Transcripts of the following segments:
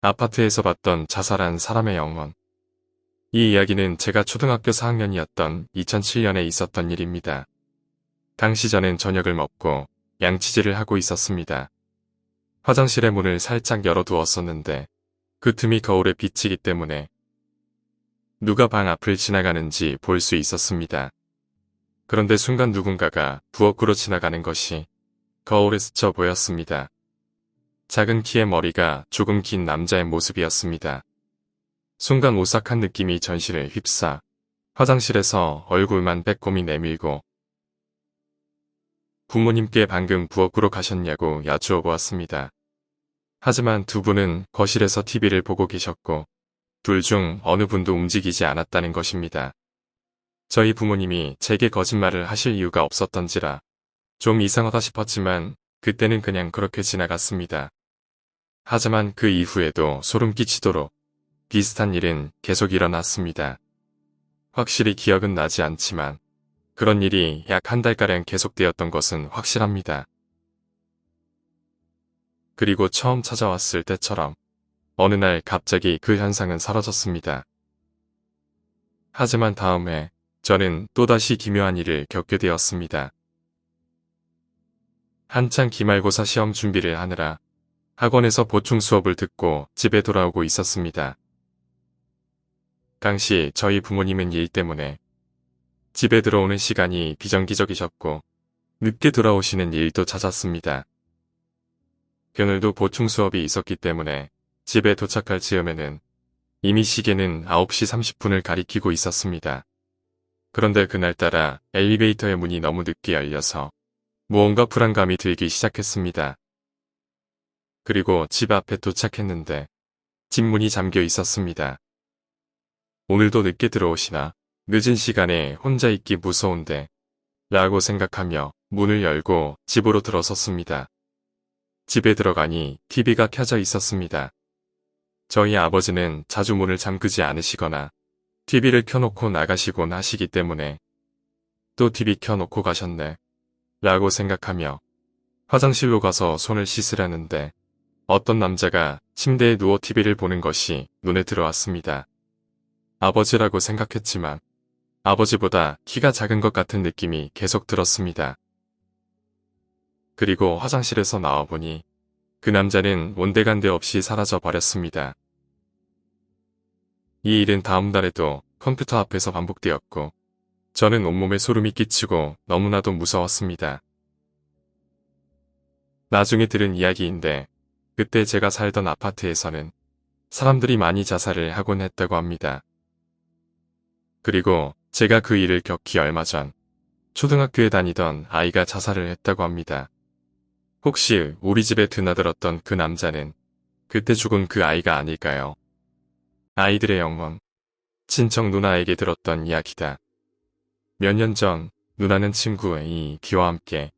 아파트에서 봤던 자살한 사람의 영혼. 이 이야기는 제가 초등학교 4학년이었던 2007년에 있었던 일입니다. 당시 저는 저녁을 먹고 양치질을 하고 있었습니다. 화장실의 문을 살짝 열어두었었는데 그 틈이 거울에 비치기 때문에 누가 방 앞을 지나가는지 볼 수 있었습니다. 그런데 순간 누군가가 부엌으로 지나가는 것이 거울에 스쳐 보였습니다. 작은 키의 머리가 조금 긴 남자의 모습이었습니다. 순간 오싹한 느낌이 전신을 휩싸 화장실에서 얼굴만 빼꼼히 내밀고 부모님께 방금 부엌으로 가셨냐고 여쭈어 보았습니다. 하지만 두 분은 거실에서 TV를 보고 계셨고 둘 중 어느 분도 움직이지 않았다는 것입니다. 저희 부모님이 제게 거짓말을 하실 이유가 없었던지라 좀 이상하다 싶었지만 그때는 그냥 그렇게 지나갔습니다. 하지만 그 이후에도 소름 끼치도록 비슷한 일은 계속 일어났습니다. 확실히 기억은 나지 않지만 그런 일이 약 한 달가량 계속되었던 것은 확실합니다. 그리고 처음 찾아왔을 때처럼 어느 날 갑자기 그 현상은 사라졌습니다. 하지만 다음에 저는 또다시 기묘한 일을 겪게 되었습니다. 한창 기말고사 시험 준비를 하느라 학원에서 보충 수업을 듣고 집에 돌아오고 있었습니다. 당시 저희 부모님은 일 때문에 집에 들어오는 시간이 비정기적이셨고 늦게 돌아오시는 일도 잦았습니다. 그날도 보충 수업이 있었기 때문에 집에 도착할 즈음에는 이미 시계는 9시 30분을 가리키고 있었습니다. 그런데 그날따라 엘리베이터의 문이 너무 늦게 열려서 무언가 불안감이 들기 시작했습니다. 그리고 집 앞에 도착했는데 집 문이 잠겨 있었습니다. 오늘도 늦게 들어오시나? 늦은 시간에 혼자 있기 무서운데 라고 생각하며 문을 열고 집으로 들어섰습니다. 집에 들어가니 TV가 켜져 있었습니다. 저희 아버지는 자주 문을 잠그지 않으시거나 TV를 켜놓고 나가시곤 하시기 때문에 또 TV 켜놓고 가셨네 라고 생각하며 화장실로 가서 손을 씻으려는데 어떤 남자가 침대에 누워 TV를 보는 것이 눈에 들어왔습니다. 아버지라고 생각했지만 아버지보다 키가 작은 것 같은 느낌이 계속 들었습니다. 그리고 화장실에서 나와보니 그 남자는 온데간데 없이 사라져 버렸습니다. 이 일은 다음 날에도 컴퓨터 앞에서 반복되었고 저는 온몸에 소름이 끼치고 너무나도 무서웠습니다. 나중에 들은 이야기인데 그때 제가 살던 아파트에서는 사람들이 많이 자살을 하곤 했다고 합니다. 그리고 제가 그 일을 겪기 얼마 전 초등학교에 다니던 아이가 자살을 했다고 합니다. 혹시 우리 집에 드나들었던 그 남자는 그때 죽은 그 아이가 아닐까요? 아이들의 영혼, 친척 누나에게 들었던 이야기다. 몇 년 전 누나는 친구 A, B와 함께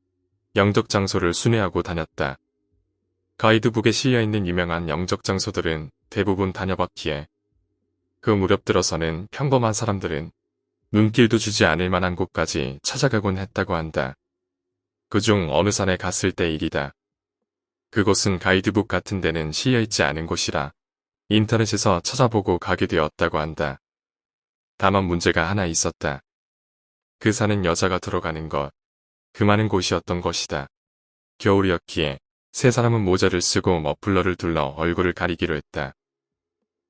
영적 장소를 순회하고 다녔다. 가이드북에 실려있는 유명한 영적 장소들은 대부분 다녀봤기에 그 무렵 들어서는 평범한 사람들은 눈길도 주지 않을 만한 곳까지 찾아가곤 했다고 한다. 그중 어느 산에 갔을 때 일이다. 그곳은 가이드북 같은 데는 실려있지 않은 곳이라 인터넷에서 찾아보고 가게 되었다고 한다. 다만 문제가 하나 있었다. 그 산은 여자가 들어가는 것, 그 많은 곳이었던 것이다. 겨울이었기에 세 사람은 모자를 쓰고 머플러를 둘러 얼굴을 가리기로 했다.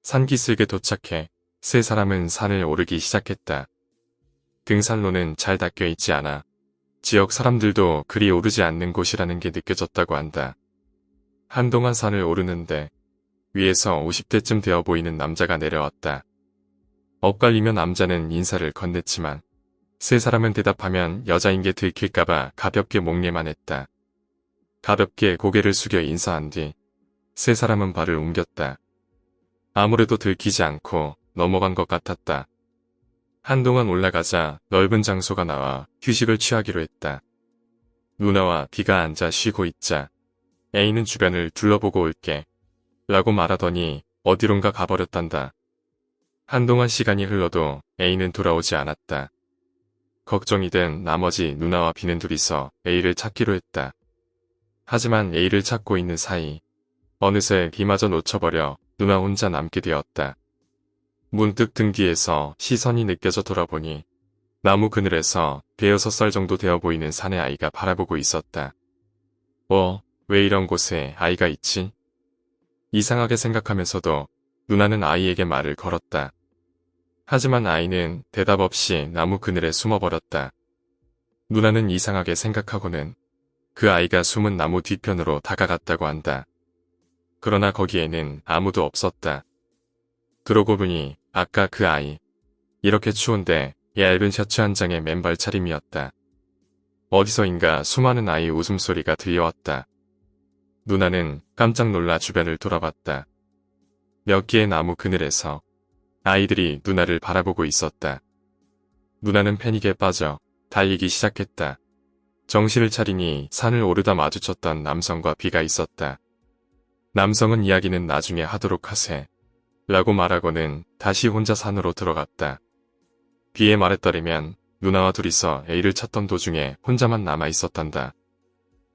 산기슭에 도착해 세 사람은 산을 오르기 시작했다. 등산로는 잘 닦여 있지 않아 지역 사람들도 그리 오르지 않는 곳이라는 게 느껴졌다고 한다. 한동안 산을 오르는데 위에서 50대쯤 되어 보이는 남자가 내려왔다. 엇갈리며 남자는 인사를 건넸지만 세 사람은 대답하면 여자인 게 들킬까봐 가볍게 목례만 했다. 가볍게 고개를 숙여 인사한 뒤 세 사람은 발을 옮겼다. 아무래도 들키지 않고 넘어간 것 같았다. 한동안 올라가자 넓은 장소가 나와 휴식을 취하기로 했다. 누나와 B가 앉아 쉬고 있자 A는 주변을 둘러보고 올게 라고 말하더니 어디론가 가버렸단다. 한동안 시간이 흘러도 A는 돌아오지 않았다. 걱정이 된 나머지 누나와 B는 둘이서 A를 찾기로 했다. 하지만 A를 찾고 있는 사이 어느새 B마저 놓쳐버려 누나 혼자 남게 되었다. 문득 등 뒤에서 시선이 느껴져 돌아보니 나무 그늘에서 5-6살 정도 되어 보이는 사내 아이가 바라보고 있었다. 왜 이런 곳에 아이가 있지? 이상하게 생각하면서도 누나는 아이에게 말을 걸었다. 하지만 아이는 대답 없이 나무 그늘에 숨어버렸다. 누나는 이상하게 생각하고는 그 아이가 숨은 나무 뒤편으로 다가갔다고 한다. 그러나 거기에는 아무도 없었다. 그러고 보니 아까 그 아이, 이렇게 추운데 얇은 셔츠 한 장의 맨발 차림이었다. 어디서인가 수많은 아이 웃음소리가 들려왔다. 누나는 깜짝 놀라 주변을 돌아봤다. 몇 개의 나무 그늘에서 아이들이 누나를 바라보고 있었다. 누나는 패닉에 빠져 달리기 시작했다. 정신을 차리니 산을 오르다 마주쳤던 남성과 비가 있었다. 남성은 이야기는 나중에 하도록 하세. 라고 말하고는 다시 혼자 산으로 들어갔다. 비의 말에 따르면 누나와 둘이서 A를 찾던 도중에 혼자만 남아 있었단다.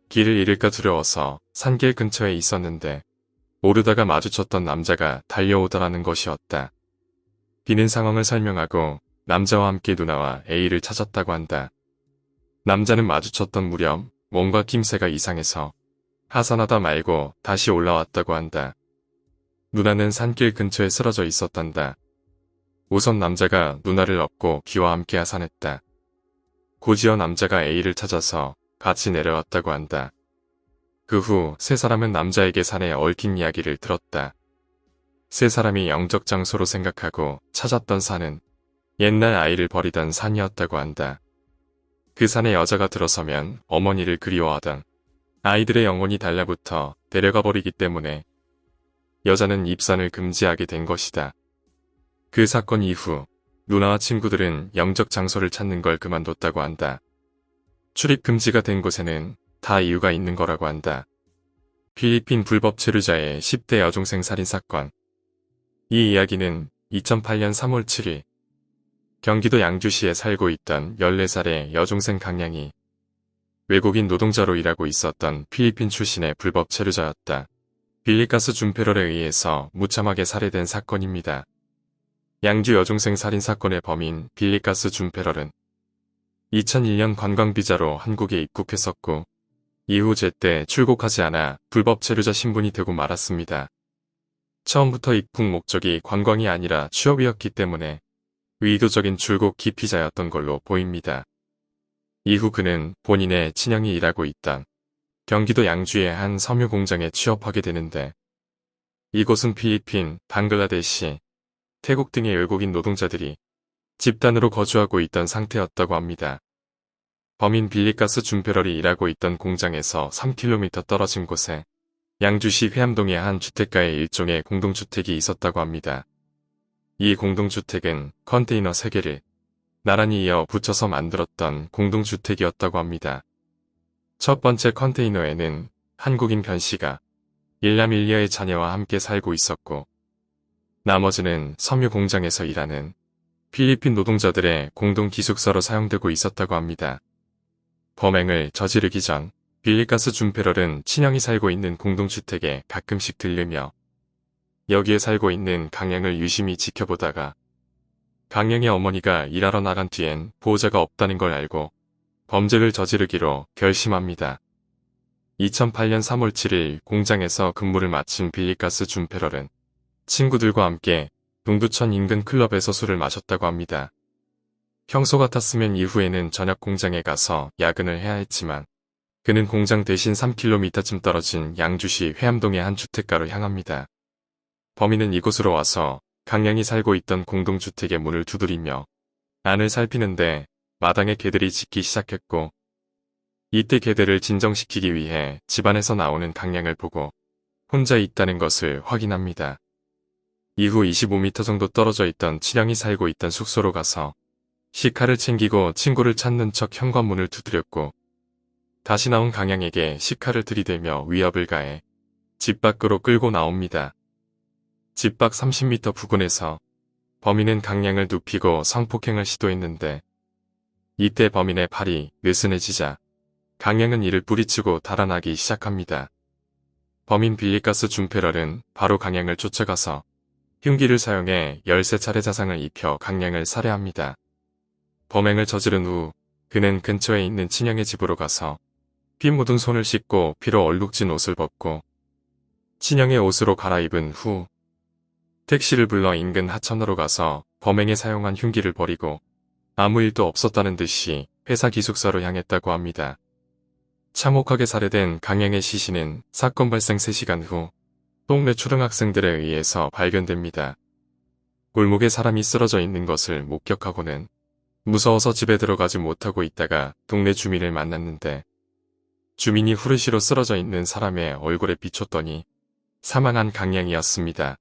길을 잃을까 두려워서 산길 근처에 있었는데 오르다가 마주쳤던 남자가 달려오더라는 것이었다. 비는 상황을 설명하고 남자와 함께 누나와 A를 찾았다고 한다. 남자는 마주쳤던 무렵 뭔가 낌새가 이상해서 하산하다 말고 다시 올라왔다고 한다. 누나는 산길 근처에 쓰러져 있었단다. 우선 남자가 누나를 업고 비와 함께 하산했다. 곧이어 남자가 A를 찾아서 같이 내려왔다고 한다. 그 후 세 사람은 남자에게 산에 얽힌 이야기를 들었다. 세 사람이 영적 장소로 생각하고 찾았던 산은 옛날 아이를 버리던 산이었다고 한다. 그 산에 여자가 들어서면 어머니를 그리워하던 아이들의 영혼이 달라붙어 데려가 버리기 때문에 여자는 입산을 금지하게 된 것이다. 그 사건 이후 누나와 친구들은 영적 장소를 찾는 걸 그만뒀다고 한다. 출입 금지가 된 곳에는 다 이유가 있는 거라고 한다. 필리핀 불법 체류자의 10대 여중생 살인 사건. 이 이야기는 2008년 3월 7일 경기도 양주시에 살고 있던 14살의 여중생 강양이 외국인 노동자로 일하고 있었던 필리핀 출신의 불법 체류자였다. 빌리가스 준페럴에 의해서 무참하게 살해된 사건입니다. 양주 여중생 살인 사건의 범인 빌리가스 준페럴은 2001년 관광비자로 한국에 입국했었고 이후 제때 출국하지 않아 불법 체류자 신분이 되고 말았습니다. 처음부터 입국 목적이 관광이 아니라 취업이었기 때문에 의도적인 출국 기피자였던 걸로 보입니다. 이후 그는 본인의 친형이 일하고 있던 경기도 양주의 한 섬유 공장에 취업하게 되는데 이곳은 필리핀, 방글라데시, 태국 등의 외국인 노동자들이 집단으로 거주하고 있던 상태였다고 합니다. 범인 빌리가스 준페럴이 일하고 있던 공장에서 3km 떨어진 곳에 양주시 회암동의 한 주택가에 일종의 공동주택이 있었다고 합니다. 이 공동주택은 컨테이너 3개를 나란히 이어 붙여서 만들었던 공동주택이었다고 합니다. 첫 번째 컨테이너에는 한국인 변씨가 일남일녀의 자녀와 함께 살고 있었고 나머지는 섬유 공장에서 일하는 필리핀 노동자들의 공동 기숙사로 사용되고 있었다고 합니다. 범행을 저지르기 전 빌리가스 준페럴은 친형이 살고 있는 공동주택에 가끔씩 들르며 여기에 살고 있는 강양을 유심히 지켜보다가 강양의 어머니가 일하러 나간 뒤엔 보호자가 없다는 걸 알고 범죄를 저지르기로 결심합니다. 2008년 3월 7일 공장에서 근무를 마친 빌리가스 준페럴은 친구들과 함께 동두천 인근 클럽에서 술을 마셨다고 합니다. 평소 같았으면 이후에는 저녁 공장에 가서 야근을 해야 했지만 그는 공장 대신 3km쯤 떨어진 양주시 회암동의 한 주택가로 향합니다. 범인은 이곳으로 와서 강양이 살고 있던 공동주택의 문을 두드리며 안을 살피는데 마당에 개들이 짖기 시작했고 이때 개들을 진정시키기 위해 집안에서 나오는 강양을 보고 혼자 있다는 것을 확인합니다. 이후 25m 정도 떨어져 있던 친형이 살고 있던 숙소로 가서 시카를 챙기고 친구를 찾는 척 현관문을 두드렸고 다시 나온 강양에게 시카를 들이대며 위협을 가해 집 밖으로 끌고 나옵니다. 집 밖 30m 부근에서 범인은 강양을 눕히고 성폭행을 시도했는데 이때 범인의 팔이 느슨해지자 강양은 이를 뿌리치고 달아나기 시작합니다. 범인 빌리가스 준페럴은 바로 강양을 쫓아가서 흉기를 사용해 13차례 자상을 입혀 강양을 살해합니다. 범행을 저지른 후 그는 근처에 있는 친형의 집으로 가서 피 묻은 손을 씻고 피로 얼룩진 옷을 벗고 친형의 옷으로 갈아입은 후 택시를 불러 인근 하천으로 가서 범행에 사용한 흉기를 버리고 아무 일도 없었다는 듯이 회사 기숙사로 향했다고 합니다. 참혹하게 살해된 강양의 시신은 사건 발생 3시간 후 동네 초등학생들에 의해서 발견됩니다. 골목에 사람이 쓰러져 있는 것을 목격하고는 무서워서 집에 들어가지 못하고 있다가 동네 주민을 만났는데 주민이 후르시로 쓰러져 있는 사람의 얼굴에 비췄더니 사망한 강양이었습니다.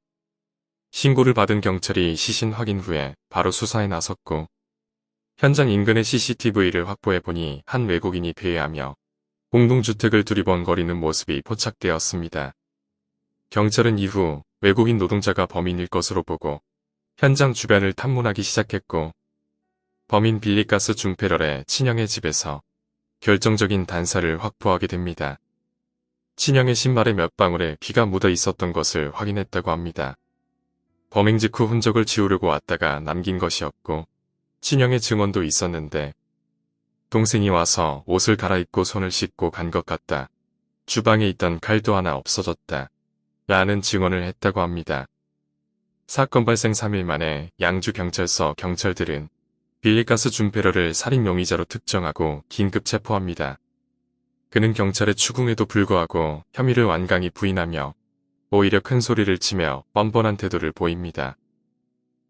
신고를 받은 경찰이 시신 확인 후에 바로 수사에 나섰고 현장 인근의 CCTV를 확보해보니 한 외국인이 배회하며 공동주택을 두리번거리는 모습이 포착되었습니다. 경찰은 이후 외국인 노동자가 범인일 것으로 보고 현장 주변을 탐문하기 시작했고 범인 빌리가스 준페럴의 친형의 집에서 결정적인 단서를 확보하게 됩니다. 친형의 신발에 몇 방울의 피가 묻어 있었던 것을 확인했다고 합니다. 범행 직후 흔적을 지우려고 왔다가 남긴 것이었고 친형의 증언도 있었는데 동생이 와서 옷을 갈아입고 손을 씻고 간 것 같다. 주방에 있던 칼도 하나 없어졌다. 라는 증언을 했다고 합니다. 사건 발생 3일 만에 양주경찰서 경찰들은 빌리가스 준페럴을 살인 용의자로 특정하고 긴급 체포합니다. 그는 경찰의 추궁에도 불구하고 혐의를 완강히 부인하며 오히려 큰 소리를 치며 뻔뻔한 태도를 보입니다.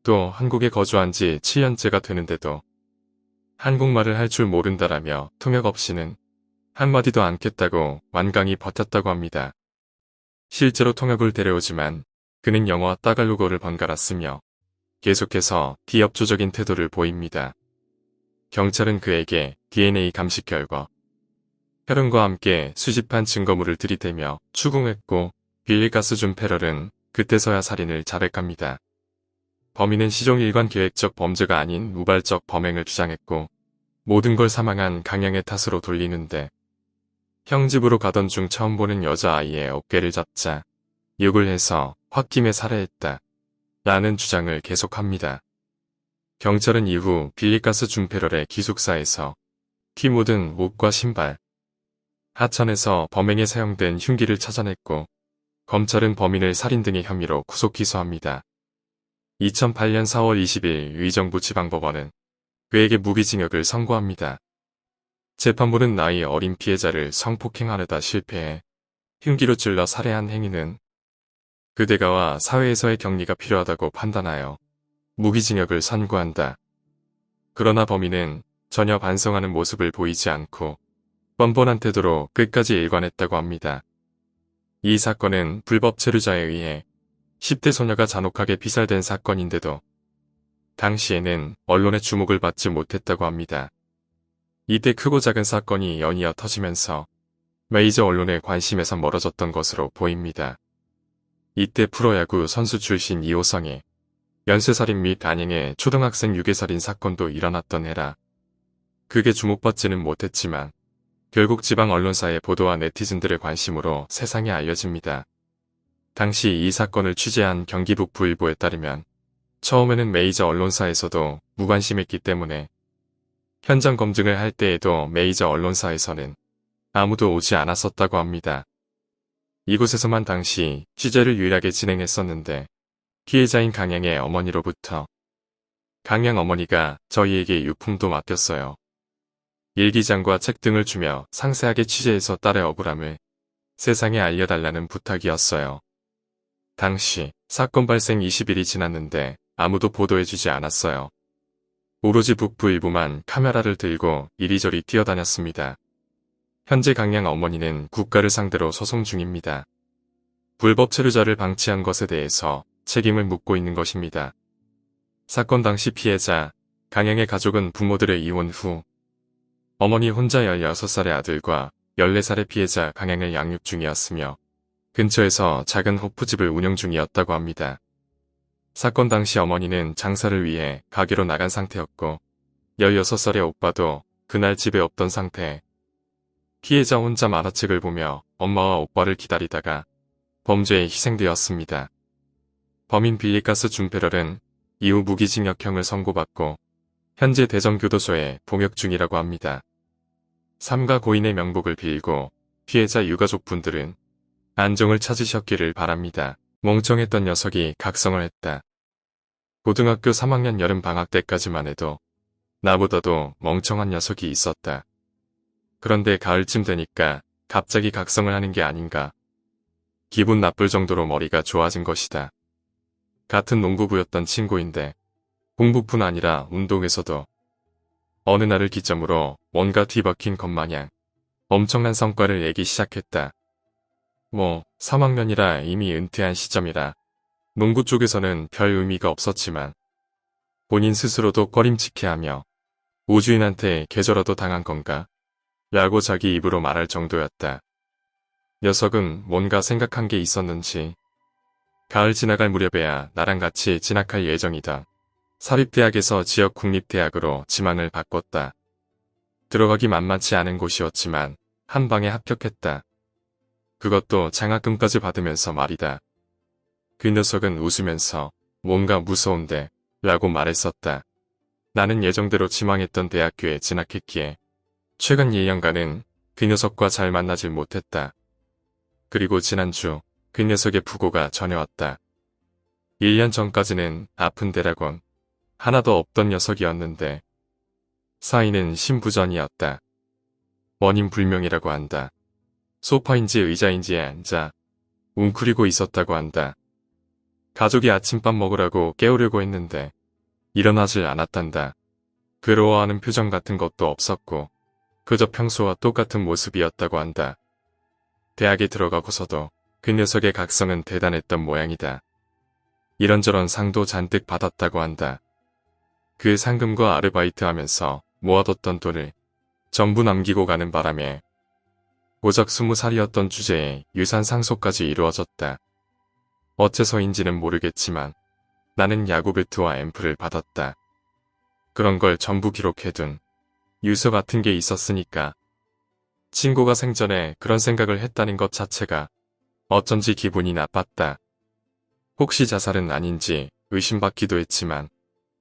또 한국에 거주한 지 7년째가 되는데도 한국말을 할 줄 모른다라며 통역 없이는 한마디도 않겠다고 완강히 버텼다고 합니다. 실제로 통역을 데려오지만 그는 영어와 따갈로그를 번갈아 쓰며 계속해서 비협조적인 태도를 보입니다. 경찰은 그에게 DNA 감식 결과 혈흔과 함께 수집한 증거물을 들이대며 추궁했고 빌리가스 준페럴은 그때서야 살인을 자백합니다. 범인은 시종일관 계획적 범죄가 아닌 우발적 범행을 주장했고 모든 걸 사망한 강양의 탓으로 돌리는데 형 집으로 가던 중 처음 보는 여자아이의 어깨를 잡자 욕을 해서 홧김에 살해했다. 라는 주장을 계속합니다. 경찰은 이후 빌리가스 준페럴의 기숙사에서 피 묻은 옷과 신발, 하천에서 범행에 사용된 흉기를 찾아냈고 검찰은 범인을 살인 등의 혐의로 구속 기소합니다. 2008년 4월 20일 의정부 지방법원은 그에게 무기징역을 선고합니다. 재판부는 나이 어린 피해자를 성폭행하려다 실패해 흉기로 찔러 살해한 행위는 그 대가와 사회에서의 격리가 필요하다고 판단하여 무기징역을 선고한다. 그러나 범인은 전혀 반성하는 모습을 보이지 않고 뻔뻔한 태도로 끝까지 일관했다고 합니다. 이 사건은 불법 체류자에 의해 10대 소녀가 잔혹하게 피살된 사건인데도 당시에는 언론의 주목을 받지 못했다고 합니다. 이때 크고 작은 사건이 연이어 터지면서 메이저 언론의 관심에서 멀어졌던 것으로 보입니다. 이때 프로야구 선수 출신 이호성의 연쇄살인 및 안행의 초등학생 유괴살인 사건도 일어났던 해라. 그게 주목받지는 못했지만 결국 지방 언론사의 보도와 네티즌들의 관심으로 세상에 알려집니다. 당시 이 사건을 취재한 경기 북부일보에 따르면 처음에는 메이저 언론사에서도 무관심했기 때문에 현장 검증을 할 때에도 메이저 언론사에서는 아무도 오지 않았었다고 합니다. 이곳에서만 당시 취재를 유일하게 진행했었는데 피해자인 강양의 어머니로부터 강양 어머니가 저희에게 유품도 맡겼어요. 일기장과 책 등을 주며 상세하게 취재해서 딸의 억울함을 세상에 알려달라는 부탁이었어요. 당시 사건 발생 20일이 지났는데 아무도 보도해주지 않았어요. 오로지 북부일보만 카메라를 들고 이리저리 뛰어다녔습니다. 현재 강양 어머니는 국가를 상대로 소송 중입니다. 불법 체류자를 방치한 것에 대해서 책임을 묻고 있는 것입니다. 사건 당시 피해자 강양의 가족은 부모들의 이혼 후 어머니 혼자 16살의 아들과 14살의 피해자 강양을 양육 중이었으며 근처에서 작은 호프집을 운영 중이었다고 합니다. 사건 당시 어머니는 장사를 위해 가게로 나간 상태였고 16살의 오빠도 그날 집에 없던 상태. 피해자 혼자 만화책을 보며 엄마와 오빠를 기다리다가 범죄에 희생되었습니다. 범인 빌리가스 준페럴은 이후 무기징역형을 선고받고 현재 대전교도소에 복역 중이라고 합니다. 삼가 고인의 명복을 빌고 피해자 유가족분들은 안정을 찾으셨기를 바랍니다. 멍청했던 녀석이 각성을 했다. 고등학교 3학년 여름방학 때까지만 해도 나보다도 멍청한 녀석이 있었다. 그런데 가을쯤 되니까 갑자기 각성을 하는 게 아닌가. 기분 나쁠 정도로 머리가 좋아진 것이다. 같은 농구부였던 친구인데 공부뿐 아니라 운동에서도 어느 날을 기점으로 뭔가 뒤바뀐 것 마냥 엄청난 성과를 내기 시작했다. 3학년이라 이미 은퇴한 시점이라 농구 쪽에서는 별 의미가 없었지만 본인 스스로도 꺼림칙해하며 우주인한테 계절어도 당한 건가? 라고 자기 입으로 말할 정도였다. 녀석은 뭔가 생각한 게 있었는지 가을 지나갈 무렵에야 나랑 같이 진학할 예정이다. 사립대학에서 지역 국립대학으로 지망을 바꿨다. 들어가기 만만치 않은 곳이었지만 한 방에 합격했다. 그것도 장학금까지 받으면서 말이다. 그 녀석은 웃으면서 뭔가 무서운데 라고 말했었다. 나는 예정대로 지망했던 대학교에 진학했기에 최근 1년간은 그 녀석과 잘 만나질 못했다. 그리고 지난주 그 녀석의 부고가 전해왔다. 1년 전까지는 아픈 데라곤 하나도 없던 녀석이었는데 사이는 신부전이었다. 원인 불명이라고 한다. 소파인지 의자인지에 앉아 웅크리고 있었다고 한다. 가족이 아침밥 먹으라고 깨우려고 했는데 일어나질 않았단다. 괴로워하는 표정 같은 것도 없었고 그저 평소와 똑같은 모습이었다고 한다. 대학에 들어가고서도 그 녀석의 각성은 대단했던 모양이다. 이런저런 상도 잔뜩 받았다고 한다. 그 상금과 아르바이트하면서 모아뒀던 돈을 전부 남기고 가는 바람에 고작 20살이었던 주제에 유산 상속까지 이루어졌다. 어째서인지는 모르겠지만 나는 야구 배트와 앰프를 받았다. 그런 걸 전부 기록해둔 유서 같은 게 있었으니까 친구가 생전에 그런 생각을 했다는 것 자체가 어쩐지 기분이 나빴다. 혹시 자살은 아닌지 의심받기도 했지만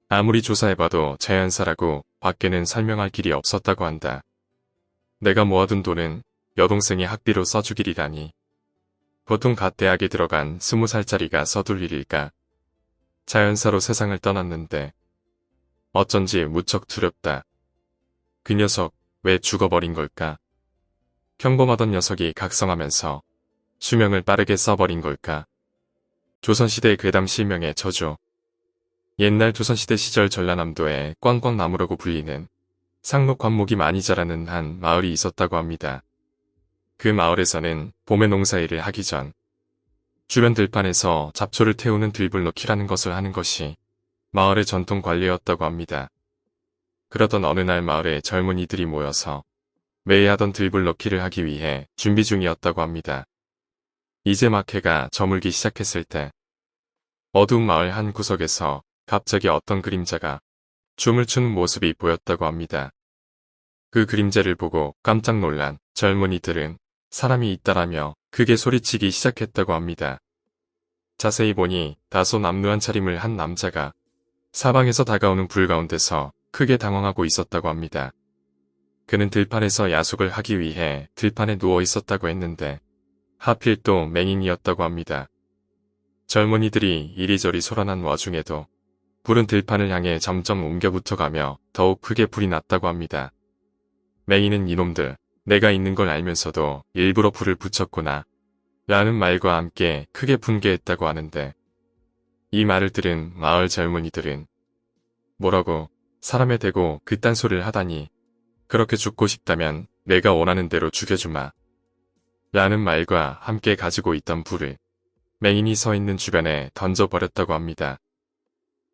아무리 조사해봐도 자연사라고 밖에는 설명할 길이 없었다고 한다. 내가 모아둔 돈은 여동생의 학비로 써주기리라니. 보통 갓 대학에 들어간 20살짜리가 써둘 일일까. 자연사로 세상을 떠났는데 어쩐지 무척 두렵다. 그 녀석 왜 죽어버린 걸까? 평범하던 녀석이 각성하면서 수명을 빠르게 써버린 걸까? 조선시대 괴담 실명의 저주. 옛날 조선시대 시절 전라남도에 꽝꽝나무라고 불리는 상록 관목이 많이 자라는 한 마을이 있었다고 합니다. 그 마을에서는 봄에 농사일을 하기 전 주변 들판에서 잡초를 태우는 들불놓기라는 것을 하는 것이 마을의 전통 관례였다고 합니다. 그러던 어느 날 마을에 젊은이들이 모여서 매해 하던 들불놓기를 하기 위해 준비 중이었다고 합니다. 이제 막 해가 저물기 시작했을 때 어두운 마을 한 구석에서 갑자기 어떤 그림자가 춤을 추는 모습이 보였다고 합니다. 그 그림자를 보고 깜짝 놀란 젊은이들은 사람이 있다라며 크게 소리치기 시작했다고 합니다. 자세히 보니 다소 남루한 차림을 한 남자가 사방에서 다가오는 불 가운데서 크게 당황하고 있었다고 합니다. 그는 들판에서 야속을 하기 위해 들판에 누워 있었다고 했는데 하필 또 맹인이었다고 합니다. 젊은이들이 이리저리 소란한 와중에도 불은 들판을 향해 점점 옮겨 붙어가며 더욱 크게 불이 났다고 합니다. 맹인은 이놈들, 내가 있는 걸 알면서도 일부러 불을 붙였구나 라는 말과 함께 크게 분개했다고 하는데 이 말을 들은 마을 젊은이들은 뭐라고 사람에 대고 그딴 소리를 하다니 그렇게 죽고 싶다면 내가 원하는 대로 죽여주마 라는 말과 함께 가지고 있던 불을 맹인이 서 있는 주변에 던져버렸다고 합니다.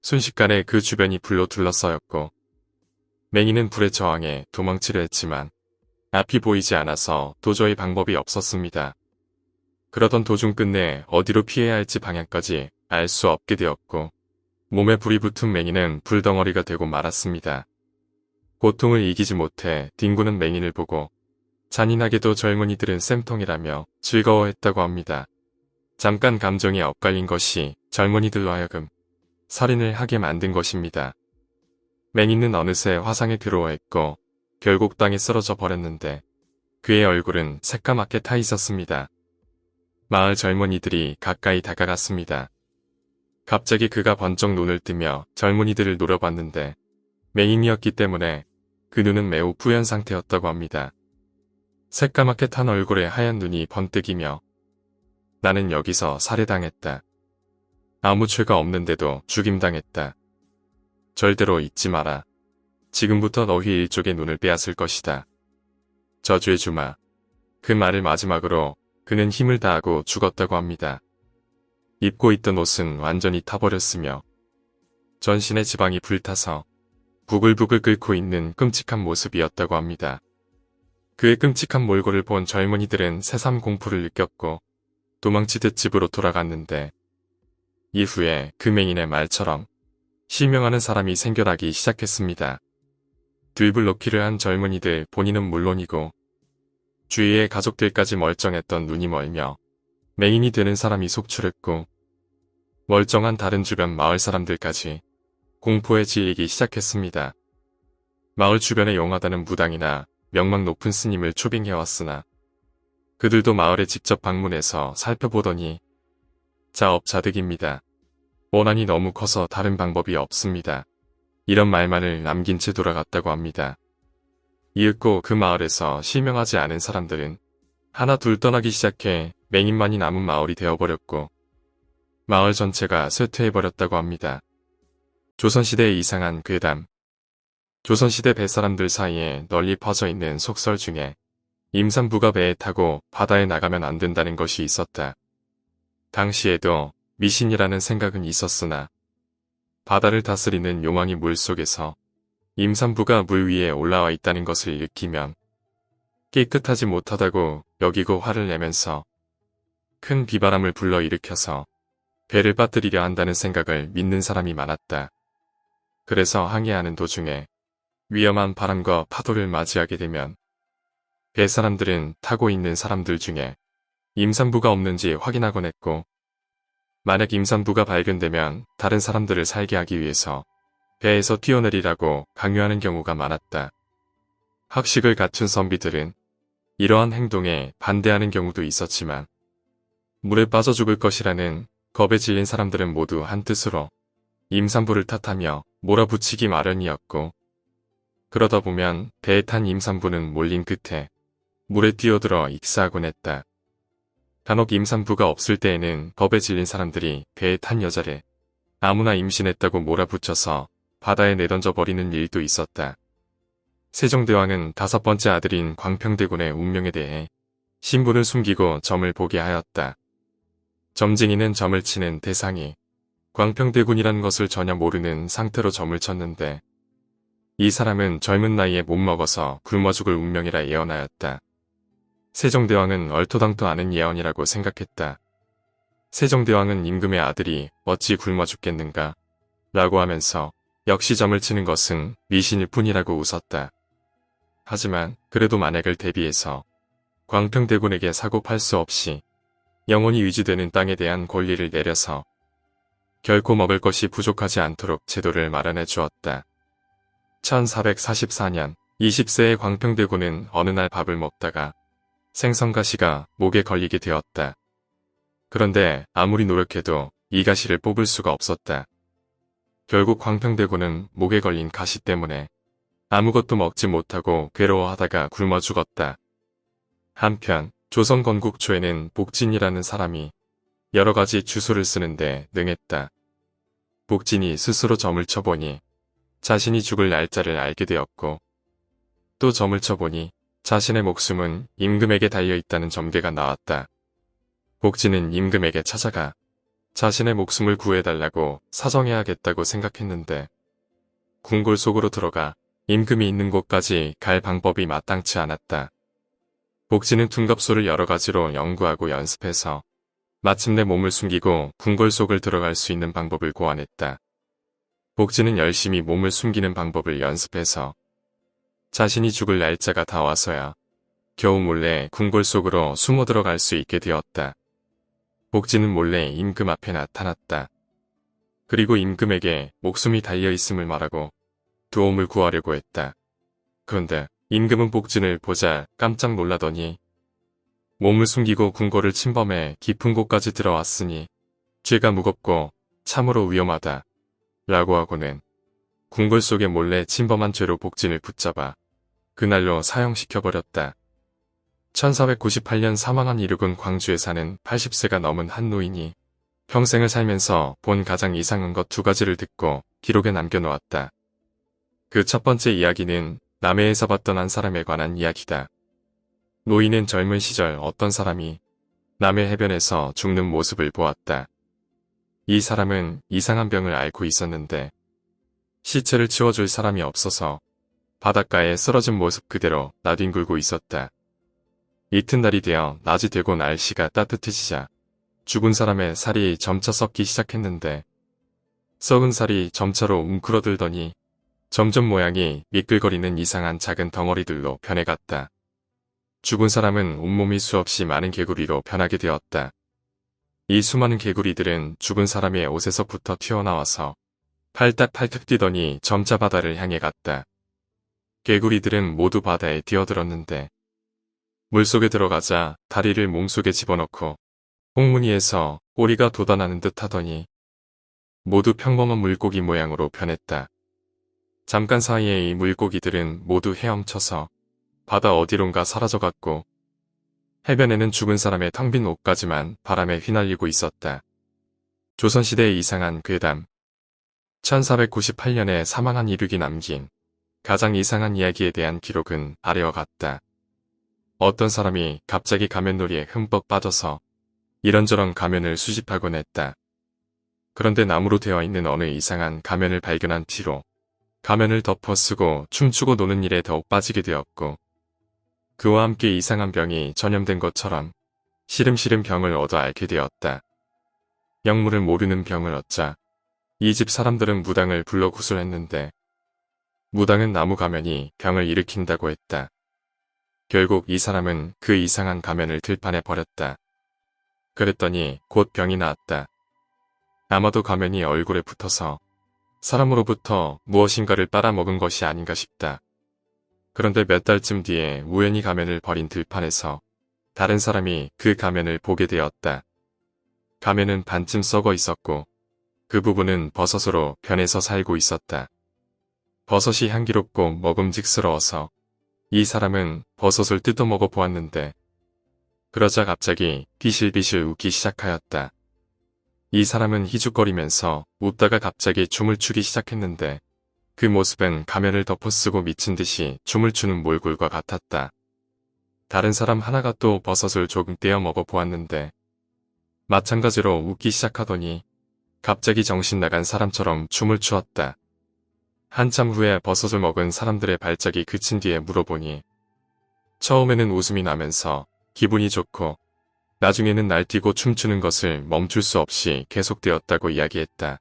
순식간에 그 주변이 불로 둘러싸였고 맹인은 불에 저항해 도망치려 했지만 앞이 보이지 않아서 도저히 방법이 없었습니다. 그러던 도중 끝내 어디로 피해야 할지 방향까지 알 수 없게 되었고 몸에 불이 붙은 맹인은 불덩어리가 되고 말았습니다. 고통을 이기지 못해 뒹구는 맹인을 보고 잔인하게도 젊은이들은 쌤통이라며 즐거워했다고 합니다. 잠깐 감정이 엇갈린 것이 젊은이들로 하여금 살인을 하게 만든 것입니다. 맹인은 어느새 화상에 괴로워했고 결국 땅에 쓰러져 버렸는데 그의 얼굴은 새까맣게 타 있었습니다. 마을 젊은이들이 가까이 다가갔습니다. 갑자기 그가 번쩍 눈을 뜨며 젊은이들을 노려봤는데 맹인이었기 때문에 그 눈은 매우 뿌연 상태였다고 합니다. 새까맣게 탄 얼굴에 하얀 눈이 번뜩이며 나는 여기서 살해당했다. 아무 죄가 없는데도 죽임당했다. 절대로 잊지 마라. 지금부터 너희 일족의 눈을 빼앗을 것이다. 저주의 주마. 그 말을 마지막으로 그는 힘을 다하고 죽었다고 합니다. 입고 있던 옷은 완전히 타버렸으며 전신의 지방이 불타서 부글부글 끓고 있는 끔찍한 모습이었다고 합니다. 그의 끔찍한 몰골을 본 젊은이들은 새삼 공포를 느꼈고 도망치듯 집으로 돌아갔는데 이후에 그 맹인의 말처럼 실명하는 사람이 생겨나기 시작했습니다. 들불놓기를 한 젊은이들 본인은 물론이고 주위의 가족들까지 멀쩡했던 눈이 멀며 맹인이 되는 사람이 속출했고 멀쩡한 다른 주변 마을 사람들까지 공포에 질리기 시작했습니다. 마을 주변에 용하다는 무당이나 명망 높은 스님을 초빙해왔으나 그들도 마을에 직접 방문해서 살펴보더니 자업자득입니다. 원한이 너무 커서 다른 방법이 없습니다. 이런 말만을 남긴 채 돌아갔다고 합니다. 이윽고 그 마을에서 실명하지 않은 사람들은 하나 둘 떠나기 시작해 맹인만이 남은 마을이 되어버렸고 마을 전체가 쇠퇴해버렸다고 합니다. 조선시대의 이상한 괴담. 조선시대 뱃사람들 사이에 널리 퍼져 있는 속설 중에 임산부가 배에 타고 바다에 나가면 안 된다는 것이 있었다. 당시에도 미신이라는 생각은 있었으나 바다를 다스리는 용왕이 물속에서 임산부가 물 위에 올라와 있다는 것을 일으키면 깨끗하지 못하다고 여기고 화를 내면서 큰 비바람을 불러일으켜서 배를 빠뜨리려 한다는 생각을 믿는 사람이 많았다. 그래서 항해하는 도중에 위험한 바람과 파도를 맞이하게 되면 배 사람들은 타고 있는 사람들 중에 임산부가 없는지 확인하곤 했고 만약 임산부가 발견되면 다른 사람들을 살게 하기 위해서 배에서 뛰어내리라고 강요하는 경우가 많았다. 학식을 갖춘 선비들은 이러한 행동에 반대하는 경우도 있었지만 물에 빠져 죽을 것이라는 겁에 질린 사람들은 모두 한뜻으로 임산부를 탓하며 몰아붙이기 마련이었고 그러다 보면 배에 탄 임산부는 몰린 끝에 물에 뛰어들어 익사하곤 했다. 간혹 임산부가 없을 때에는 겁에 질린 사람들이 배에 탄 여자를 아무나 임신했다고 몰아붙여서 바다에 내던져 버리는 일도 있었다. 세종대왕은 5번째 아들인 광평대군의 운명에 대해 신분을 숨기고 점을 보게 하였다. 점쟁이는 점을 치는 대상이 광평대군이라는 것을 전혀 모르는 상태로 점을 쳤는데 이 사람은 젊은 나이에 못먹어서 굶어 죽을 운명이라 예언하였다. 세종대왕은 얼토당토 않은 예언이라고 생각했다. 세종대왕은 임금의 아들이 어찌 굶어 죽겠는가 라고 하면서 역시 점을 치는 것은 미신일 뿐이라고 웃었다. 하지만 그래도 만약을 대비해서 광평대군에게 사고팔 수 없이 영원히 유지되는 땅에 대한 권리를 내려서 결코 먹을 것이 부족하지 않도록 제도를 마련해 주었다. 1444년 20세의 광평대군은 어느 날 밥을 먹다가 생선가시가 목에 걸리게 되었다. 그런데 아무리 노력해도 이 가시를 뽑을 수가 없었다. 결국 광평대군은 목에 걸린 가시 때문에 아무것도 먹지 못하고 괴로워하다가 굶어 죽었다. 한편 조선 건국 초에는 복진이라는 사람이 여러 가지 주소를 쓰는데 능했다. 복진이 스스로 점을 쳐보니 자신이 죽을 날짜를 알게 되었고 또 점을 쳐보니 자신의 목숨은 임금에게 달려있다는 점괘가 나왔다. 복진은 임금에게 찾아가 자신의 목숨을 구해달라고 사정해야겠다고 생각했는데 궁궐 속으로 들어가 임금이 있는 곳까지 갈 방법이 마땅치 않았다. 복진은 둔갑소를 여러 가지로 연구하고 연습해서 마침내 몸을 숨기고 궁궐 속을 들어갈 수 있는 방법을 고안했다. 복진은 열심히 몸을 숨기는 방법을 연습해서 자신이 죽을 날짜가 다 와서야 겨우 몰래 궁궐 속으로 숨어 들어갈 수 있게 되었다. 복진은 몰래 임금 앞에 나타났다. 그리고 임금에게 목숨이 달려 있음을 말하고 도움을 구하려고 했다. 그런데 임금은 복진을 보자 깜짝 놀라더니 몸을 숨기고 궁궐을 침범해 깊은 곳까지 들어왔으니 죄가 무겁고 참으로 위험하다. 라고 하고는 궁궐 속에 몰래 침범한 죄로 복진을 붙잡아 그날로 사형시켜버렸다. 1498년 사망한 이륙은 광주에 사는 80세가 넘은 한 노인이 평생을 살면서 본 가장 이상한 것 2가지를 듣고 기록에 남겨놓았다. 그 첫 번째 이야기는 남해에서 봤던 한 사람에 관한 이야기다. 노인은 젊은 시절 어떤 사람이 남해 해변에서 죽는 모습을 보았다. 이 사람은 이상한 병을 앓고 있었는데 시체를 치워줄 사람이 없어서 바닷가에 쓰러진 모습 그대로 나뒹굴고 있었다. 이튿날이 되어 낮이 되고 날씨가 따뜻해지자 죽은 사람의 살이 점차 썩기 시작했는데 썩은 살이 점차로 웅크러들더니 점점 모양이 미끌거리는 이상한 작은 덩어리들로 변해갔다. 죽은 사람은 온몸이 수없이 많은 개구리로 변하게 되었다. 이 수많은 개구리들은 죽은 사람의 옷에서부터 튀어나와서 팔딱팔딱 뛰더니 점차 바다를 향해 갔다. 개구리들은 모두 바다에 뛰어들었는데 물속에 들어가자 다리를 몸속에 집어넣고 홍무니에서 꼬리가 돋아나는 듯 하더니 모두 평범한 물고기 모양으로 변했다. 잠깐 사이에 이 물고기들은 모두 헤엄쳐서 바다 어디론가 사라져갔고 해변에는 죽은 사람의 텅 빈 옷까지만 바람에 휘날리고 있었다. 조선시대의 이상한 괴담 1498년에 사망한 이륙이 남긴 가장 이상한 이야기에 대한 기록은 아래와 같다. 어떤 사람이 갑자기 가면놀이에 흠뻑 빠져서 이런저런 가면을 수집하곤 했다. 그런데 나무로 되어 있는 어느 이상한 가면을 발견한 뒤로 가면을 덮어 쓰고 춤추고 노는 일에 더욱 빠지게 되었고 그와 함께 이상한 병이 전염된 것처럼 시름시름 병을 얻어 앓게 되었다. 영문을 모르는 병을 얻자 이 집 사람들은 무당을 불러 구술했는데 무당은 나무 가면이 병을 일으킨다고 했다. 결국 이 사람은 그 이상한 가면을 들판에 버렸다. 그랬더니 곧 병이 나았다. 아마도 가면이 얼굴에 붙어서 사람으로부터 무엇인가를 빨아먹은 것이 아닌가 싶다. 그런데 몇 달쯤 뒤에 우연히 가면을 버린 들판에서 다른 사람이 그 가면을 보게 되었다. 가면은 반쯤 썩어 있었고 그 부분은 버섯으로 변해서 살고 있었다. 버섯이 향기롭고 먹음직스러워서 이 사람은 버섯을 뜯어 먹어 보았는데 그러자 갑자기 비실비실 웃기 시작하였다. 이 사람은 희죽거리면서 웃다가 갑자기 춤을 추기 시작했는데 그 모습은 가면을 덮어쓰고 미친 듯이 춤을 추는 몰골과 같았다. 다른 사람 하나가 또 버섯을 조금 떼어 먹어 보았는데 마찬가지로 웃기 시작하더니 갑자기 정신 나간 사람처럼 춤을 추었다. 한참 후에 버섯을 먹은 사람들의 발작이 그친 뒤에 물어보니 처음에는 웃음이 나면서 기분이 좋고 나중에는 날뛰고 춤추는 것을 멈출 수 없이 계속되었다고 이야기했다.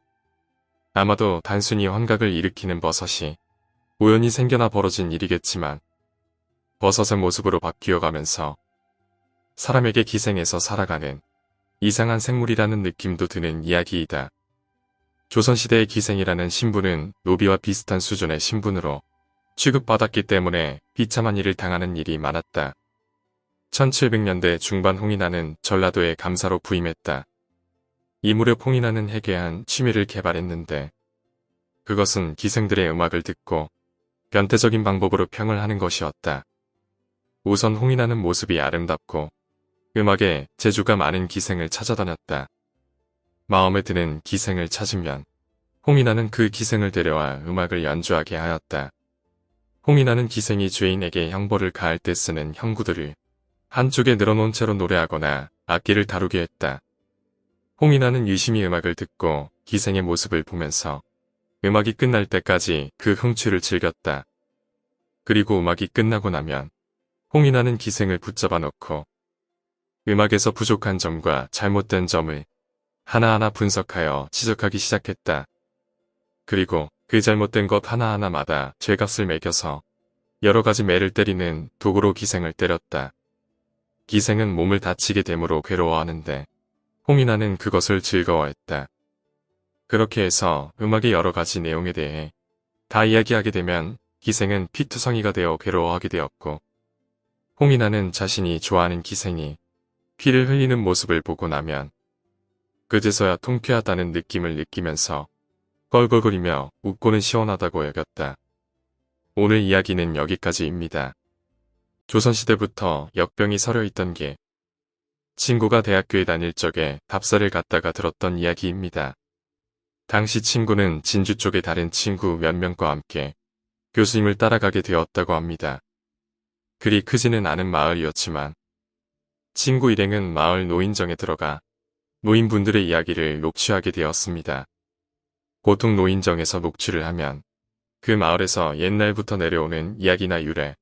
아마도 단순히 환각을 일으키는 버섯이 우연히 생겨나 벌어진 일이겠지만 버섯의 모습으로 바뀌어가면서 사람에게 기생해서 살아가는 이상한 생물이라는 느낌도 드는 이야기이다. 조선시대의 기생이라는 신분은 노비와 비슷한 수준의 신분으로 취급받았기 때문에 비참한 일을 당하는 일이 많았다. 1700년대 중반 홍인하는 전라도에 감사로 부임했다. 이 무렵 홍인하는 해괴한 취미를 개발했는데 그것은 기생들의 음악을 듣고 변태적인 방법으로 평을 하는 것이었다. 우선 홍인하는 모습이 아름답고 음악에 재주가 많은 기생을 찾아다녔다. 마음에 드는 기생을 찾으면 홍인하는 그 기생을 데려와 음악을 연주하게 하였다. 홍인하는 기생이 죄인에게 형벌을 가할 때 쓰는 형구들을 한쪽에 늘어놓은 채로 노래하거나 악기를 다루게 했다. 홍인하는 유심히 음악을 듣고 기생의 모습을 보면서 음악이 끝날 때까지 그 흥취를 즐겼다. 그리고 음악이 끝나고 나면 홍인하는 기생을 붙잡아 놓고 음악에서 부족한 점과 잘못된 점을 하나하나 분석하여 지적하기 시작했다. 그리고 그 잘못된 것 하나하나마다 죄값을 매겨서 여러 가지 매를 때리는 도구로 기생을 때렸다. 기생은 몸을 다치게 되므로 괴로워하는데 홍인아는 그것을 즐거워했다. 그렇게 해서 음악의 여러 가지 내용에 대해 다 이야기하게 되면 기생은 피투성이가 되어 괴로워하게 되었고, 홍인아는 자신이 좋아하는 기생이 피를 흘리는 모습을 보고 나면 그제서야 통쾌하다는 느낌을 느끼면서 껄껄거리며 웃고는 시원하다고 여겼다. 오늘 이야기는 여기까지입니다. 조선시대부터 역병이 서려 있던 게 친구가 대학교에 다닐 적에 답사를 갔다가 들었던 이야기입니다. 당시 친구는 진주 쪽의 다른 친구 몇 명과 함께 교수님을 따라가게 되었다고 합니다. 그리 크지는 않은 마을이었지만 친구 일행은 마을 노인정에 들어가 노인분들의 이야기를 녹취하게 되었습니다. 보통 노인정에서 녹취를 하면 그 마을에서 옛날부터 내려오는 이야기나 유래,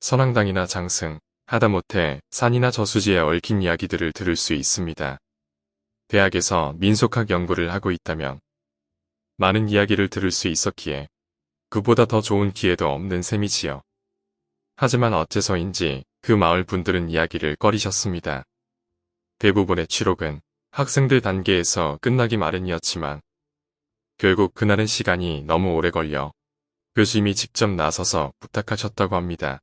선왕당이나 장승, 하다못해 산이나 저수지에 얽힌 이야기들을 들을 수 있습니다. 대학에서 민속학 연구를 하고 있다면 많은 이야기를 들을 수 있었기에 그보다 더 좋은 기회도 없는 셈이지요. 하지만 어째서인지 그 마을 분들은 이야기를 꺼리셨습니다. 대부분의 취록은 학생들 단계에서 끝나기 마련이었지만 결국 그날은 시간이 너무 오래 걸려 교수님이 직접 나서서 부탁하셨다고 합니다.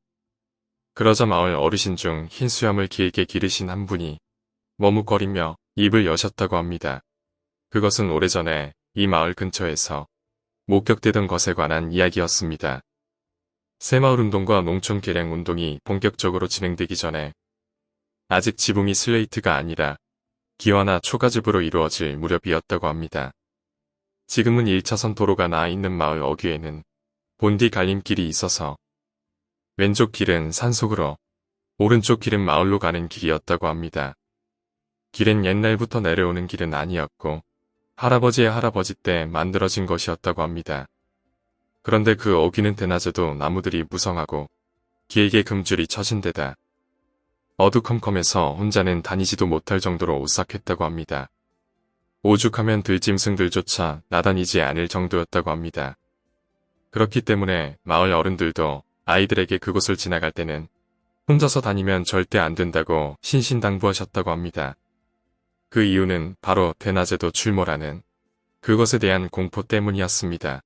그러자 마을 어르신 중 흰 수염을 길게 기르신 한 분이 머뭇거리며 입을 여셨다고 합니다. 그것은 오래전에 이 마을 근처에서 목격되던 것에 관한 이야기였습니다. 새마을운동과 농촌개량운동이 본격적으로 진행되기 전에 아직 지붕이 슬레이트가 아니라 기와나 초가집으로 이루어질 무렵이었다고 합니다. 지금은 1차선 도로가 나 있는 마을 어귀에는 본디 갈림길이 있어서 왼쪽 길은 산속으로, 오른쪽 길은 마을로 가는 길이었다고 합니다. 길은 옛날부터 내려오는 길은 아니었고 할아버지의 할아버지 때 만들어진 것이었다고 합니다. 그런데 그 어귀는 대낮에도 나무들이 무성하고 길게 금줄이 쳐진 데다 어두컴컴해서 혼자는 다니지도 못할 정도로 오싹했다고 합니다. 오죽하면 들짐승들조차 나다니지 않을 정도였다고 합니다. 그렇기 때문에 마을 어른들도 아이들에게 그곳을 지나갈 때는 혼자서 다니면 절대 안 된다고 신신당부하셨다고 합니다. 그 이유는 바로 대낮에도 출몰하는 그것에 대한 공포 때문이었습니다.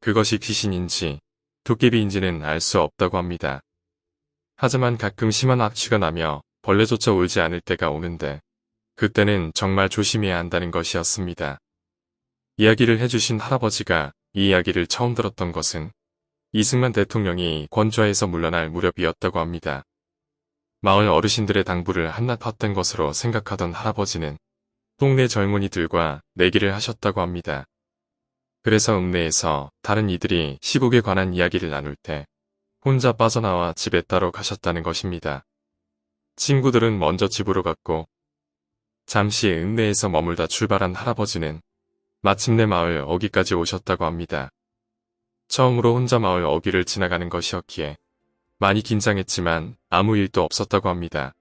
그것이 귀신인지 도깨비인지는 알 수 없다고 합니다. 하지만 가끔 심한 악취가 나며 벌레조차 울지 않을 때가 오는데 그때는 정말 조심해야 한다는 것이었습니다. 이야기를 해주신 할아버지가 이 이야기를 처음 들었던 것은 이승만 대통령이 권좌에서 물러날 무렵이었다고 합니다. 마을 어르신들의 당부를 한낱 헛된 것으로 생각하던 할아버지는 동네 젊은이들과 내기를 하셨다고 합니다. 그래서 읍내에서 다른 이들이 시국에 관한 이야기를 나눌 때 혼자 빠져나와 집에 따로 가셨다는 것입니다. 친구들은 먼저 집으로 갔고 잠시 읍내에서 머물다 출발한 할아버지는 마침내 마을 어귀까지 오셨다고 합니다. 처음으로 혼자 마을 어귀를 지나가는 것이었기에 많이 긴장했지만 아무 일도 없었다고 합니다.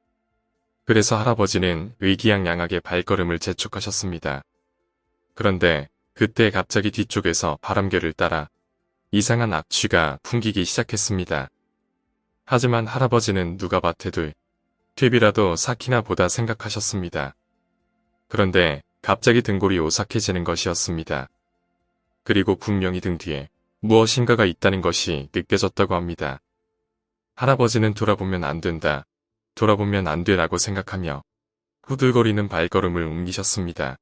그래서 할아버지는 의기양양하게 발걸음을 재촉하셨습니다. 그런데 그때 갑자기 뒤쪽에서 바람결을 따라 이상한 악취가 풍기기 시작했습니다. 하지만 할아버지는 누가 밭에둘 퇴비라도 삭히나 보다 생각하셨습니다. 그런데 갑자기 등골이 오싹해지는 것이었습니다. 그리고 분명히 등 뒤에 무엇인가가 있다는 것이 느껴졌다고 합니다. 할아버지는 돌아보면 안 된다, 돌아보면 안 돼라고 생각하며 후들거리는 발걸음을 옮기셨습니다.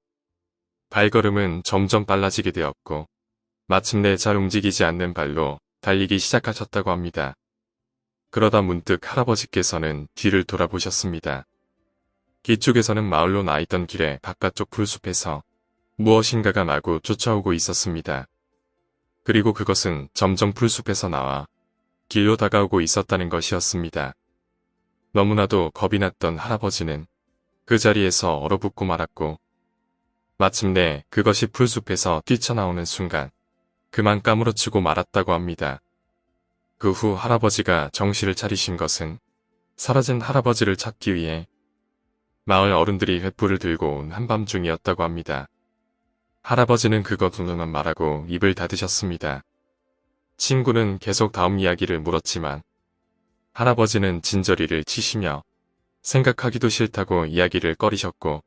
발걸음은 점점 빨라지게 되었고 마침내 잘 움직이지 않는 발로 달리기 시작하셨다고 합니다. 그러다 문득 할아버지께서는 뒤를 돌아보셨습니다. 뒤쪽에서는 마을로 나 있던 길의 바깥쪽 풀숲에서 무엇인가가 마구 쫓아오고 있었습니다. 그리고 그것은 점점 풀숲에서 나와 길로 다가오고 있었다는 것이었습니다. 너무나도 겁이 났던 할아버지는 그 자리에서 얼어붙고 말았고 마침내 그것이 풀숲에서 뛰쳐나오는 순간 그만 까무러치고 말았다고 합니다. 그 후 할아버지가 정신을 차리신 것은 사라진 할아버지를 찾기 위해 마을 어른들이 횃불을 들고 온 한밤중이었다고 합니다. 할아버지는 그것만 말하고 입을 닫으셨습니다. 친구는 계속 다음 이야기를 물었지만 할아버지는 진저리를 치시며 생각하기도 싫다고 이야기를 꺼리셨고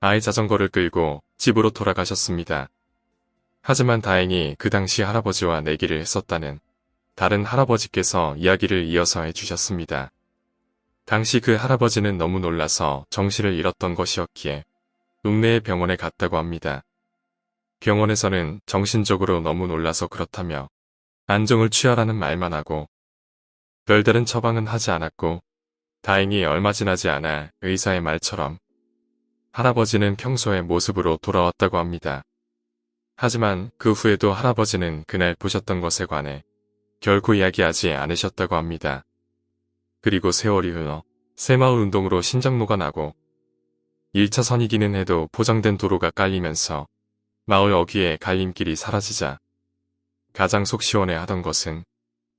아이 자전거를 끌고 집으로 돌아가셨습니다. 하지만 다행히 그 당시 할아버지와 내기를 했었다는 다른 할아버지께서 이야기를 이어서 해주셨습니다. 당시 그 할아버지는 너무 놀라서 정신을 잃었던 것이었기에 읍내의 병원에 갔다고 합니다. 병원에서는 정신적으로 너무 놀라서 그렇다며 안정을 취하라는 말만 하고 별다른 처방은 하지 않았고 다행히 얼마 지나지 않아 의사의 말처럼 할아버지는 평소의 모습으로 돌아왔다고 합니다. 하지만 그 후에도 할아버지는 그날 보셨던 것에 관해 결코 이야기하지 않으셨다고 합니다. 그리고 세월이 흘러 새마을 운동으로 신정로가 나고 1차 선이기는 해도 포장된 도로가 깔리면서 마을 어귀의 갈림길이 사라지자 가장 속 시원해 하던 것은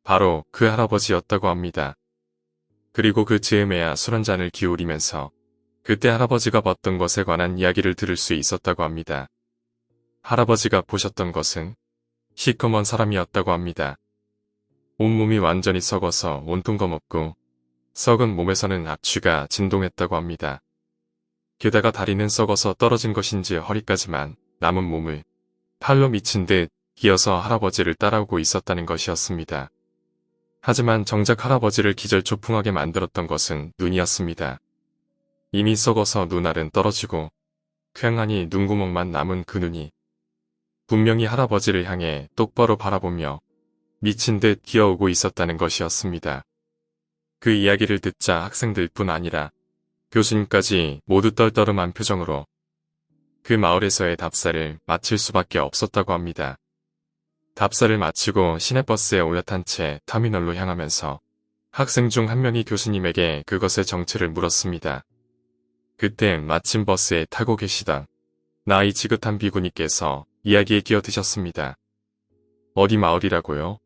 바로 그 할아버지였다고 합니다. 그리고 그 즈음에야 술 한 잔을 기울이면서 그때 할아버지가 봤던 것에 관한 이야기를 들을 수 있었다고 합니다. 할아버지가 보셨던 것은 시커먼 사람이었다고 합니다. 온몸이 완전히 썩어서 온통 검었고 썩은 몸에서는 악취가 진동했다고 합니다. 게다가 다리는 썩어서 떨어진 것인지 허리까지만 남은 몸을 팔로 미친 듯 기어서 할아버지를 따라오고 있었다는 것이었습니다. 하지만 정작 할아버지를 기절초풍하게 만들었던 것은 눈이었습니다. 이미 썩어서 눈알은 떨어지고 퀭하니 눈구멍만 남은 그 눈이 분명히 할아버지를 향해 똑바로 바라보며 미친 듯 기어오고 있었다는 것이었습니다. 그 이야기를 듣자 학생들뿐 아니라 교수님까지 모두 떨떠름한 표정으로 그 마을에서의 답사를 마칠 수밖에 없었다고 합니다. 답사를 마치고 시내버스에 올라탄 채 터미널로 향하면서 학생 중 한 명이 교수님에게 그것의 정체를 물었습니다. 그때 마침 버스에 타고 계시던 나이 지긋한 비구니께서 이야기에 끼어드셨습니다. 어디 마을이라고요?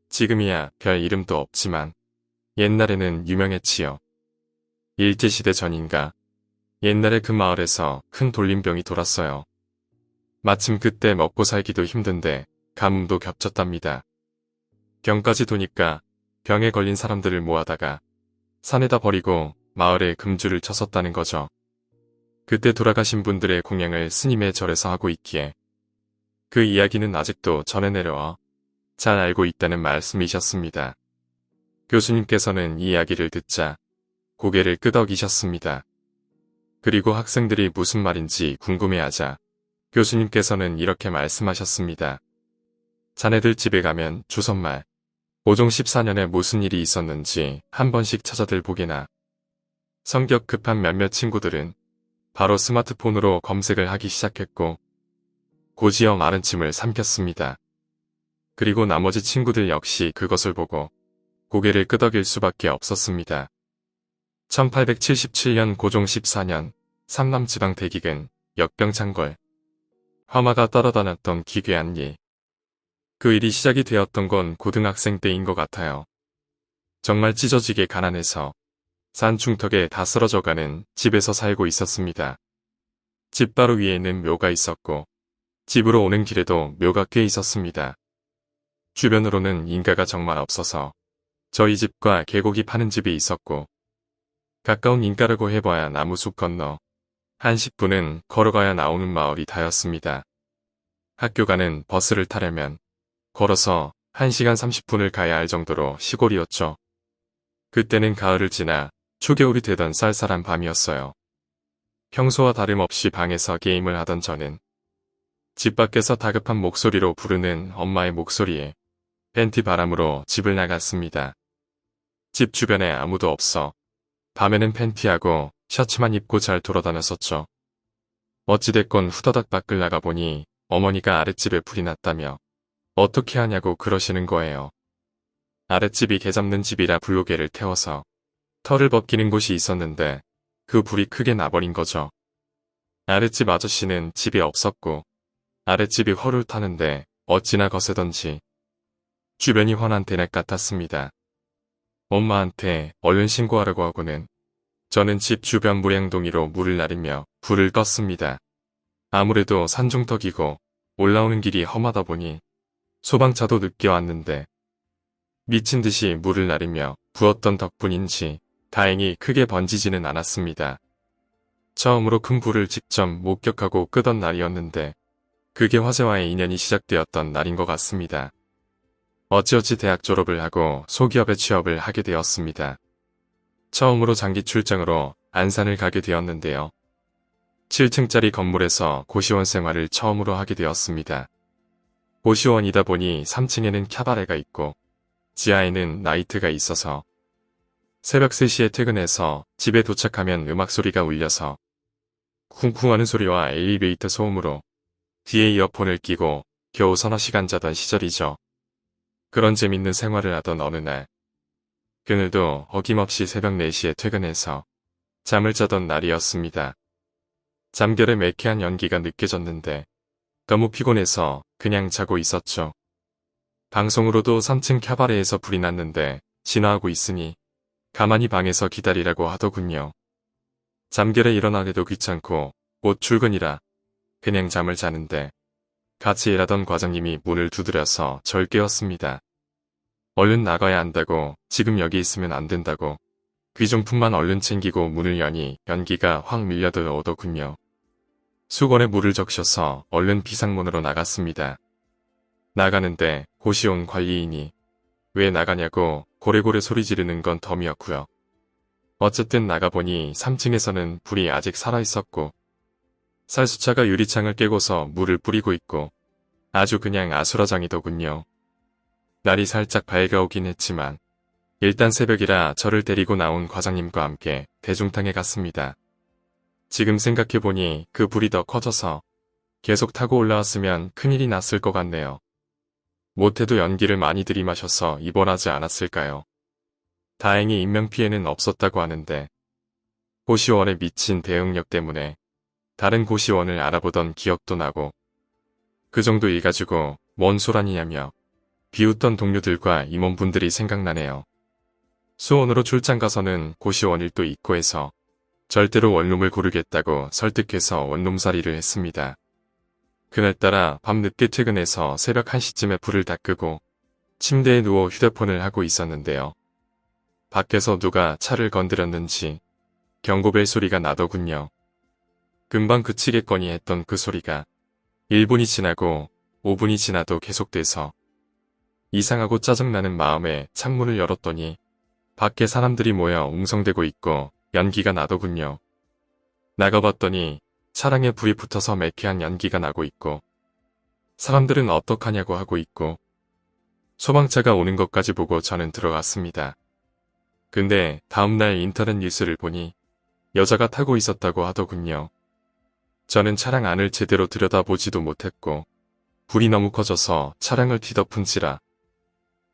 지금이야 별 이름도 없지만 옛날에는 유명했지요. 일제시대 전인가 옛날에 그 마을에서 큰 돌림병이 돌았어요. 마침 그때 먹고 살기도 힘든데 가뭄도 겹쳤답니다. 병까지 도니까 병에 걸린 사람들을 모아다가 산에다 버리고 마을에 금주를 쳤었다는 거죠. 그때 돌아가신 분들의 공양을 스님의 절에서 하고 있기에 그 이야기는 아직도 전해 내려와 잘 알고 있다는 말씀이셨습니다. 교수님께서는 이 이야기를 듣자 고개를 끄덕이셨습니다. 그리고 학생들이 무슨 말인지 궁금해하자 교수님께서는 이렇게 말씀하셨습니다. 자네들 집에 가면 조선말 고종 14년에 무슨 일이 있었는지 한 번씩 찾아들 보게나. 성격 급한 몇몇 친구들은 바로 스마트폰으로 검색을 하기 시작했고 고지형 아른침을 삼켰습니다. 그리고 나머지 친구들 역시 그것을 보고 고개를 끄덕일 수밖에 없었습니다. 1877년 고종 14년 삼남지방 대기근 역병창궐 화마가 떨어다녔던 기괴한 일. 그 일이 시작이 되었던 건 고등학생 때인 것 같아요. 정말 찢어지게 가난해서 산 중턱에 다 쓰러져가는 집에서 살고 있었습니다. 집 바로 위에는 묘가 있었고 집으로 오는 길에도 묘가 꽤 있었습니다. 주변으로는 인가가 정말 없어서 저희 집과 계곡이 파는 집이 있었고 가까운 인가라고 해봐야 나무숲 건너 한 10분은 걸어가야 나오는 마을이 다였습니다. 학교 가는 버스를 타려면 걸어서 1시간 30분을 가야 할 정도로 시골이었죠. 그때는 가을을 지나 초겨울이 되던 쌀쌀한 밤이었어요. 평소와 다름없이 방에서 게임을 하던 저는 집 밖에서 다급한 목소리로 부르는 엄마의 목소리에 팬티 바람으로 집을 나갔습니다. 집 주변에 아무도 없어 밤에는 팬티하고 셔츠만 입고 잘 돌아다녔었죠. 어찌됐건 후다닥 밖을 나가보니 어머니가 아랫집에 불이 났다며 어떻게 하냐고 그러시는 거예요. 아랫집이 개 잡는 집이라 불로개를 태워서 털을 벗기는 곳이 있었는데 그 불이 크게 나버린 거죠. 아랫집 아저씨는 집에 없었고 아랫집이 허를 타는데 어찌나 거세던지 주변이 환한 대낮 같았습니다. 엄마한테 얼른 신고하라고 하고는 저는 집 주변 무량동이로 물을 나르며 불을 껐습니다. 아무래도 산중턱이고 올라오는 길이 험하다 보니 소방차도 늦게 왔는데 미친 듯이 물을 나르며 부었던 덕분인지 다행히 크게 번지지는 않았습니다. 처음으로 큰 불을 직접 목격하고 끄던 날이었는데 그게 화재와의 인연이 시작되었던 날인 것 같습니다. 어찌어찌 대학 졸업을 하고 소기업에 취업을 하게 되었습니다. 처음으로 장기 출장으로 안산을 가게 되었는데요. 7층짜리 건물에서 고시원 생활을 처음으로 하게 되었습니다. 고시원이다 보니 3층에는 캬바레가 있고 지하에는 나이트가 있어서 새벽 3시에 퇴근해서 집에 도착하면 음악 소리가 울려서 쿵쿵하는 소리와 엘리베이터 소음으로 뒤에 이어폰을 끼고 겨우 서너 시간 자던 시절이죠. 그런 재밌는 생활을 하던 어느 날, 그늘도 어김없이 새벽 4시에 퇴근해서 잠을 자던 날이었습니다. 잠결에 매캐한 연기가 느껴졌는데 너무 피곤해서 그냥 자고 있었죠. 방송으로도 3층 캬바레에서 불이 났는데 진화하고 있으니 가만히 방에서 기다리라고 하더군요. 잠결에 일어나기도 귀찮고 곧 출근이라 그냥 잠을 자는데 같이 일하던 과장님이 문을 두드려서 절 깨웠습니다. 얼른 나가야 한다고, 지금 여기 있으면 안 된다고. 귀중품만 얼른 챙기고 문을 여니 연기가 확 밀려 들어오더군요. 수건에 물을 적셔서 얼른 비상문으로 나갔습니다. 나가는데 고시원 관리인이 왜 나가냐고 고래고래 소리 지르는 건 덤이었고요. 어쨌든 나가보니 3층에서는 불이 아직 살아있었고 살수차가 유리창을 깨고서 물을 뿌리고 있고 아주 그냥 아수라장이더군요. 날이 살짝 밝아오긴 했지만 일단 새벽이라 저를 데리고 나온 과장님과 함께 대중탕에 갔습니다. 지금 생각해보니 그 불이 더 커져서 계속 타고 올라왔으면 큰일이 났을 것 같네요. 못해도 연기를 많이 들이마셔서 입원하지 않았을까요? 다행히 인명피해는 없었다고 하는데 고시원에 미친 대응력 때문에 다른 고시원을 알아보던 기억도 나고 그 정도 일 가지고 뭔 소란이냐며 비웃던 동료들과 임원분들이 생각나네요. 수원으로 출장 가서는 고시원 일도 있고 해서 절대로 원룸을 고르겠다고 설득해서 원룸살이를 했습니다. 그날따라 밤 늦게 퇴근해서 새벽 1시쯤에 불을 다 끄고 침대에 누워 휴대폰을 하고 있었는데요. 밖에서 누가 차를 건드렸는지 경고벨 소리가 나더군요. 금방 그치겠거니 했던 그 소리가 1분이 지나고 5분이 지나도 계속돼서 이상하고 짜증나는 마음에 창문을 열었더니 밖에 사람들이 모여 웅성대고 있고 연기가 나더군요. 나가봤더니 차량에 불이 붙어서 매캐한 연기가 나고 있고 사람들은 어떡하냐고 하고 있고 소방차가 오는 것까지 보고 저는 들어갔습니다. 근데 다음날 인터넷 뉴스를 보니 여자가 타고 있었다고 하더군요. 저는 차량 안을 제대로 들여다보지도 못했고 불이 너무 커져서 차량을 뒤덮은지라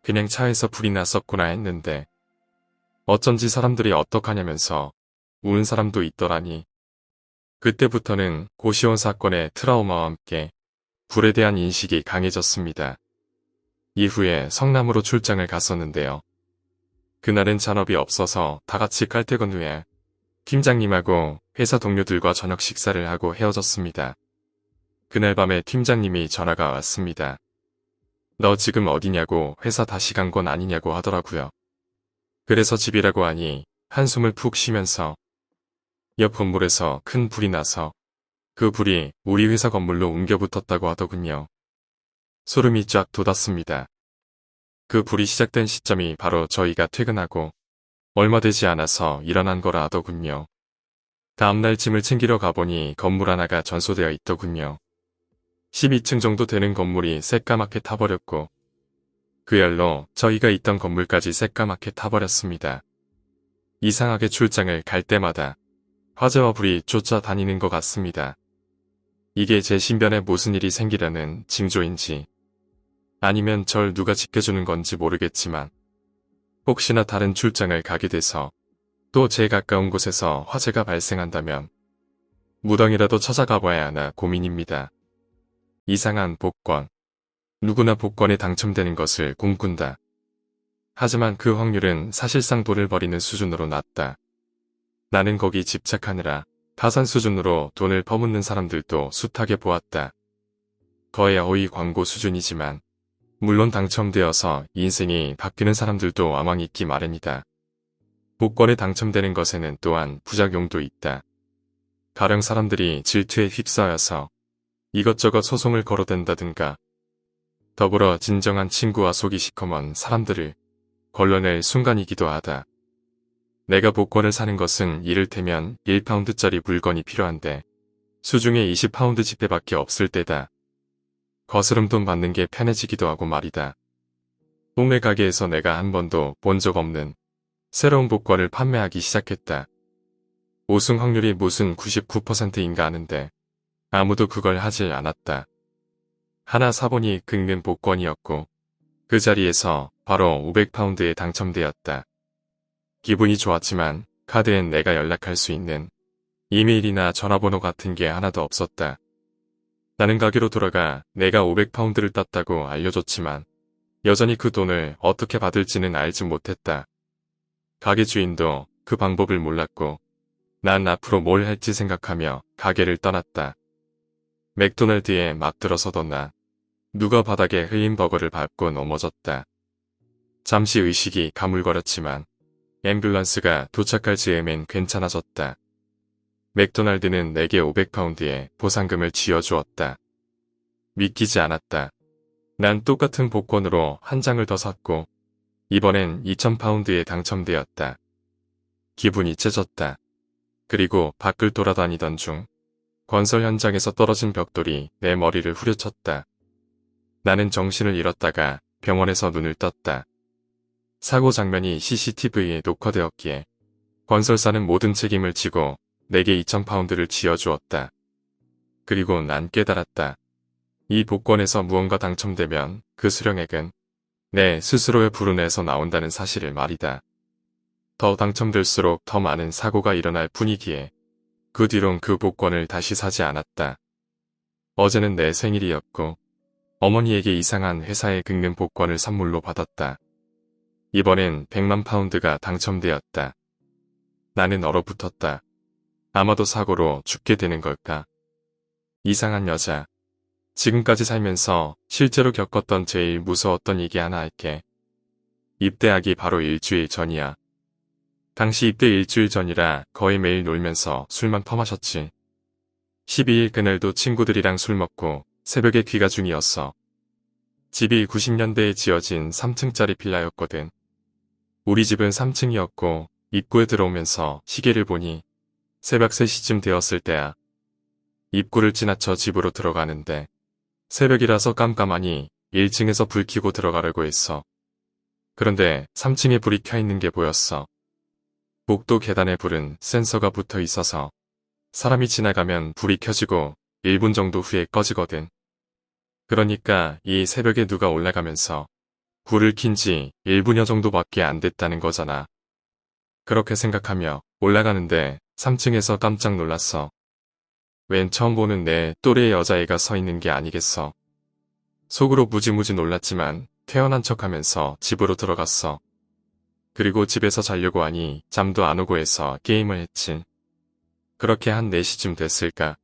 그냥 차에서 불이 났었구나 했는데 어쩐지 사람들이 어떡하냐면서 우는 사람도 있더라니. 그때부터는 고시원 사건의 트라우마와 함께 불에 대한 인식이 강해졌습니다. 이후에 성남으로 출장을 갔었는데요. 그날은 잔업이 없어서 다 같이 칼퇴근 후에 팀장님하고 회사 동료들과 저녁 식사를 하고 헤어졌습니다. 그날 밤에 팀장님이 전화가 왔습니다. 너 지금 어디냐고 회사 다시 간 건 아니냐고 하더라고요. 그래서 집이라고 하니 한숨을 푹 쉬면서 옆 건물에서 큰 불이 나서 그 불이 우리 회사 건물로 옮겨 붙었다고 하더군요. 소름이 쫙 돋았습니다. 그 불이 시작된 시점이 바로 저희가 퇴근하고 얼마 되지 않아서 일어난 거라 하더군요. 다음날 짐을 챙기러 가보니 건물 하나가 전소되어 있더군요. 12층 정도 되는 건물이 새까맣게 타버렸고 그 열로 저희가 있던 건물까지 새까맣게 타버렸습니다. 이상하게 출장을 갈 때마다 화재와 불이 쫓아다니는 것 같습니다. 이게 제 신변에 무슨 일이 생기려는 징조인지 아니면 절 누가 지켜주는 건지 모르겠지만 혹시나 다른 출장을 가게 돼서 또 제 가까운 곳에서 화재가 발생한다면 무당이라도 찾아가 봐야 하나 고민입니다. 이상한 복권. 누구나 복권에 당첨되는 것을 꿈꾼다. 하지만 그 확률은 사실상 돈을 버리는 수준으로 낮다. 나는 거기 집착하느라 가산 수준으로 돈을 퍼붓는 사람들도 숱하게 보았다. 거의 어휘 광고 수준이지만 물론 당첨되어서 인생이 바뀌는 사람들도 왕왕 있기 마련이다. 복권에 당첨되는 것에는 또한 부작용도 있다. 가령 사람들이 질투에 휩싸여서 이것저것 소송을 걸어댄다든가 더불어 진정한 친구와 속이 시커먼 사람들을 걸러낼 순간이기도 하다. 내가 복권을 사는 것은 이를테면 1파운드짜리 물건이 필요한데 수중에 20파운드 지폐밖에 없을 때다. 거스름돈 받는 게 편해지기도 하고 말이다. 동네 가게에서 내가 한 번도 본 적 없는 새로운 복권을 판매하기 시작했다. 우승 확률이 무슨 99%인가 하는데 아무도 그걸 하질 않았다. 하나 사보니 긁는 복권이었고 그 자리에서 바로 500파운드에 당첨되었다. 기분이 좋았지만 카드엔 내가 연락할 수 있는 이메일이나 전화번호 같은 게 하나도 없었다. 나는 가게로 돌아가 내가 500파운드를 땄다고 알려줬지만 여전히 그 돈을 어떻게 받을지는 알지 못했다. 가게 주인도 그 방법을 몰랐고 난 앞으로 뭘 할지 생각하며 가게를 떠났다. 맥도날드에 막 들어서던 나. 누가 바닥에 흐린 버거를 밟고 넘어졌다. 잠시 의식이 가물거렸지만 앰뷸런스가 도착할 즈음엔 괜찮아졌다. 맥도날드는 내게 500파운드의 보상금을 쥐어주었다. 믿기지 않았다. 난 똑같은 복권으로 한 장을 더 샀고 이번엔 2000파운드에 당첨되었다. 기분이 째졌다. 그리고 밖을 돌아다니던 중 건설 현장에서 떨어진 벽돌이 내 머리를 후려쳤다. 나는 정신을 잃었다가 병원에서 눈을 떴다. 사고 장면이 CCTV에 녹화되었기에 건설사는 모든 책임을 지고 내게 2000파운드를 쥐어주었다. 그리고 난 깨달았다. 이 복권에서 무언가 당첨되면 그 수령액은 내 스스로의 불운에서 나온다는 사실을 말이다. 더 당첨될수록 더 많은 사고가 일어날 뿐이기에 그 뒤론 그 복권을 다시 사지 않았다. 어제는 내 생일이었고 어머니에게 이상한 회사에 긁는 복권을 선물로 받았다. 이번엔 100만 파운드가 당첨되었다. 나는 얼어붙었다. 아마도 사고로 죽게 되는 걸까? 이상한 여자. 지금까지 살면서 실제로 겪었던 제일 무서웠던 얘기 하나 할게. 입대하기 바로 일주일 전이야. 당시 입대 일주일 전이라 거의 매일 놀면서 술만 퍼마셨지. 12일 그날도 친구들이랑 술 먹고 새벽에 귀가 중이었어. 집이 90년대에 지어진 3층짜리 빌라였거든. 우리 집은 3층이었고 입구에 들어오면서 시계를 보니 새벽 3시쯤 되었을 때야. 입구를 지나쳐 집으로 들어가는데 새벽이라서 깜깜하니 1층에서 불 켜고 들어가려고 했어. 그런데 3층에 불이 켜있는 게 보였어. 복도 계단에 불은 센서가 붙어 있어서 사람이 지나가면 불이 켜지고 1분 정도 후에 꺼지거든. 그러니까 이 새벽에 누가 올라가면서 불을 킨 지 1분여 정도밖에 안 됐다는 거잖아. 그렇게 생각하며 올라가는데 3층에서 깜짝 놀랐어. 웬 처음 보는 내 또래의 여자애가 서 있는 게 아니겠어. 속으로 무지무지 놀랐지만 태어난 척하면서 집으로 들어갔어. 그리고 집에서 자려고 하니 잠도 안 오고 해서 게임을 했지. 그렇게 한 4시쯤 됐을까.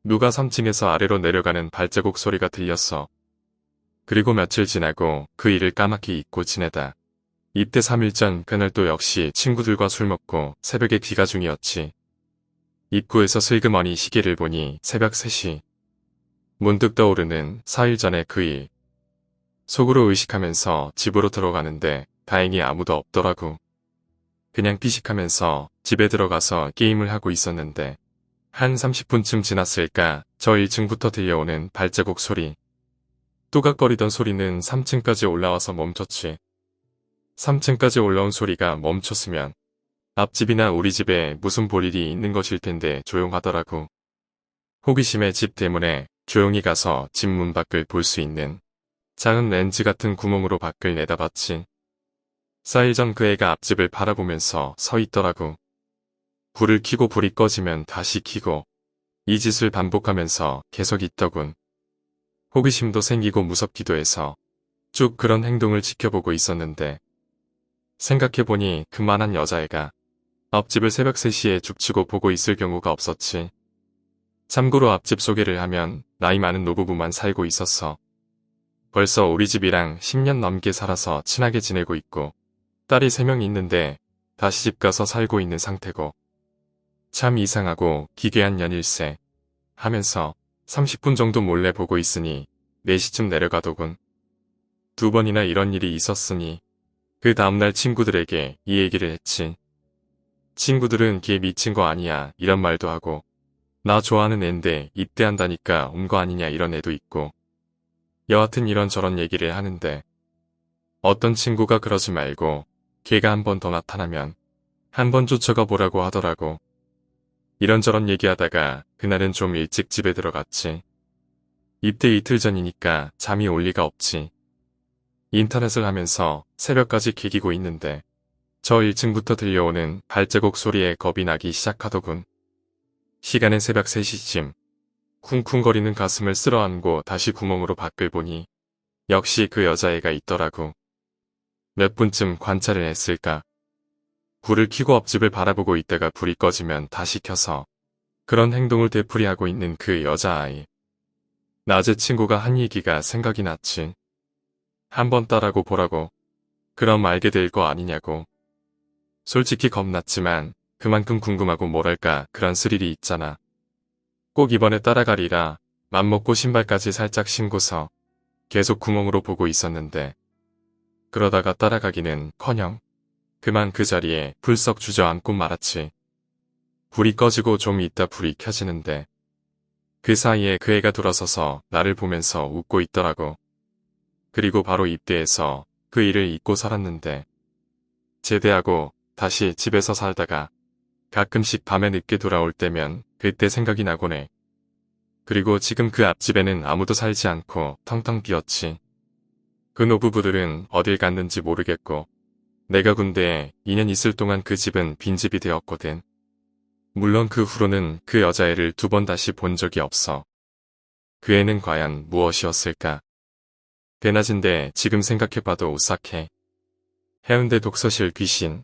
누가 3층에서 아래로 내려가는 발자국 소리가 들렸어. 그리고 며칠 지나고 그 일을 까맣게 잊고 지내다. 입대 3일 전 그날도 역시 친구들과 술 먹고 새벽에 귀가 중이었지. 입구에서 슬그머니 시계를 보니 새벽 3시. 문득 떠오르는 4일 전의 그 일. 속으로 의식하면서 집으로 들어가는데 다행히 아무도 없더라고. 그냥 피식하면서 집에 들어가서 게임을 하고 있었는데 한 30분쯤 지났을까 저 1층부터 들려오는 발자국 소리. 또각거리던 소리는 3층까지 올라와서 멈췄지. 3층까지 올라온 소리가 멈췄으면 앞집이나 우리 집에 무슨 볼 일이 있는 것일 텐데 조용하더라고. 호기심에 집 때문에 조용히 가서 집 문 밖을 볼 수 있는 작은 렌즈 같은 구멍으로 밖을 내다봤지. 4일 전 그 애가 앞집을 바라보면서 서 있더라고. 불을 켜고 불이 꺼지면 다시 켜고 이 짓을 반복하면서 계속 있더군. 호기심도 생기고 무섭기도 해서 쭉 그런 행동을 지켜보고 있었는데 생각해보니 그만한 여자애가 앞집을 새벽 3시에 죽치고 보고 있을 경우가 없었지. 참고로 앞집 소개를 하면 나이 많은 노부부만 살고 있었어. 벌써 우리 집이랑 10년 넘게 살아서 친하게 지내고 있고 딸이 3명 있는데 다시 집 가서 살고 있는 상태고 참 이상하고 기괴한 년일세 하면서 30분 정도 몰래 보고 있으니 4시쯤 내려가더군. 2번이나 이런 일이 있었으니 그 다음날 친구들에게 이 얘기를 했지. 친구들은 걔 미친 거 아니야 이런 말도 하고 나 좋아하는 앤데 입대한다니까 온 거 아니냐 이런 애도 있고 여하튼 이런저런 얘기를 하는데 어떤 친구가 그러지 말고 걔가 한 번 더 나타나면 한 번 쫓아가 보라고 하더라고. 이런저런 얘기하다가 그날은 좀 일찍 집에 들어갔지. 입대 이틀 전이니까 잠이 올 리가 없지. 인터넷을 하면서 새벽까지 기기고 있는데 저 1층부터 들려오는 발자국 소리에 겁이 나기 시작하더군. 시간은 새벽 3시쯤. 쿵쿵거리는 가슴을 쓸어안고 다시 구멍으로 밖을 보니 역시 그 여자애가 있더라고. 몇 분쯤 관찰을 했을까. 불을 켜고 앞집을 바라보고 있다가 불이 꺼지면 다시 켜서 그런 행동을 되풀이하고 있는 그 여자아이. 낮에 친구가 한 얘기가 생각이 났지. 한번 따라고 보라고. 그럼 알게 될 거 아니냐고. 솔직히 겁났지만 그만큼 궁금하고 뭐랄까 그런 스릴이 있잖아. 꼭 이번에 따라가리라 맘먹고 신발까지 살짝 신고서 계속 구멍으로 보고 있었는데 그러다가 따라가기는커녕 그만 그 자리에 불썩 주저앉고 말았지. 불이 꺼지고 좀 있다 불이 켜지는데 그 사이에 그 애가 돌아서서 나를 보면서 웃고 있더라고. 그리고 바로 입대해서 그 일을 잊고 살았는데 제대하고 다시 집에서 살다가 가끔씩 밤에 늦게 돌아올 때면 그때 생각이 나곤 해. 그리고 지금 그 앞집에는 아무도 살지 않고 텅텅 비었지. 그 노부부들은 어딜 갔는지 모르겠고 내가 군대에 2년 있을 동안 그 집은 빈집이 되었거든. 물론 그 후로는 그 여자애를 2번 다시 본 적이 없어. 그 애는 과연 무엇이었을까? 대낮인데 지금 생각해봐도 오싹해. 해운대 독서실 귀신.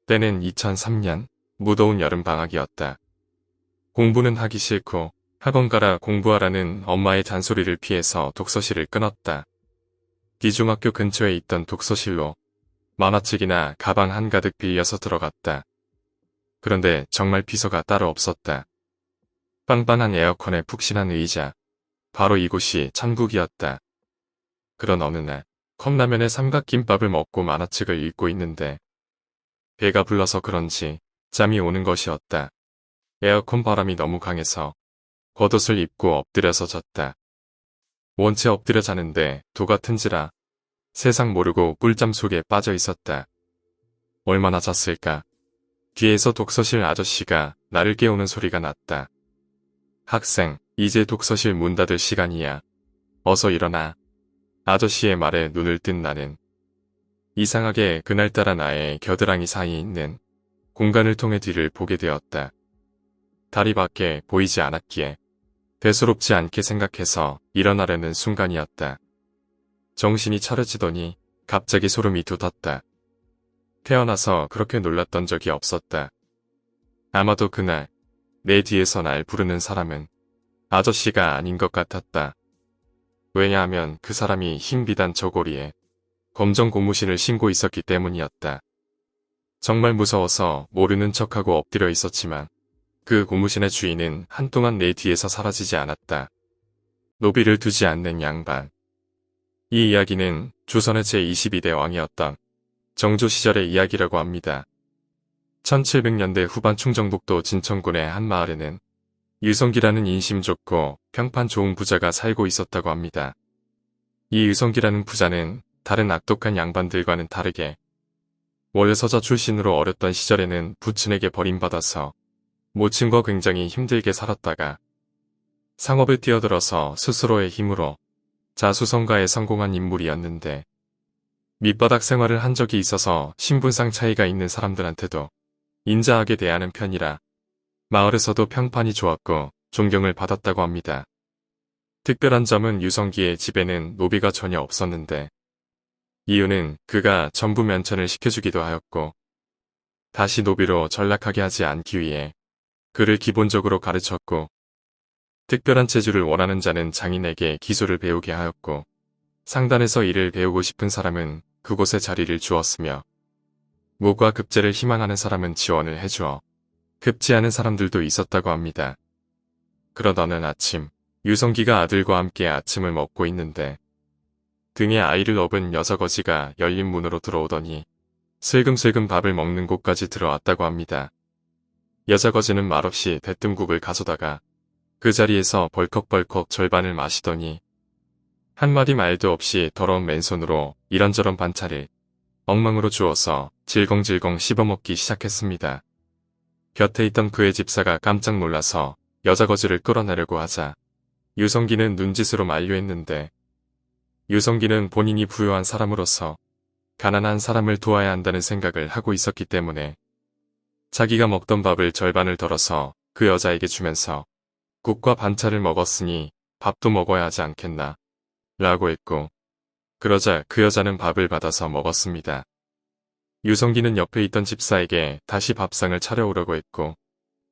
때는 2003년 무더운 여름방학이었다. 공부는 하기 싫고 학원 가라 공부하라는 엄마의 잔소리를 피해서 독서실을 끊었다. 기중학교 근처에 있던 독서실로 만화책이나 가방 한가득 빌려서 들어갔다. 그런데 정말 비서가 따로 없었다. 빵빵한 에어컨에 푹신한 의자. 바로 이곳이 천국이었다. 그런 어느 날 컵라면에 삼각김밥을 먹고 만화책을 읽고 있는데 배가 불러서 그런지 잠이 오는 것이었다. 에어컨 바람이 너무 강해서 겉옷을 입고 엎드려서 잤다. 원체 엎드려 자는데 도 같은지라 세상 모르고 꿀잠 속에 빠져 있었다. 얼마나 잤을까? 뒤에서 독서실 아저씨가 나를 깨우는 소리가 났다. 학생, 이제 독서실 문 닫을 시간이야. 어서 일어나. 아저씨의 말에 눈을 뜬 나는 이상하게 그날따라 나의 겨드랑이 사이에 있는 공간을 통해 뒤를 보게 되었다. 다리밖에 보이지 않았기에 대수롭지 않게 생각해서 일어나려는 순간이었다. 정신이 차려지더니 갑자기 소름이 돋았다. 태어나서 그렇게 놀랐던 적이 없었다. 아마도 그날 내 뒤에서 날 부르는 사람은 아저씨가 아닌 것 같았다. 왜냐하면 그 사람이 흰 비단 저고리에 검정 고무신을 신고 있었기 때문이었다. 정말 무서워서 모르는 척하고 엎드려 있었지만 그 고무신의 주인은 한동안 내 뒤에서 사라지지 않았다. 노비를 두지 않는 양반. 이 이야기는 조선의 제22대 왕이었던 정조 시절의 이야기라고 합니다. 1700년대 후반 충청북도 진천군의 한 마을에는 유성기라는 인심 좋고 평판 좋은 부자가 살고 있었다고 합니다. 이 유성기라는 부자는 다른 악독한 양반들과는 다르게 원래 서자 출신으로 어렸던 시절에는 부친에게 버림받아서 모친과 굉장히 힘들게 살았다가 상업에 뛰어들어서 스스로의 힘으로 자수성가에 성공한 인물이었는데 밑바닥 생활을 한 적이 있어서 신분상 차이가 있는 사람들한테도 인자하게 대하는 편이라 마을에서도 평판이 좋았고 존경을 받았다고 합니다. 특별한 점은 유성기의 집에는 노비가 전혀 없었는데 이유는 그가 전부 면천을 시켜주기도 하였고 다시 노비로 전락하게 하지 않기 위해 그를 기본적으로 가르쳤고 특별한 재주를 원하는 자는 장인에게 기술을 배우게 하였고 상단에서 일을 배우고 싶은 사람은 그곳에 자리를 주었으며 무과 급제를 희망하는 사람은 지원을 해주어 급지 않은 사람들도 있었다고 합니다. 그러던 어느 아침, 유성기가 아들과 함께 아침을 먹고 있는데 등에 아이를 업은 여자 거지가 열린 문으로 들어오더니 슬금슬금 밥을 먹는 곳까지 들어왔다고 합니다. 여자 거지는 말없이 대뜸국을 가져다가 그 자리에서 벌컥벌컥 절반을 마시더니 한마디 말도 없이 더러운 맨손으로 이런저런 반찬을 엉망으로 주어서 질겅질겅 씹어먹기 시작했습니다. 곁에 있던 그의 집사가 깜짝 놀라서 여자 거지를 끌어내려고 하자 유성기는 눈짓으로 만류했는데 유성기는 본인이 부유한 사람으로서 가난한 사람을 도와야 한다는 생각을 하고 있었기 때문에 자기가 먹던 밥을 절반을 덜어서 그 여자에게 주면서 국과 반찬을 먹었으니 밥도 먹어야 하지 않겠나 라고 했고 그러자 그 여자는 밥을 받아서 먹었습니다. 유성기는 옆에 있던 집사에게 다시 밥상을 차려오려고 했고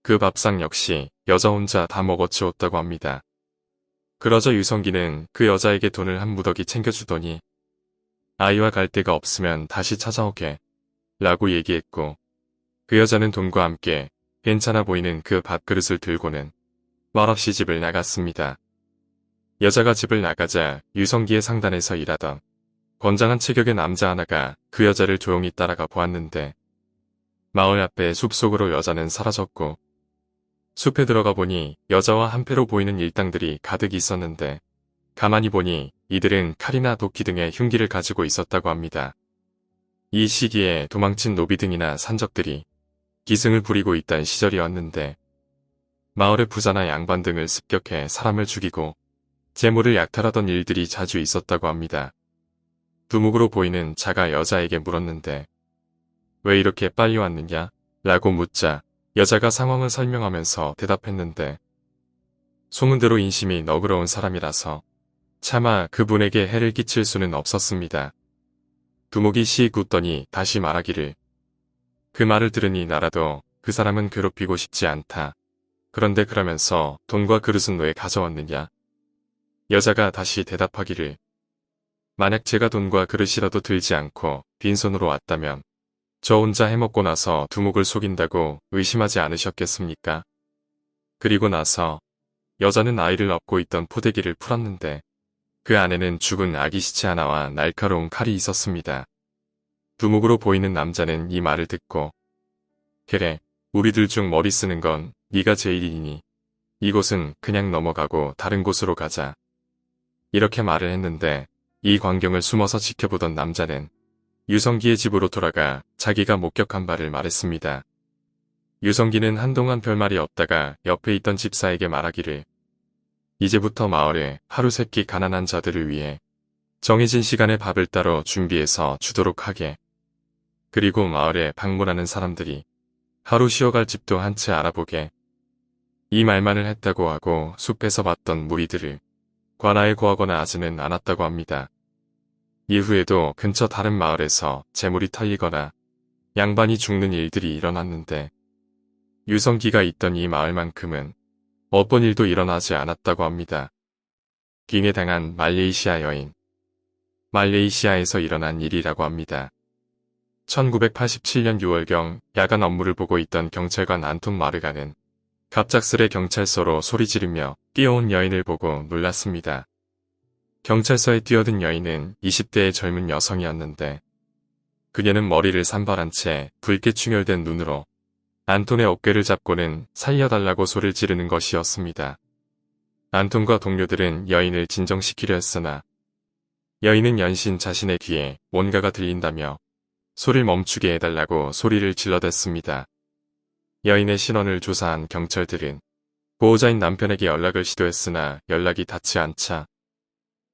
그 밥상 역시 여자 혼자 다 먹어치웠다고 합니다. 그러자 유성기는 그 여자에게 돈을 한 무더기 챙겨주더니 아이와 갈 데가 없으면 다시 찾아오게 라고 얘기했고 그 여자는 돈과 함께 괜찮아 보이는 그 밥그릇을 들고는 말없이 집을 나갔습니다. 여자가 집을 나가자 유성기의 상단에서 일하던 건장한 체격의 남자 하나가 그 여자를 조용히 따라가 보았는데 마을 앞에 숲속으로 여자는 사라졌고 숲에 들어가 보니 여자와 한패로 보이는 일당들이 가득 있었는데 가만히 보니 이들은 칼이나 도끼 등의 흉기를 가지고 있었다고 합니다. 이 시기에 도망친 노비 등이나 산적들이 기승을 부리고 있던 시절이었는데 마을의 부자나 양반 등을 습격해 사람을 죽이고 재물을 약탈하던 일들이 자주 있었다고 합니다. 두목으로 보이는 자가 여자에게 물었는데 왜 이렇게 빨리 왔느냐? 라고 묻자 여자가 상황을 설명하면서 대답했는데 소문대로 인심이 너그러운 사람이라서 차마 그분에게 해를 끼칠 수는 없었습니다. 두목이 씩 웃더니 다시 말하기를 그 말을 들으니 나라도 그 사람은 괴롭히고 싶지 않다. 그런데 그러면서 돈과 그릇은 왜 가져왔느냐? 여자가 다시 대답하기를 만약 제가 돈과 그릇이라도 들지 않고 빈손으로 왔다면 저 혼자 해먹고 나서 두목을 속인다고 의심하지 않으셨겠습니까? 그리고 나서 여자는 아이를 업고 있던 포대기를 풀었는데 그 안에는 죽은 아기 시체 하나와 날카로운 칼이 있었습니다. 두목으로 보이는 남자는 이 말을 듣고 그래, 우리들 중 머리 쓰는 건 네가 제일이니 이곳은 그냥 넘어가고 다른 곳으로 가자. 이렇게 말을 했는데 이 광경을 숨어서 지켜보던 남자는 유성기의 집으로 돌아가 자기가 목격한 바를 말했습니다. 유성기는 한동안 별말이 없다가 옆에 있던 집사에게 말하기를 이제부터 마을에 하루 세끼 가난한 자들을 위해 정해진 시간에 밥을 따로 준비해서 주도록 하게. 그리고 마을에 방문하는 사람들이 하루 쉬어갈 집도 한 채 알아보게. 이 말만을 했다고 하고 숲에서 봤던 무리들을 관아에 구하거나 하지는 않았다고 합니다. 이후에도 근처 다른 마을에서 재물이 털리거나 양반이 죽는 일들이 일어났는데 유성기가 있던 이 마을만큼은 어떤 일도 일어나지 않았다고 합니다. 빙해당한 말레이시아 여인. 말레이시아에서 일어난 일이라고 합니다. 1987년 6월경 야간 업무를 보고 있던 경찰관 안톤 마르가는 갑작스레 경찰서로 소리 지르며 뛰어온 여인을 보고 놀랐습니다. 경찰서에 뛰어든 여인은 20대의 젊은 여성이었는데 그녀는 머리를 산발한 채 붉게 충혈된 눈으로 안톤의 어깨를 잡고는 살려달라고 소리를 지르는 것이었습니다. 안톤과 동료들은 여인을 진정시키려 했으나 여인은 연신 자신의 귀에 뭔가가 들린다며 소리를 멈추게 해달라고 소리를 질러댔습니다. 여인의 신원을 조사한 경찰들은 보호자인 남편에게 연락을 시도했으나 연락이 닿지 않자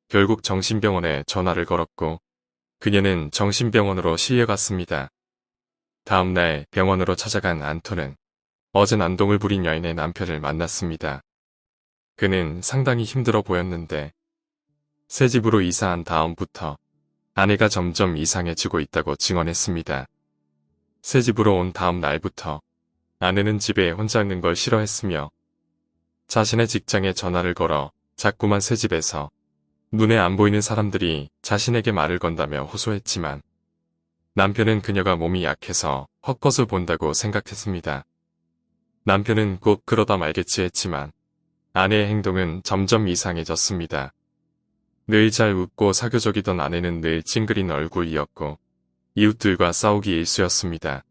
결국 정신병원에 전화를 걸었고 그녀는 정신병원으로 실려갔습니다. 다음 날 병원으로 찾아간 안톤은 어제 난동을 부린 여인의 남편을 만났습니다. 그는 상당히 힘들어 보였는데 새 집으로 이사한 다음부터 아내가 점점 이상해지고 있다고 증언했습니다. 새 집으로 온 다음 날부터 아내는 집에 혼자 있는 걸 싫어했으며 자신의 직장에 전화를 걸어 자꾸만 새 집에서 눈에 안 보이는 사람들이 자신에게 말을 건다며 호소했지만 남편은 그녀가 몸이 약해서 헛것을 본다고 생각했습니다. 남편은 꼭 그러다 말겠지 했지만 아내의 행동은 점점 이상해졌습니다. 늘 잘 웃고 사교적이던 아내는 늘 찡그린 얼굴이었고 이웃들과 싸우기 일쑤였습니다.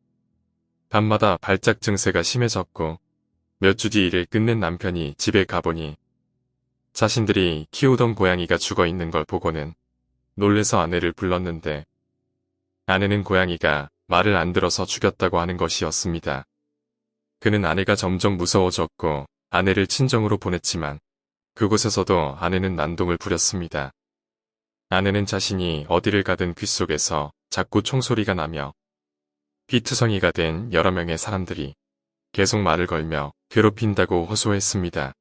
밤마다 발작 증세가 심해졌고 몇 주 뒤 일을 끝낸 남편이 집에 가보니 자신들이 키우던 고양이가 죽어 있는 걸 보고는 놀래서 아내를 불렀는데 아내는 고양이가 말을 안 들어서 죽였다고 하는 것이었습니다. 그는 아내가 점점 무서워졌고 아내를 친정으로 보냈지만 그곳에서도 아내는 난동을 부렸습니다. 아내는 자신이 어디를 가든 귓속에서 자꾸 총소리가 나며 피투성이가 된 여러 명의 사람들이 계속 말을 걸며 괴롭힌다고 호소했습니다.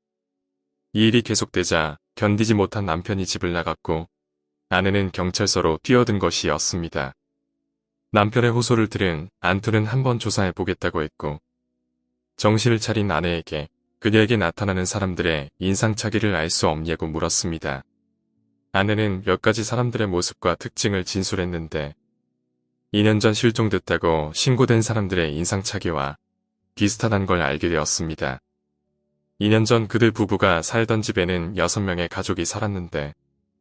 이 일이 계속되자 견디지 못한 남편이 집을 나갔고 아내는 경찰서로 뛰어든 것이었습니다. 남편의 호소를 들은 안토는 한번 조사해보겠다고 했고 정신을 차린 아내에게 그녀에게 나타나는 사람들의 인상차기를 알 수 없냐고 물었습니다. 아내는 몇 가지 사람들의 모습과 특징을 진술했는데 2년 전 실종됐다고 신고된 사람들의 인상차기와 비슷하다는 걸 알게 되었습니다. 2년 전 그들 부부가 살던 집에는 6명의 가족이 살았는데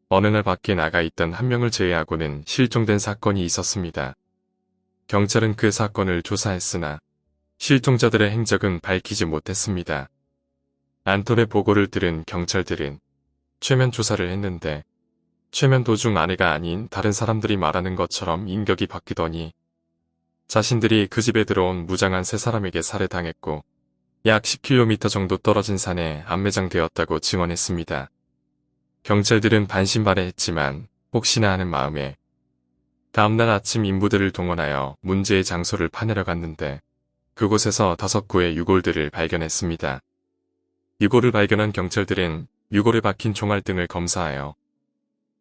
어느 날 밖에 나가 있던 한 명을 제외하고는 실종된 사건이 있었습니다. 경찰은 그 사건을 조사했으나 실종자들의 행적은 밝히지 못했습니다. 안톤의 보고를 들은 경찰들은 최면 조사를 했는데 최면 도중 아내가 아닌 다른 사람들이 말하는 것처럼 인격이 바뀌더니 자신들이 그 집에 들어온 무장한 3사람에게 살해당했고 약 10km 정도 떨어진 산에 안매장되었다고 증언했습니다. 경찰들은 반신반의했지만 혹시나 하는 마음에 다음날 아침 인부들을 동원하여 문제의 장소를 파내러 갔는데 그곳에서 5구의 유골들을 발견했습니다. 유골을 발견한 경찰들은 유골에 박힌 총알 등을 검사하여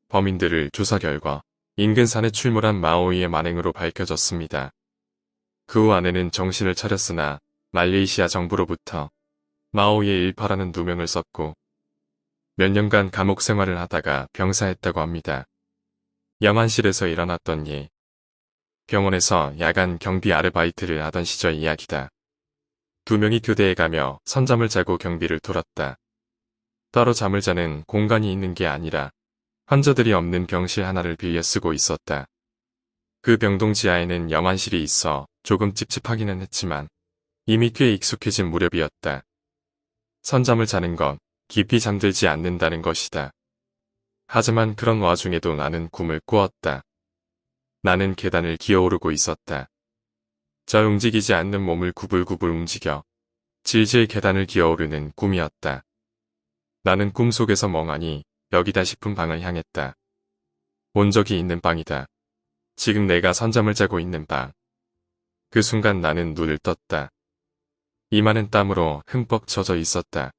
범인들을 조사 결과 인근 산에 출몰한 마오이의 만행으로 밝혀졌습니다. 그 후 아내는 정신을 차렸으나 말레이시아 정부로부터 마오이의 일파라는 누명을 썼고 몇 년간 감옥 생활을 하다가 병사했다고 합니다. 영안실에서 일어났던 일. 병원에서 야간 경비 아르바이트를 하던 시절 이야기다. 2명이 교대에 가며 선잠을 자고 경비를 돌았다. 따로 잠을 자는 공간이 있는 게 아니라 환자들이 없는 병실 하나를 빌려 쓰고 있었다. 그 병동 지하에는 영안실이 있어 조금 찝찝하기는 했지만 이미 꽤 익숙해진 무렵이었다. 선잠을 자는 건 깊이 잠들지 않는다는 것이다. 하지만 그런 와중에도 나는 꿈을 꾸었다. 나는 계단을 기어오르고 있었다. 저 움직이지 않는 몸을 구불구불 움직여 질질 계단을 기어오르는 꿈이었다. 나는 꿈속에서 멍하니 여기다 싶은 방을 향했다. 본 적이 있는 방이다. 지금 내가 선잠을 자고 있는 방. 그 순간 나는 눈을 떴다. 이마는 땀으로 흠뻑 젖어 있었다.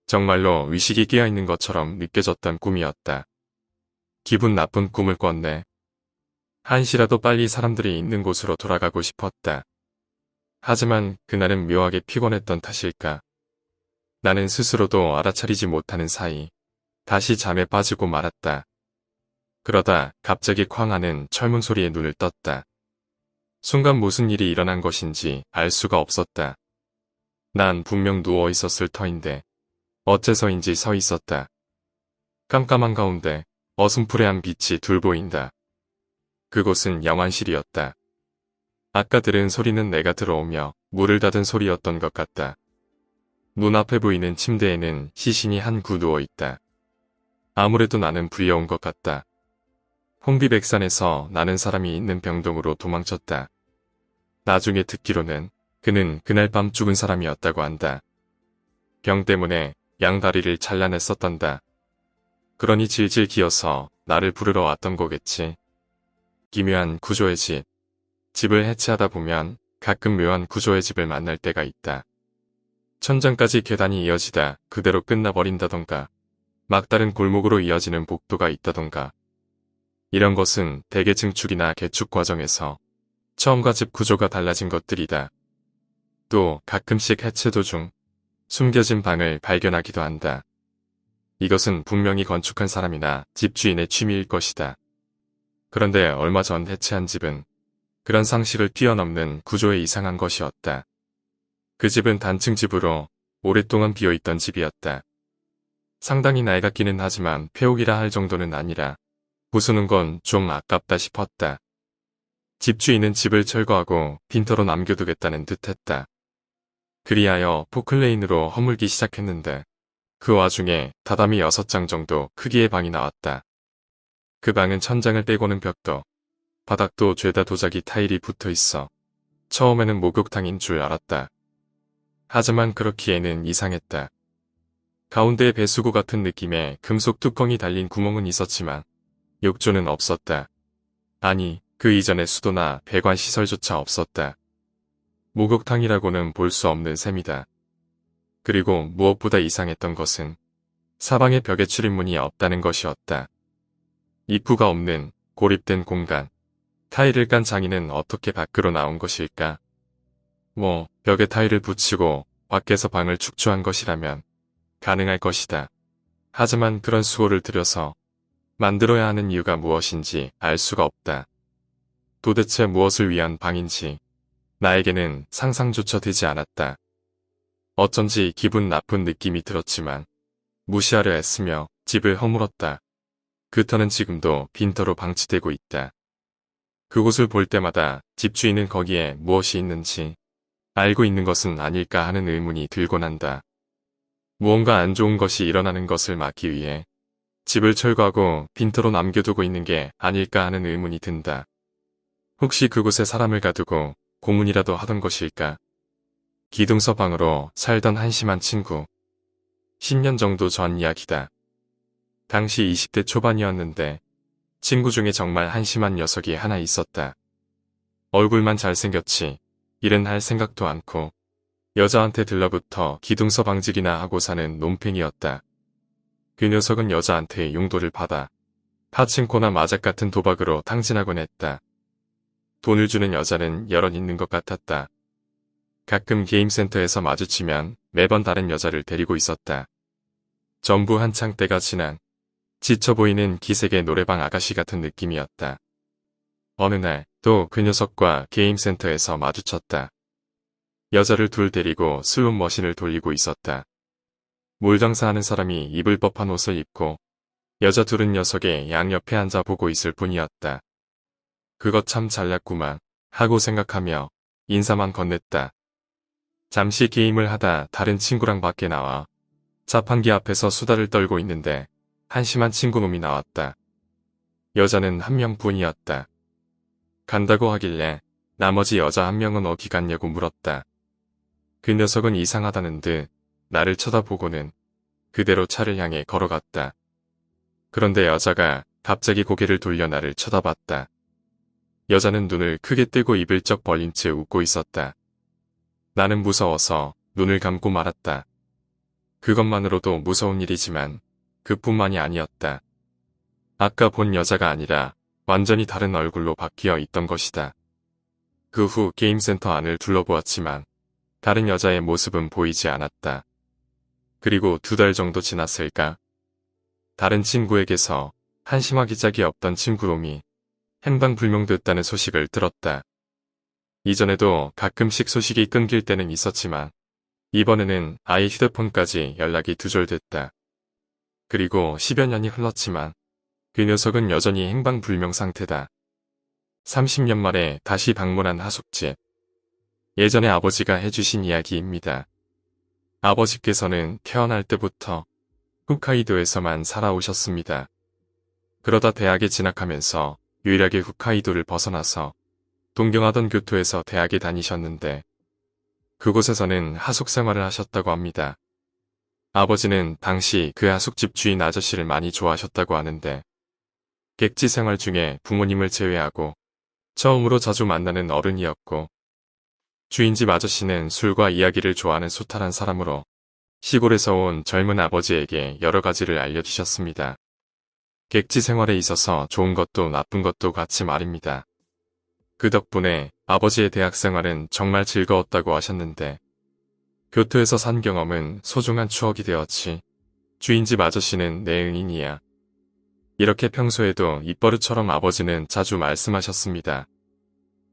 정말로 의식이 깨어있는 것처럼 느껴졌던 꿈이었다. 기분 나쁜 꿈을 꿨네. 한시라도 빨리 사람들이 있는 곳으로 돌아가고 싶었다. 하지만 그날은 묘하게 피곤했던 탓일까. 나는 스스로도 알아차리지 못하는 사이 다시 잠에 빠지고 말았다. 그러다 갑자기 쾅 하는 철문 소리에 눈을 떴다. 순간 무슨 일이 일어난 것인지 알 수가 없었다. 난 분명 누워 있었을 터인데 어째서인지 서 있었다. 깜깜한 가운데 어슴푸레한 빛이 둘 보인다. 그곳은 영안실이었다. 아까 들은 소리는 내가 들어오며 문을 닫은 소리였던 것 같다. 눈앞에 보이는 침대에는 시신이 한 구 누워있다. 아무래도 나는 불려온 것 같다. 홍비백산에서 나는 사람이 있는 병동으로 도망쳤다. 나중에 듣기로는 그는 그날 밤 죽은 사람이었다고 한다. 병 때문에 양다리를 잘라냈었단다. 그러니 질질 기어서 나를 부르러 왔던 거겠지. 기묘한 구조의 집. 집을 해체하다 보면 가끔 묘한 구조의 집을 만날 때가 있다. 천장까지 계단이 이어지다 그대로 끝나버린다던가 막다른 골목으로 이어지는 복도가 있다던가 이런 것은 대개 증축이나 개축 과정에서 처음과 집 구조가 달라진 것들이다. 또 가끔씩 해체 도중 숨겨진 방을 발견하기도 한다. 이것은 분명히 건축한 사람이나 집주인의 취미일 것이다. 그런데 얼마 전 해체한 집은 그런 상식을 뛰어넘는 구조에 이상한 것이었다. 그 집은 단층 집으로 오랫동안 비어있던 집이었다. 상당히 낡았기는 하지만 폐옥이라 할 정도는 아니라 부수는 건 좀 아깝다 싶었다. 집주인은 집을 철거하고 빈터로 남겨두겠다는 듯했다. 그리하여 포클레인으로 허물기 시작했는데 그 와중에 다다미 6장 정도 크기의 방이 나왔다. 그 방은 천장을 빼고는 벽도, 바닥도 죄다 도자기 타일이 붙어있어 처음에는 목욕탕인 줄 알았다. 하지만 그렇기에는 이상했다. 가운데에 배수구 같은 느낌의 금속 뚜껑이 달린 구멍은 있었지만 욕조는 없었다. 아니, 그 이전에 수도나 배관 시설조차 없었다. 목욕탕이라고는 볼 수 없는 셈이다. 그리고 무엇보다 이상했던 것은 사방에 벽에 출입문이 없다는 것이었다. 입구가 없는 고립된 공간. 타일을 깐 장인은 어떻게 밖으로 나온 것일까? 벽에 타일을 붙이고 밖에서 방을 축조한 것이라면 가능할 것이다. 하지만 그런 수고를 들여서 만들어야 하는 이유가 무엇인지 알 수가 없다. 도대체 무엇을 위한 방인지 나에게는 상상조차 되지 않았다. 어쩐지 기분 나쁜 느낌이 들었지만 무시하려 애쓰며 집을 허물었다. 그 터는 지금도 빈터로 방치되고 있다. 그곳을 볼 때마다 집주인은 거기에 무엇이 있는지 알고 있는 것은 아닐까 하는 의문이 들곤 한다. 무언가 안 좋은 것이 일어나는 것을 막기 위해 집을 철거하고 빈터로 남겨두고 있는 게 아닐까 하는 의문이 든다. 혹시 그곳에 사람을 가두고 고문이라도 하던 것일까? 기둥서 방으로 살던 한심한 친구. 10년 정도 전 이야기다. 당시 20대 초반이었는데 친구 중에 정말 한심한 녀석이 하나 있었다. 얼굴만 잘생겼지 일은 할 생각도 않고 여자한테 들러붙어 기둥서 방직이나 하고 사는 논팽이였다. 그 녀석은 여자한테 용도를 받아 파친코나 마작 같은 도박으로 탕진하곤 했다. 돈을 주는 여자는 여럿 있는 것 같았다. 가끔 게임센터에서 마주치면 매번 다른 여자를 데리고 있었다. 전부 한창 때가 지난 지쳐 보이는 기색의 노래방 아가씨 같은 느낌이었다. 어느 날 또 그 녀석과 게임센터에서 마주쳤다. 여자를 둘 데리고 슬롯 머신을 돌리고 있었다. 물장사하는 사람이 입을 법한 옷을 입고 여자 둘은 녀석의 양옆에 앉아 보고 있을 뿐이었다. 그것 참 잘났구만 하고 생각하며 인사만 건넸다. 잠시 게임을 하다 다른 친구랑 밖에 나와 자판기 앞에서 수다를 떨고 있는데 한심한 친구놈이 나왔다. 여자는 한 명뿐이었다. 간다고 하길래 나머지 여자 한 명은 어디 갔냐고 물었다. 그 녀석은 이상하다는 듯 나를 쳐다보고는 그대로 차를 향해 걸어갔다. 그런데 여자가 갑자기 고개를 돌려 나를 쳐다봤다. 여자는 눈을 크게 뜨고 입을 쩍 벌린 채 웃고 있었다. 나는 무서워서 눈을 감고 말았다. 그것만으로도 무서운 일이지만 그뿐만이 아니었다. 아까 본 여자가 아니라 완전히 다른 얼굴로 바뀌어 있던 것이다. 그 후 게임센터 안을 둘러보았지만 다른 여자의 모습은 보이지 않았다. 그리고 2달 정도 지났을까? 다른 친구에게서 한심하기 짝이 없던 친구놈이 행방불명됐다는 소식을 들었다. 이전에도 가끔씩 소식이 끊길 때는 있었지만 이번에는 아이 휴대폰까지 연락이 두절됐다. 그리고 10여 년이 흘렀지만 그 녀석은 여전히 행방불명 상태다. 30년 만에 다시 방문한 하숙집. 예전에 아버지가 해주신 이야기입니다. 아버지께서는 태어날 때부터 홋카이도에서만 살아오셨습니다. 그러다 대학에 진학하면서 유일하게 홋카이도를 벗어나서 동경하던 교토에서 대학에 다니셨는데 그곳에서는 하숙 생활을 하셨다고 합니다. 아버지는 당시 그 하숙집 주인 아저씨를 많이 좋아하셨다고 하는데 객지 생활 중에 부모님을 제외하고 처음으로 자주 만나는 어른이었고 주인집 아저씨는 술과 이야기를 좋아하는 소탈한 사람으로 시골에서 온 젊은 아버지에게 여러 가지를 알려주셨습니다. 객지 생활에 있어서 좋은 것도 나쁜 것도 같이 말입니다. 그 덕분에 아버지의 대학 생활은 정말 즐거웠다고 하셨는데 교토에서 산 경험은 소중한 추억이 되었지. 주인집 아저씨는 내 은인이야. 이렇게 평소에도 입버릇처럼 아버지는 자주 말씀하셨습니다.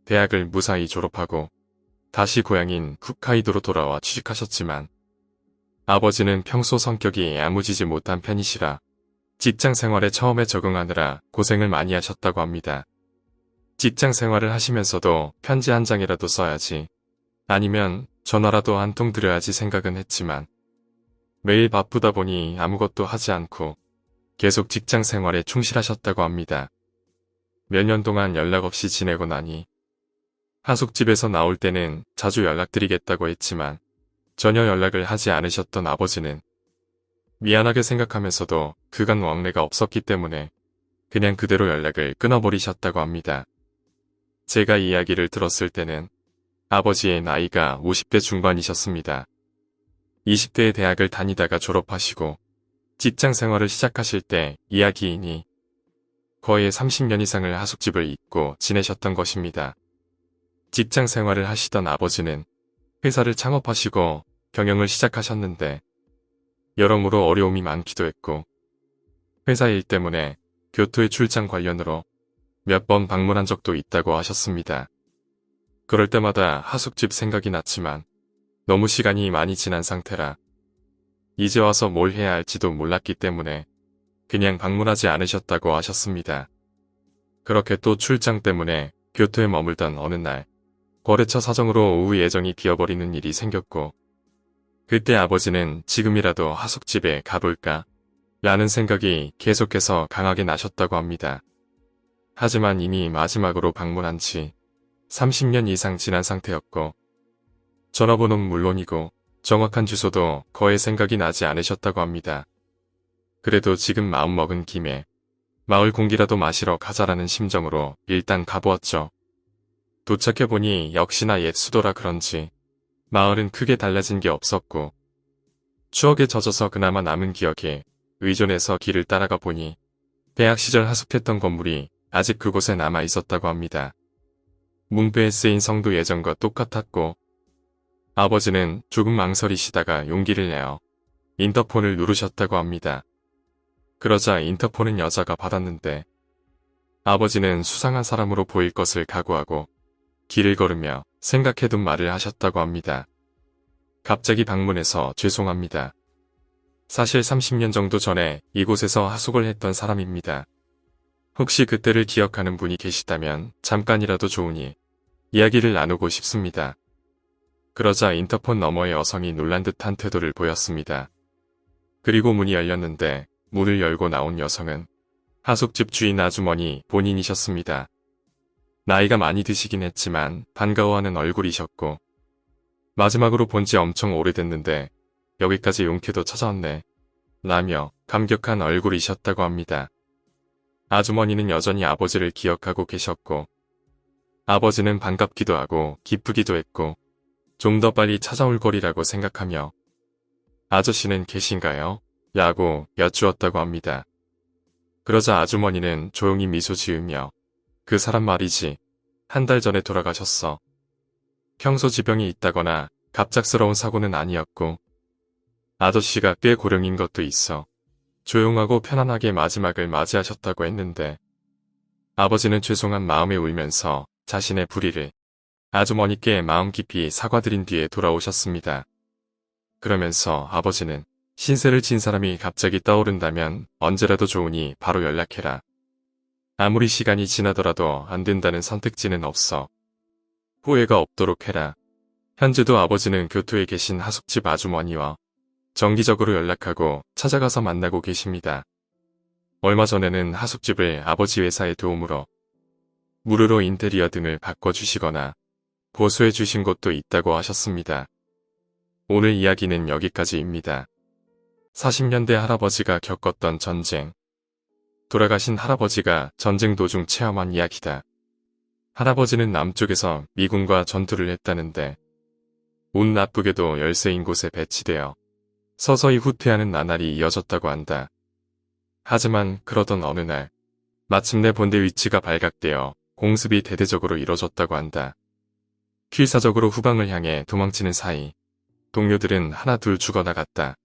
대학을 무사히 졸업하고 다시 고향인 홋카이도로 돌아와 취직하셨지만 아버지는 평소 성격이 야무지지 못한 편이시라 직장 생활에 처음에 적응하느라 고생을 많이 하셨다고 합니다. 직장 생활을 하시면서도 편지 한 장이라도 써야지, 아니면 전화라도 한 통 드려야지 생각은 했지만 매일 바쁘다 보니 아무것도 하지 않고 계속 직장 생활에 충실하셨다고 합니다. 몇 년 동안 연락 없이 지내고 나니 하숙집에서 나올 때는 자주 연락드리겠다고 했지만 전혀 연락을 하지 않으셨던 아버지는 미안하게 생각하면서도 그간 왕래가 없었기 때문에 그냥 그대로 연락을 끊어버리셨다고 합니다. 제가 이야기를 들었을 때는 아버지의 나이가 50대 중반이셨습니다. 20대에 대학을 다니다가 졸업하시고 직장 생활을 시작하실 때 이야기이니 거의 30년 이상을 하숙집을 잇고 지내셨던 것입니다. 직장 생활을 하시던 아버지는 회사를 창업하시고 경영을 시작하셨는데 여러모로 어려움이 많기도 했고 회사 일 때문에 교토의 출장 관련으로 몇 번 방문한 적도 있다고 하셨습니다. 그럴 때마다 하숙집 생각이 났지만 너무 시간이 많이 지난 상태라 이제 와서 뭘 해야 할지도 몰랐기 때문에 그냥 방문하지 않으셨다고 하셨습니다. 그렇게 또 출장 때문에 교토에 머물던 어느 날 거래처 사정으로 오후 예정이 비어버리는 일이 생겼고 그때 아버지는 지금이라도 하숙집에 가볼까 라는 생각이 계속해서 강하게 나셨다고 합니다. 하지만 이미 마지막으로 방문한 지 30년 이상 지난 상태였고 전화번호는 물론이고 정확한 주소도 거의 생각이 나지 않으셨다고 합니다. 그래도 지금 마음먹은 김에 마을 공기라도 마시러 가자라는 심정으로 일단 가보았죠. 도착해보니 역시나 옛 수도라 그런지 마을은 크게 달라진 게 없었고 추억에 젖어서 그나마 남은 기억에 의존해서 길을 따라가 보니 대학 시절 하숙했던 건물이 아직 그곳에 남아 있었다고 합니다. 문패에 쓰인 성도 예전과 똑같았고 아버지는 조금 망설이시다가 용기를 내어 인터폰을 누르셨다고 합니다. 그러자 인터폰은 여자가 받았는데 아버지는 수상한 사람으로 보일 것을 각오하고 길을 걸으며 생각해둔 말을 하셨다고 합니다. 갑자기 방문해서 죄송합니다. 사실 30년 정도 전에 이곳에서 하숙을 했던 사람입니다. 혹시 그때를 기억하는 분이 계시다면 잠깐이라도 좋으니 이야기를 나누고 싶습니다. 그러자 인터폰 너머의 여성이 놀란 듯한 태도를 보였습니다. 그리고 문이 열렸는데 문을 열고 나온 여성은 하숙집 주인 아주머니 본인이셨습니다. 나이가 많이 드시긴 했지만 반가워하는 얼굴이셨고 마지막으로 본 지 엄청 오래됐는데 여기까지 용케도 찾아왔네 라며 감격한 얼굴이셨다고 합니다. 아주머니는 여전히 아버지를 기억하고 계셨고 아버지는 반갑기도 하고 기쁘기도 했고 좀 더 빨리 찾아올 거리라고 생각하며 아저씨는 계신가요? 라고 여쭈었다고 합니다. 그러자 아주머니는 조용히 미소 지으며 그 사람 말이지, 한 달 전에 돌아가셨어. 평소 지병이 있다거나 갑작스러운 사고는 아니었고 아저씨가 꽤 고령인 것도 있어 조용하고 편안하게 마지막을 맞이하셨다고 했는데 아버지는 죄송한 마음에 울면서 자신의 불의를 아주머니께 마음 깊이 사과드린 뒤에 돌아오셨습니다. 그러면서 아버지는 신세를 진 사람이 갑자기 떠오른다면 언제라도 좋으니 바로 연락해라. 아무리 시간이 지나더라도 안 된다는 선택지는 없어. 후회가 없도록 해라. 현재도 아버지는 교토에 계신 하숙집 아주머니와 정기적으로 연락하고 찾아가서 만나고 계십니다. 얼마 전에는 하숙집을 아버지 회사의 도움으로 무료로 인테리어 등을 바꿔주시거나 보수해 주신 곳도 있다고 하셨습니다. 오늘 이야기는 여기까지입니다. 40년대 할아버지가 겪었던 전쟁. 돌아가신 할아버지가 전쟁 도중 체험한 이야기다. 할아버지는 남쪽에서 미군과 전투를 했다는데 운 나쁘게도 열세인 곳에 배치되어 서서히 후퇴하는 나날이 이어졌다고 한다. 하지만 그러던 어느 날 마침내 본대 위치가 발각되어 공습이 대대적으로 이뤄졌다고 한다. 필사적으로 후방을 향해 도망치는 사이 동료들은 하나 둘 죽어나갔다.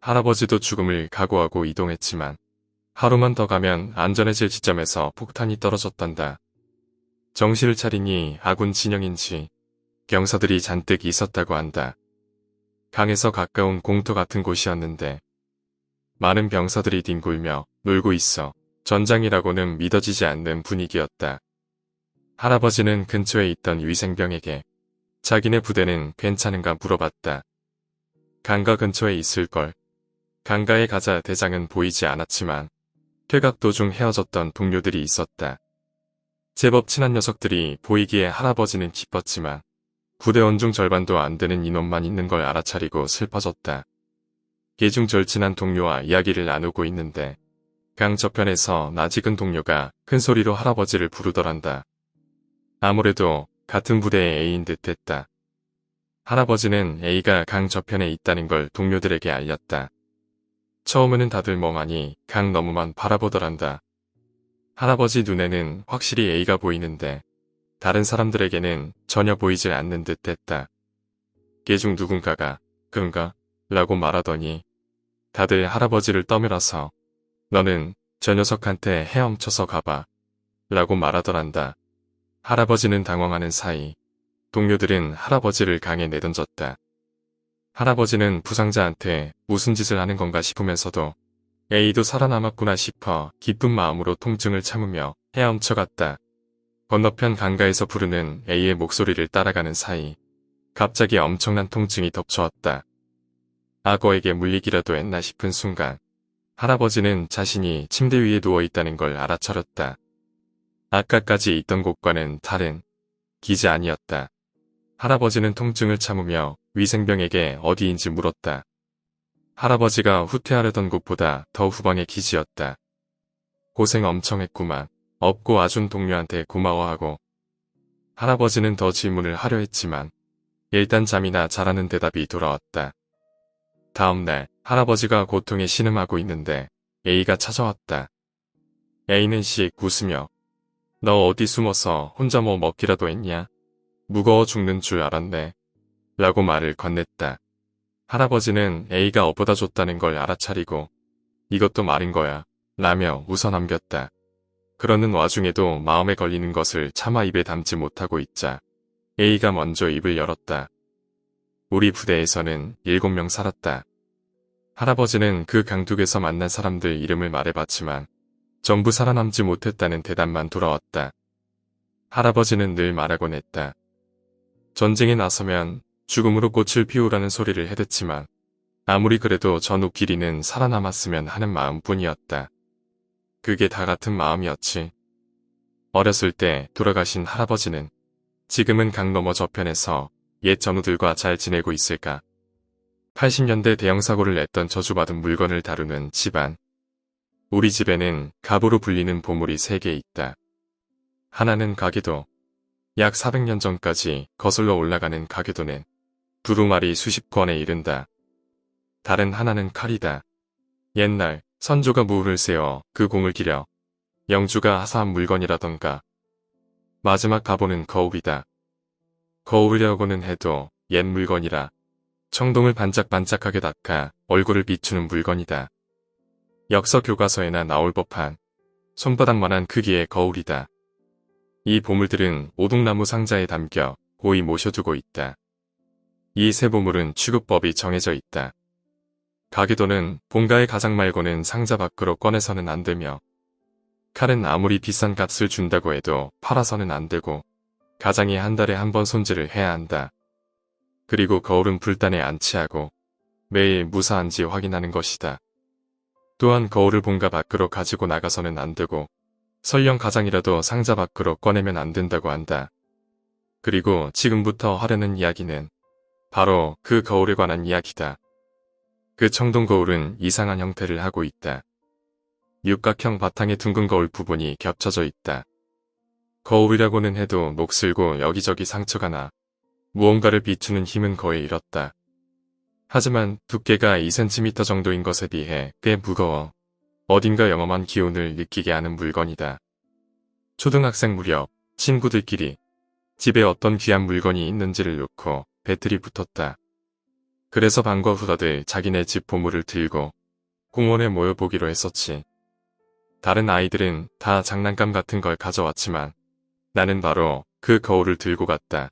할아버지도 죽음을 각오하고 이동했지만 하루만 더 가면 안전해질 지점에서 폭탄이 떨어졌단다. 정신을 차리니 아군 진영인지 병사들이 잔뜩 있었다고 한다. 강에서 가까운 공터 같은 곳이었는데 많은 병사들이 뒹굴며 놀고 있어 전장이라고는 믿어지지 않는 분위기였다. 할아버지는 근처에 있던 위생병에게 자기네 부대는 괜찮은가 물어봤다. 강가 근처에 있을걸. 강가에 가자 대장은 보이지 않았지만 퇴각 도중 헤어졌던 동료들이 있었다. 제법 친한 녀석들이 보이기에 할아버지는 기뻤지만 부대원 중 절반도 안 되는 인원만 있는 걸 알아차리고 슬퍼졌다. 계중 절친한 동료와 이야기를 나누고 있는데 강 저편에서 낯익은 동료가 큰 소리로 할아버지를 부르더란다. 아무래도 같은 부대의 A인 듯했다. 할아버지는 A가 강 저편에 있다는 걸 동료들에게 알렸다. 처음에는 다들 멍하니 강 너머만 바라보더란다. 할아버지 눈에는 확실히 A가 보이는데 다른 사람들에게는 전혀 보이질 않는 듯했다. 계중 누군가가 그런가? 라고 말하더니 다들 할아버지를 떠밀어서 너는 저 녀석한테 헤엄쳐서 가봐 라고 말하더란다. 할아버지는 당황하는 사이 동료들은 할아버지를 강에 내던졌다. 할아버지는 부상자한테 무슨 짓을 하는 건가 싶으면서도 A도 살아남았구나 싶어 기쁜 마음으로 통증을 참으며 헤엄쳐 갔다. 건너편 강가에서 부르는 A의 목소리를 따라가는 사이 갑자기 엄청난 통증이 덮쳐왔다. 악어에게 물리기라도 했나 싶은 순간 할아버지는 자신이 침대 위에 누워있다는 걸 알아차렸다. 아까까지 있던 곳과는 다른 기지 아니었다. 할아버지는 통증을 참으며 위생병에게 어디인지 물었다. 할아버지가 후퇴하려던 곳보다 더 후방의 기지였다. 고생 엄청 했구만. 업고 와준 동료한테 고마워하고. 할아버지는 더 질문을 하려 했지만 일단 잠이나 자라는 대답이 돌아왔다. 다음날 할아버지가 고통에 신음하고 있는데 A가 찾아왔다. A는 씩 웃으며 너 어디 숨어서 혼자 뭐 먹기라도 했냐? 무거워 죽는 줄 알았네. 라고 말을 건넸다. 할아버지는 A가 업어다 줬다는 걸 알아차리고 이것도 말인 거야. 라며 웃어 넘겼다. 그러는 와중에도 마음에 걸리는 것을 차마 입에 담지 못하고 있자 A가 먼저 입을 열었다. 우리 부대에서는 7명 살았다. 할아버지는 그 강둑에서 만난 사람들 이름을 말해봤지만 전부 살아남지 못했다는 대답만 돌아왔다. 할아버지는 늘 말하곤 했다. 전쟁에 나서면 죽음으로 꽃을 피우라는 소리를 해댔지만 아무리 그래도 전후 길이는 살아남았으면 하는 마음뿐이었다. 그게 다 같은 마음이었지. 어렸을 때 돌아가신 할아버지는 지금은 강 너머 저편에서 옛 전우들과 잘 지내고 있을까? 80년대 대형사고를 냈던 저주받은 물건을 다루는 집안. 우리 집에는 갑으로 불리는 보물이 3개 있다. 하나는 가계도. 약 400년 전까지 거슬러 올라가는 가계도는 두루마리 수십 권에 이른다. 다른 하나는 칼이다. 옛날 선조가 무을 세워 그 공을 기려 영주가 하사한 물건이라던가. 마지막 가보는 거울이다. 거울이라고는 해도 옛 물건이라 청동을 반짝반짝하게 닦아 얼굴을 비추는 물건이다. 역사 교과서에나 나올 법한 손바닥만한 크기의 거울이다. 이 보물들은 오동나무 상자에 담겨 고이 모셔두고 있다. 이 세 보물은 취급법이 정해져 있다. 가계도는 본가의 가장 말고는 상자 밖으로 꺼내서는 안 되며 칼은 아무리 비싼 값을 준다고 해도 팔아서는 안 되고 가장이 한 달에 한 번 손질을 해야 한다. 그리고 거울은 불단에 안치하고 매일 무사한지 확인하는 것이다. 또한 거울을 본가 밖으로 가지고 나가서는 안 되고 설령 가장이라도 상자 밖으로 꺼내면 안 된다고 한다. 그리고 지금부터 하려는 이야기는 바로 그 거울에 관한 이야기다. 그 청동 거울은 이상한 형태를 하고 있다. 육각형 바탕에 둥근 거울 부분이 겹쳐져 있다. 거울이라고는 해도 녹슬고 여기저기 상처가 나 무언가를 비추는 힘은 거의 잃었다. 하지만 두께가 2cm 정도인 것에 비해 꽤 무거워 어딘가 영험한 기운을 느끼게 하는 물건이다. 초등학생 무렵 친구들끼리 집에 어떤 귀한 물건이 있는지를 놓고 배틀이 붙었다. 그래서 방과 후 다들 자기네 집 보물을 들고 공원에 모여보기로 했었지. 다른 아이들은 다 장난감 같은 걸 가져왔지만 나는 바로 그 거울을 들고 갔다.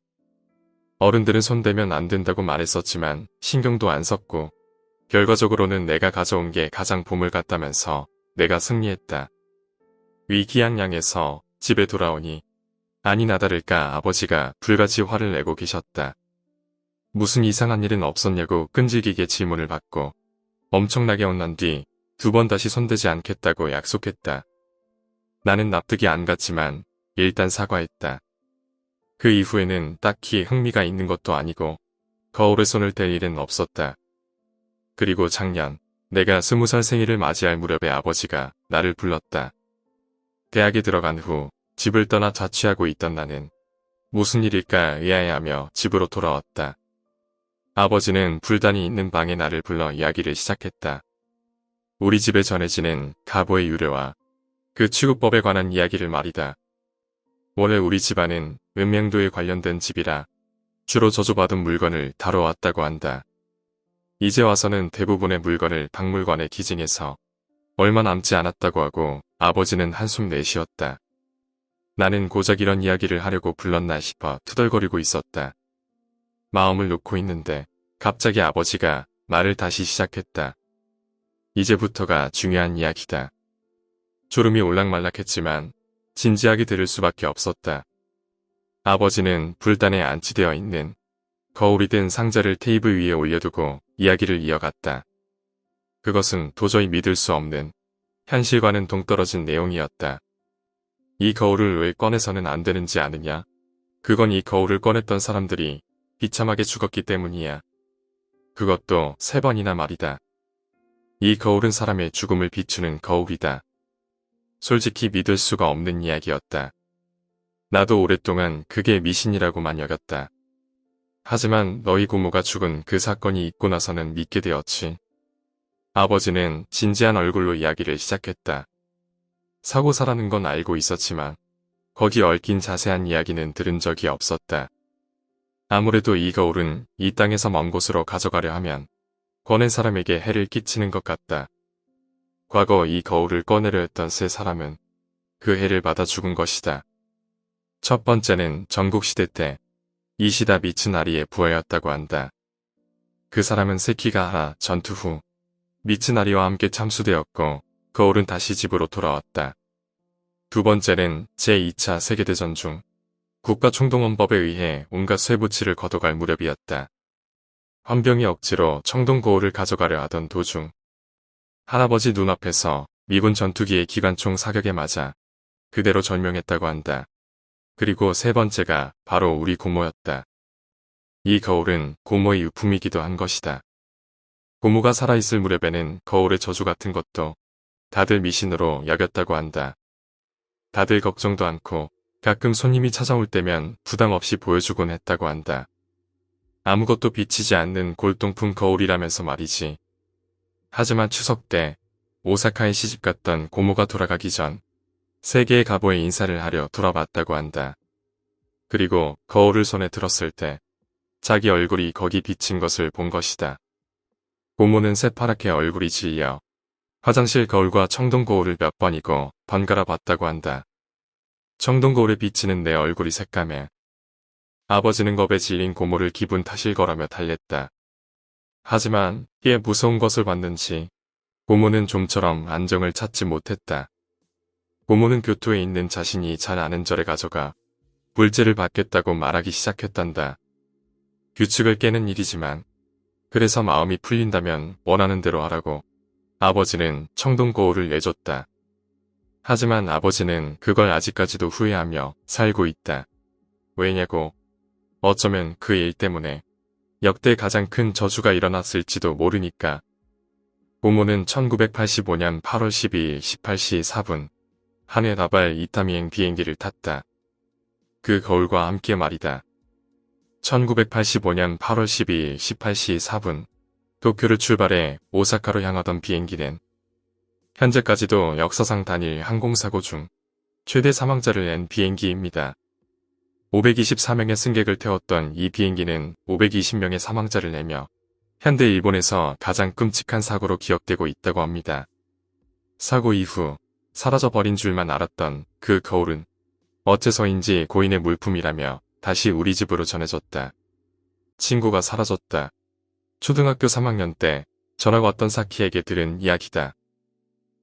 어른들은 손대면 안 된다고 말했었지만 신경도 안 썼고 결과적으로는 내가 가져온 게 가장 보물 같다면서 내가 승리했다. 위기양양해서 집에 돌아오니 아니나 다를까 아버지가 불같이 화를 내고 계셨다. 무슨 이상한 일은 없었냐고 끈질기게 질문을 받고 엄청나게 혼난 뒤 2번 다시 손대지 않겠다고 약속했다. 나는 납득이 안 갔지만 일단 사과했다. 그 이후에는 딱히 흥미가 있는 것도 아니고 거울에 손을 댈 일은 없었다. 그리고 작년 내가 20살 생일을 맞이할 무렵에 아버지가 나를 불렀다. 대학에 들어간 후 집을 떠나 자취하고 있던 나는 무슨 일일까 의아해하며 집으로 돌아왔다. 아버지는 불단이 있는 방에 나를 불러 이야기를 시작했다. 우리 집에 전해지는 가보의 유래와 그 취급법에 관한 이야기를 말이다. 원래 우리 집안은 음명도에 관련된 집이라 주로 저주받은 물건을 다뤄왔다고 한다. 이제 와서는 대부분의 물건을 박물관에 기증해서 얼마 남지 않았다고 하고 아버지는 한숨 내쉬었다. 나는 고작 이런 이야기를 하려고 불렀나 싶어 투덜거리고 있었다. 마음을 놓고 있는데 갑자기 아버지가 말을 다시 시작했다. 이제부터가 중요한 이야기다. 졸음이 올락말락했지만 진지하게 들을 수밖에 없었다. 아버지는 불단에 안치되어 있는 거울이 든 상자를 테이블 위에 올려두고 이야기를 이어갔다. 그것은 도저히 믿을 수 없는 현실과는 동떨어진 내용이었다. 이 거울을 왜 꺼내서는 안 되는지 아느냐? 그건 이 거울을 꺼냈던 사람들이 비참하게 죽었기 때문이야. 그것도 3번이나 말이다. 이 거울은 사람의 죽음을 비추는 거울이다. 솔직히 믿을 수가 없는 이야기였다. 나도 오랫동안 그게 미신이라고만 여겼다. 하지만 너희 고모가 죽은 그 사건이 있고 나서는 믿게 되었지. 아버지는 진지한 얼굴로 이야기를 시작했다. 사고사라는 건 알고 있었지만 거기 얽힌 자세한 이야기는 들은 적이 없었다. 아무래도 이 거울은 이 땅에서 먼 곳으로 가져가려 하면 꺼낸 사람에게 해를 끼치는 것 같다. 과거 이 거울을 꺼내려 했던 3사람은 그 해를 받아 죽은 것이다. 첫 번째는 전국시대 때 이시다 미츠나리의 부하였다고 한다. 그 사람은 세키가하라 전투 후 미츠나리와 함께 참수되었고 거울은 다시 집으로 돌아왔다. 2번째는 제2차 세계대전 중 국가총동원법에 의해 온갖 쇠붙이를 걷어갈 무렵이었다. 헌병이 억지로 청동 거울을 가져가려 하던 도중 할아버지 눈앞에서 미군 전투기의 기관총 사격에 맞아 그대로 절명했다고 한다. 그리고 3번째가 바로 우리 고모였다. 이 거울은 고모의 유품이기도 한 것이다. 고모가 살아있을 무렵에는 거울의 저주 같은 것도 다들 미신으로 여겼다고 한다. 다들 걱정도 않고 가끔 손님이 찾아올 때면 부담 없이 보여주곤 했다고 한다. 아무것도 비치지 않는 골동품 거울이라면서 말이지. 하지만 추석 때 오사카에 시집갔던 고모가 돌아가기 전 세계의 가보에 인사를 하려 돌아봤다고 한다. 그리고 거울을 손에 들었을 때 자기 얼굴이 거기 비친 것을 본 것이다. 고모는 새파랗게 얼굴이 질려 화장실 거울과 청동 거울을 몇 번이고 번갈아 봤다고 한다. 청동 거울에 비치는 내 얼굴이 새까매. 아버지는 겁에 질린 고모를 기분 탓일 거라며 달랬다. 하지만 이에 무서운 것을 봤는지 고모는 좀처럼 안정을 찾지 못했다. 고모는 교토에 있는 자신이 잘 아는 절에 가져가 불제를 받겠다고 말하기 시작했단다. 규칙을 깨는 일이지만 그래서 마음이 풀린다면 원하는 대로 하라고 아버지는 청동 거울을 내줬다. 하지만 아버지는 그걸 아직까지도 후회하며 살고 있다. 왜냐고? 어쩌면 그 일 때문에 역대 가장 큰 저주가 일어났을지도 모르니까. 고모는 1985년 8월 12일 18시 4분 한해 나발 이타미행 비행기를 탔다. 그 거울과 함께 말이다. 1985년 8월 12일 18시 4분 도쿄를 출발해 오사카로 향하던 비행기는 현재까지도 역사상 단일 항공사고 중 최대 사망자를 낸 비행기입니다. 524명의 승객을 태웠던 이 비행기는 520명의 사망자를 내며 현대 일본에서 가장 끔찍한 사고로 기억되고 있다고 합니다. 사고 이후 사라져버린 줄만 알았던 그 거울은 어째서인지 고인의 물품이라며 다시 우리 집으로 전해졌다. 친구가 사라졌다. 초등학교 3학년 때 전화가 왔던 사키에게 들은 이야기다.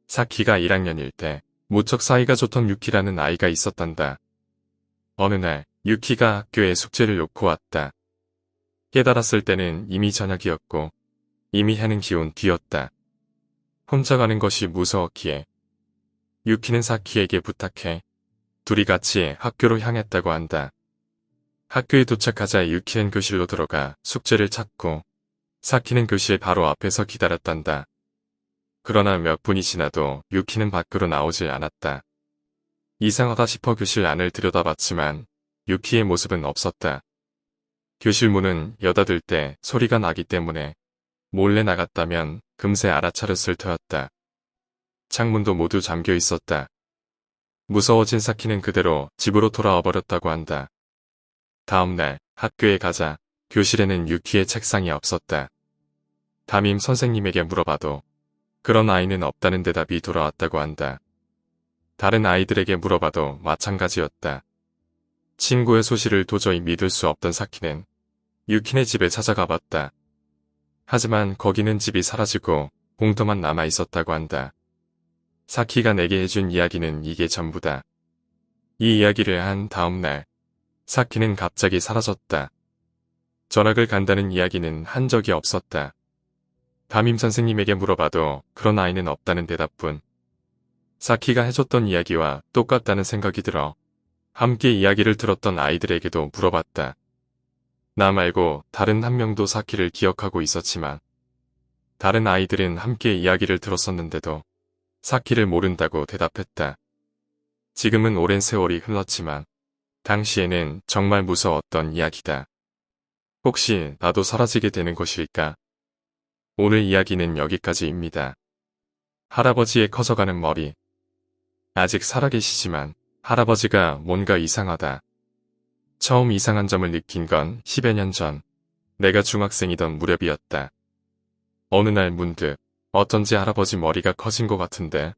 사키가 1학년일 때 무척 사이가 좋던 유키라는 아이가 있었단다. 어느 날 유키가 학교에 숙제를 놓고 왔다. 깨달았을 때는 이미 저녁이었고 이미 해는 기온 뒤였다. 혼자 가는 것이 무서웠기에 유키는 사키에게 부탁해 둘이 같이 학교로 향했다고 한다. 학교에 도착하자 유키는 교실로 들어가 숙제를 찾고 사키는 교실 바로 앞에서 기다렸단다. 그러나 몇 분이 지나도 유키는 밖으로 나오질 않았다. 이상하다 싶어 교실 안을 들여다봤지만 유키의 모습은 없었다. 교실 문은 여닫을 때 소리가 나기 때문에 몰래 나갔다면 금세 알아차렸을 터였다. 창문도 모두 잠겨 있었다. 무서워진 사키는 그대로 집으로 돌아와 버렸다고 한다. 다음 날 학교에 가자 교실에는 유키의 책상이 없었다. 담임 선생님에게 물어봐도 그런 아이는 없다는 대답이 돌아왔다고 한다. 다른 아이들에게 물어봐도 마찬가지였다. 친구의 소식을 도저히 믿을 수 없던 사키는 유키네 집에 찾아가 봤다. 하지만 거기는 집이 사라지고 공터만 남아 있었다고 한다. 사키가 내게 해준 이야기는 이게 전부다. 이 이야기를 한 다음 날 사키는 갑자기 사라졌다. 전학을 간다는 이야기는 한 적이 없었다. 담임 선생님에게 물어봐도 그런 아이는 없다는 대답뿐. 사키가 해줬던 이야기와 똑같다는 생각이 들어 함께 이야기를 들었던 아이들에게도 물어봤다. 나 말고 다른 한 명도 사키를 기억하고 있었지만 다른 아이들은 함께 이야기를 들었었는데도 사키를 모른다고 대답했다. 지금은 오랜 세월이 흘렀지만 당시에는 정말 무서웠던 이야기다. 혹시 나도 사라지게 되는 것일까? 오늘 이야기는 여기까지입니다. 할아버지의 커져가는 머리. 아직 살아계시지만 할아버지가 뭔가 이상하다. 처음 이상한 점을 느낀 건 10여 년 전, 내가 중학생이던 무렵이었다. 어느 날 문득 어쩐지 할아버지 머리가 커진 것 같은데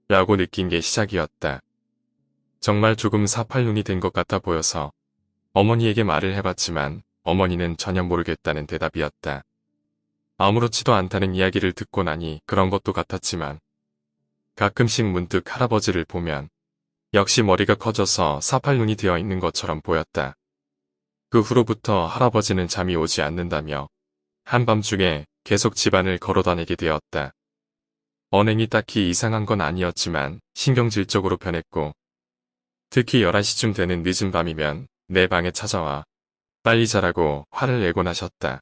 라고 느낀 게 시작이었다. 정말 조금 사팔눈이 된 것 같아 보여서 어머니에게 말을 해봤지만 어머니는 전혀 모르겠다는 대답이었다. 아무렇지도 않다는 이야기를 듣고 나니 그런 것도 같았지만 가끔씩 문득 할아버지를 보면 역시 머리가 커져서 사팔눈이 되어 있는 것처럼 보였다. 그 후로부터 할아버지는 잠이 오지 않는다며 한밤중에 계속 집안을 걸어다니게 되었다. 언행이 딱히 이상한 건 아니었지만 신경질적으로 변했고 특히 11시쯤 되는 늦은 밤이면 내 방에 찾아와 빨리 자라고 화를 내곤 하셨다.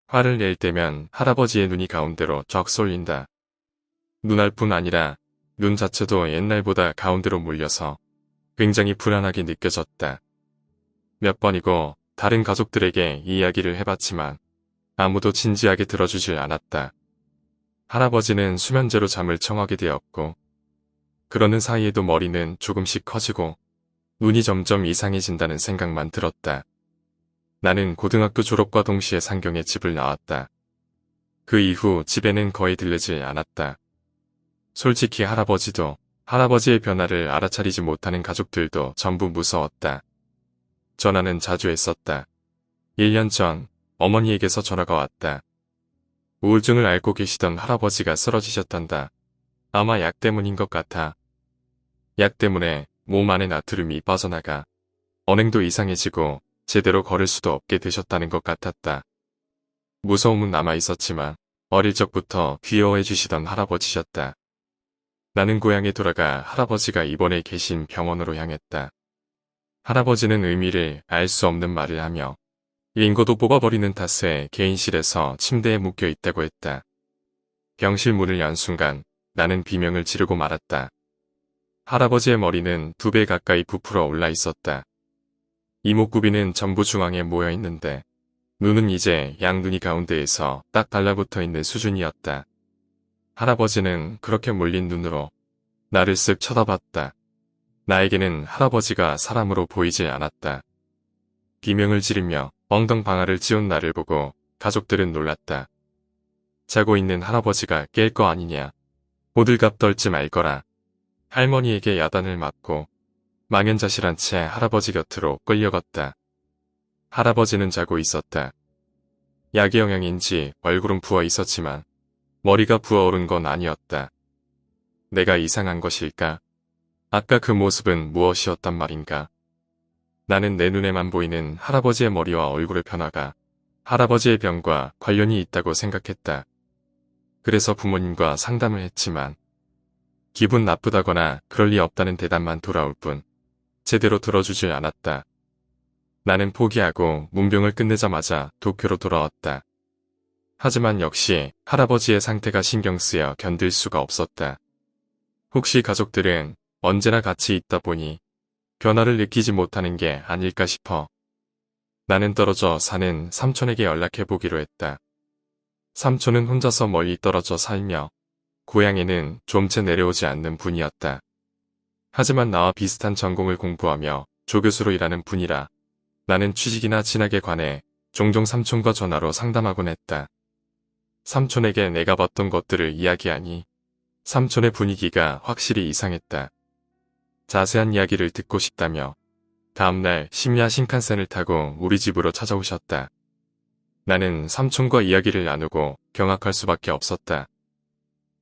화를 낼 때면 할아버지의 눈이 가운데로 적 쏠린다. 눈알뿐 아니라 눈 자체도 옛날보다 가운데로 몰려서 굉장히 불안하게 느껴졌다. 몇 번이고 다른 가족들에게 이 이야기를 해봤지만 아무도 진지하게 들어주질 않았다. 할아버지는 수면제로 잠을 청하게 되었고 그러는 사이에도 머리는 조금씩 커지고 눈이 점점 이상해진다는 생각만 들었다. 나는 고등학교 졸업과 동시에 상경에 집을 나왔다. 그 이후 집에는 거의 들르지 않았다. 솔직히 할아버지도 할아버지의 변화를 알아차리지 못하는 가족들도 전부 무서웠다. 전화는 자주 했었다. 1년 전 어머니에게서 전화가 왔다. 우울증을 앓고 계시던 할아버지가 쓰러지셨단다. 아마 약 때문인 것 같아. 약 때문에 몸 안에 나트륨이 빠져나가 언행도 이상해지고 제대로 걸을 수도 없게 되셨다는 것 같았다. 무서움은 남아있었지만 어릴 적부터 귀여워해 주시던 할아버지셨다. 나는 고향에 돌아가 할아버지가 입원해 계신 병원으로 향했다. 할아버지는 의미를 알 수 없는 말을 하며 링거도 뽑아버리는 탓에 개인실에서 침대에 묶여 있다고 했다. 병실 문을 연 순간 나는 비명을 지르고 말았다. 할아버지의 머리는 2배 가까이 부풀어 올라 있었다. 이목구비는 전부 중앙에 모여 있는데 눈은 이제 양눈이 가운데에서 딱 달라붙어 있는 수준이었다. 할아버지는 그렇게 몰린 눈으로 나를 쓱 쳐다봤다. 나에게는 할아버지가 사람으로 보이지 않았다. 비명을 지르며 엉덩 방아를 찧은 나를 보고 가족들은 놀랐다. 자고 있는 할아버지가 깰 거 아니냐. 호들갑 떨지 말거라. 할머니에게 야단을 맞고 망연자실한 채 할아버지 곁으로 끌려갔다. 할아버지는 자고 있었다. 약의 영향인지 얼굴은 부어 있었지만 머리가 부어오른 건 아니었다. 내가 이상한 것일까? 아까 그 모습은 무엇이었단 말인가? 나는 내 눈에만 보이는 할아버지의 머리와 얼굴의 변화가 할아버지의 병과 관련이 있다고 생각했다. 그래서 부모님과 상담을 했지만 기분 나쁘다거나 그럴 리 없다는 대답만 돌아올 뿐 제대로 들어주질 않았다. 나는 포기하고 문병을 끝내자마자 도쿄로 돌아왔다. 하지만 역시 할아버지의 상태가 신경 쓰여 견딜 수가 없었다. 혹시 가족들은 언제나 같이 있다 보니 변화를 느끼지 못하는 게 아닐까 싶어. 나는 떨어져 사는 삼촌에게 연락해보기로 했다. 삼촌은 혼자서 멀리 떨어져 살며 고향에는 좀 채 내려오지 않는 분이었다. 하지만 나와 비슷한 전공을 공부하며 조교수로 일하는 분이라 나는 취직이나 진학에 관해 종종 삼촌과 전화로 상담하곤 했다. 삼촌에게 내가 봤던 것들을 이야기하니 삼촌의 분위기가 확실히 이상했다. 자세한 이야기를 듣고 싶다며 다음날 심야 신칸센을 타고 우리 집으로 찾아오셨다. 나는 삼촌과 이야기를 나누고 경악할 수밖에 없었다.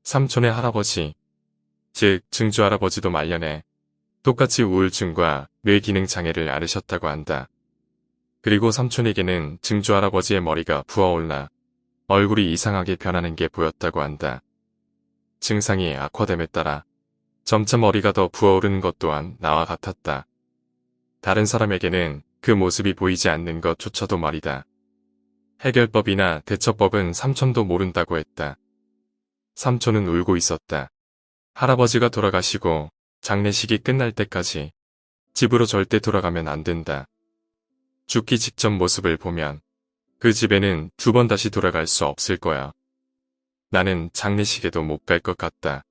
삼촌의 할아버지, 즉 증조할아버지도 말년에 똑같이 우울증과 뇌기능 장애를 앓으셨다고 한다. 그리고 삼촌에게는 증조할아버지의 머리가 부어올라 얼굴이 이상하게 변하는 게 보였다고 한다. 증상이 악화됨에 따라 점차 머리가 더 부어오르는 것 또한 나와 같았다. 다른 사람에게는 그 모습이 보이지 않는 것조차도 말이다. 해결법이나 대처법은 삼촌도 모른다고 했다. 삼촌은 울고 있었다. 할아버지가 돌아가시고 장례식이 끝날 때까지 집으로 절대 돌아가면 안 된다. 죽기 직전 모습을 보면 그 집에는 두 번 다시 돌아갈 수 없을 거야. 나는 장례식에도 못 갈 것 같다.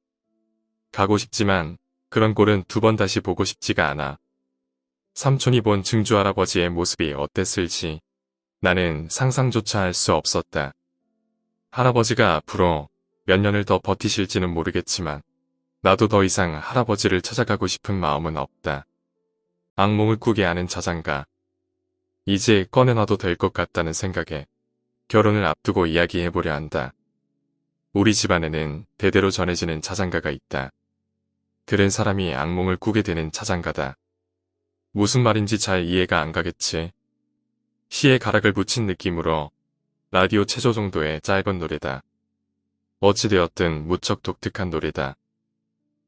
가고 싶지만 그런 꼴은 두 번 다시 보고 싶지가 않아. 삼촌이 본 증조할아버지의 모습이 어땠을지 나는 상상조차 할 수 없었다. 할아버지가 앞으로 몇 년을 더 버티실지는 모르겠지만 나도 더 이상 할아버지를 찾아가고 싶은 마음은 없다. 악몽을 꾸게 하는 자장가. 이제 꺼내놔도 될 것 같다는 생각에 결혼을 앞두고 이야기해보려 한다. 우리 집안에는 대대로 전해지는 자장가가 있다. 들은 사람이 악몽을 꾸게 되는 자장가다. 무슨 말인지 잘 이해가 안 가겠지. 시에 가락을 붙인 느낌으로 라디오 체조 정도의 짧은 노래다. 어찌되었든 무척 독특한 노래다.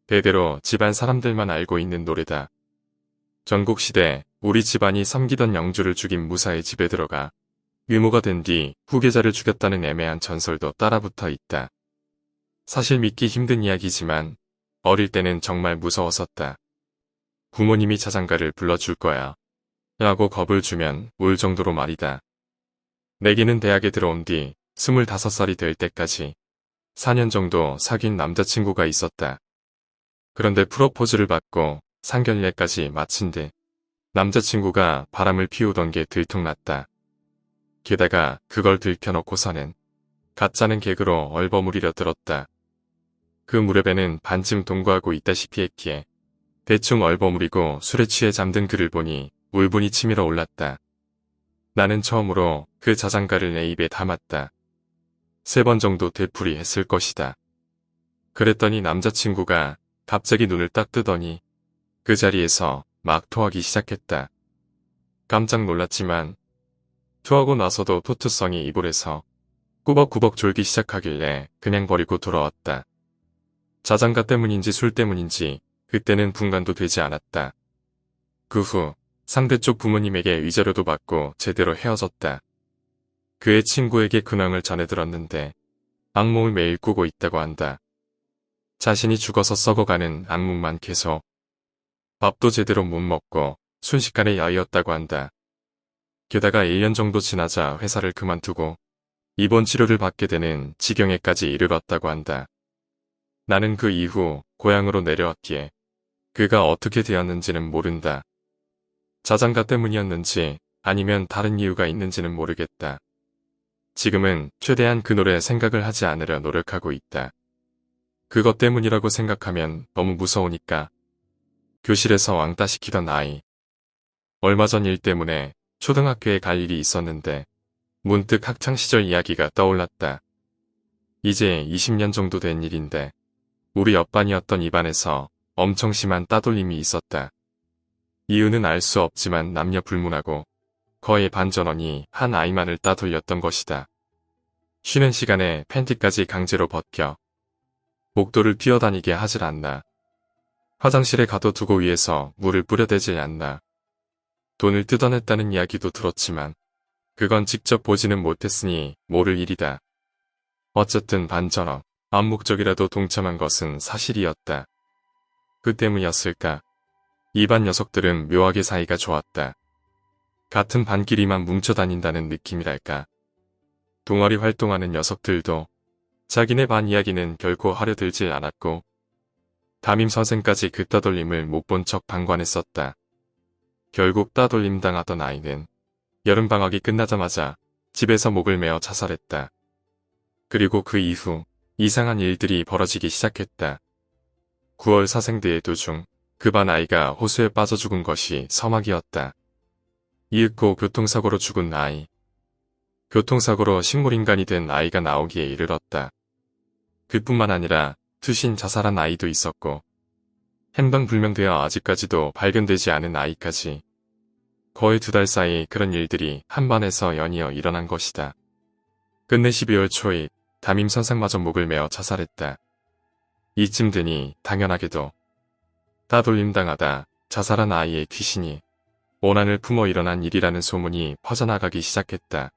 대대로 집안 사람들만 알고 있는 노래다. 전국시대 우리 집안이 섬기던 영주를 죽인 무사의 집에 들어가 의모가 된 뒤 후계자를 죽였다는 애매한 전설도 따라붙어 있다. 사실 믿기 힘든 이야기지만 어릴 때는 정말 무서웠었다. 부모님이 자장가를 불러줄 거야 라고 겁을 주면 울 정도로 말이다. 내게는 대학에 들어온 뒤 25살이 될 때까지 4년 정도 사귄 남자친구가 있었다. 그런데 프로포즈를 받고 상견례까지 마친 뒤 남자친구가 바람을 피우던 게 들통났다. 게다가 그걸 들켜놓고서는 가짜는 개그로 얼버무리려 들었다. 그 무렵에는 반쯤 동거하고 있다시피 했기에 대충 얼버무리고 술에 취해 잠든 그를 보니 울분이 치밀어 올랐다. 나는 처음으로 그 자장가를 내 입에 담았다. 3번 정도 되풀이했을 것이다. 그랬더니 남자친구가 갑자기 눈을 딱 뜨더니 그 자리에서 막 토하기 시작했다. 깜짝 놀랐지만 토하고 나서도 토트성이 이불에서 꾸벅꾸벅 졸기 시작하길래 그냥 버리고 돌아왔다. 자장가 때문인지 술 때문인지 그때는 분간도 되지 않았다. 그 후 상대쪽 부모님에게 위자료도 받고 제대로 헤어졌다. 그의 친구에게 근황을 전해 들었는데 악몽을 매일 꾸고 있다고 한다. 자신이 죽어서 썩어가는 악몽만 계속. 밥도 제대로 못 먹고 순식간에 야이었다고 한다. 게다가 1년 정도 지나자 회사를 그만두고 입원 치료를 받게 되는 지경에까지 이르렀다고 한다. 나는 그 이후 고향으로 내려왔기에 그가 어떻게 되었는지는 모른다. 자장가 때문이었는지 아니면 다른 이유가 있는지는 모르겠다. 지금은 최대한 그 노래에 생각을 하지 않으려 노력하고 있다. 그것 때문이라고 생각하면 너무 무서우니까. 교실에서 왕따 시키던 아이. 얼마 전 일 때문에 초등학교에 갈 일이 있었는데 문득 학창시절 이야기가 떠올랐다. 이제 20년 정도 된 일인데 우리 옆반이었던 이 반에서 엄청 심한 따돌림이 있었다. 이유는 알 수 없지만 남녀 불문하고 거의 반전원이 한 아이만을 따돌렸던 것이다. 쉬는 시간에 팬티까지 강제로 벗겨 목도를 뛰어다니게 하질 않나. 화장실에 가둬두고 위에서 물을 뿌려대질 않나. 돈을 뜯어냈다는 이야기도 들었지만 그건 직접 보지는 못했으니 모를 일이다. 어쨌든 반전업, 암묵적이라도 동참한 것은 사실이었다. 그 때문이었을까? 이 반 녀석들은 묘하게 사이가 좋았다. 같은 반끼리만 뭉쳐다닌다는 느낌이랄까. 동아리 활동하는 녀석들도 자기네 반 이야기는 결코 하려 들지 않았고 담임 선생까지 그 따돌림을 못 본 척 방관했었다. 결국 따돌림 당하던 아이는 여름방학이 끝나자마자 집에서 목을 메어 자살했다. 그리고 그 이후 이상한 일들이 벌어지기 시작했다. 9월 사생대회 도중 그 반 아이가 호수에 빠져 죽은 것이 서막이었다. 이윽고 교통사고로 죽은 아이. 교통사고로 식물인간이 된 아이가 나오기에 이르렀다. 그뿐만 아니라 투신 자살한 아이도 있었고 행방불명되어 아직까지도 발견되지 않은 아이까지 거의 2달 사이 그런 일들이 한 반에서 연이어 일어난 것이다. 끝내 12월 초에 담임 선생마저 목을 메어 자살했다. 이쯤 되니 당연하게도 따돌림 당하다 자살한 아이의 귀신이 오난을 품어 일어난 일이라는 소문이 퍼져나가기 시작했다.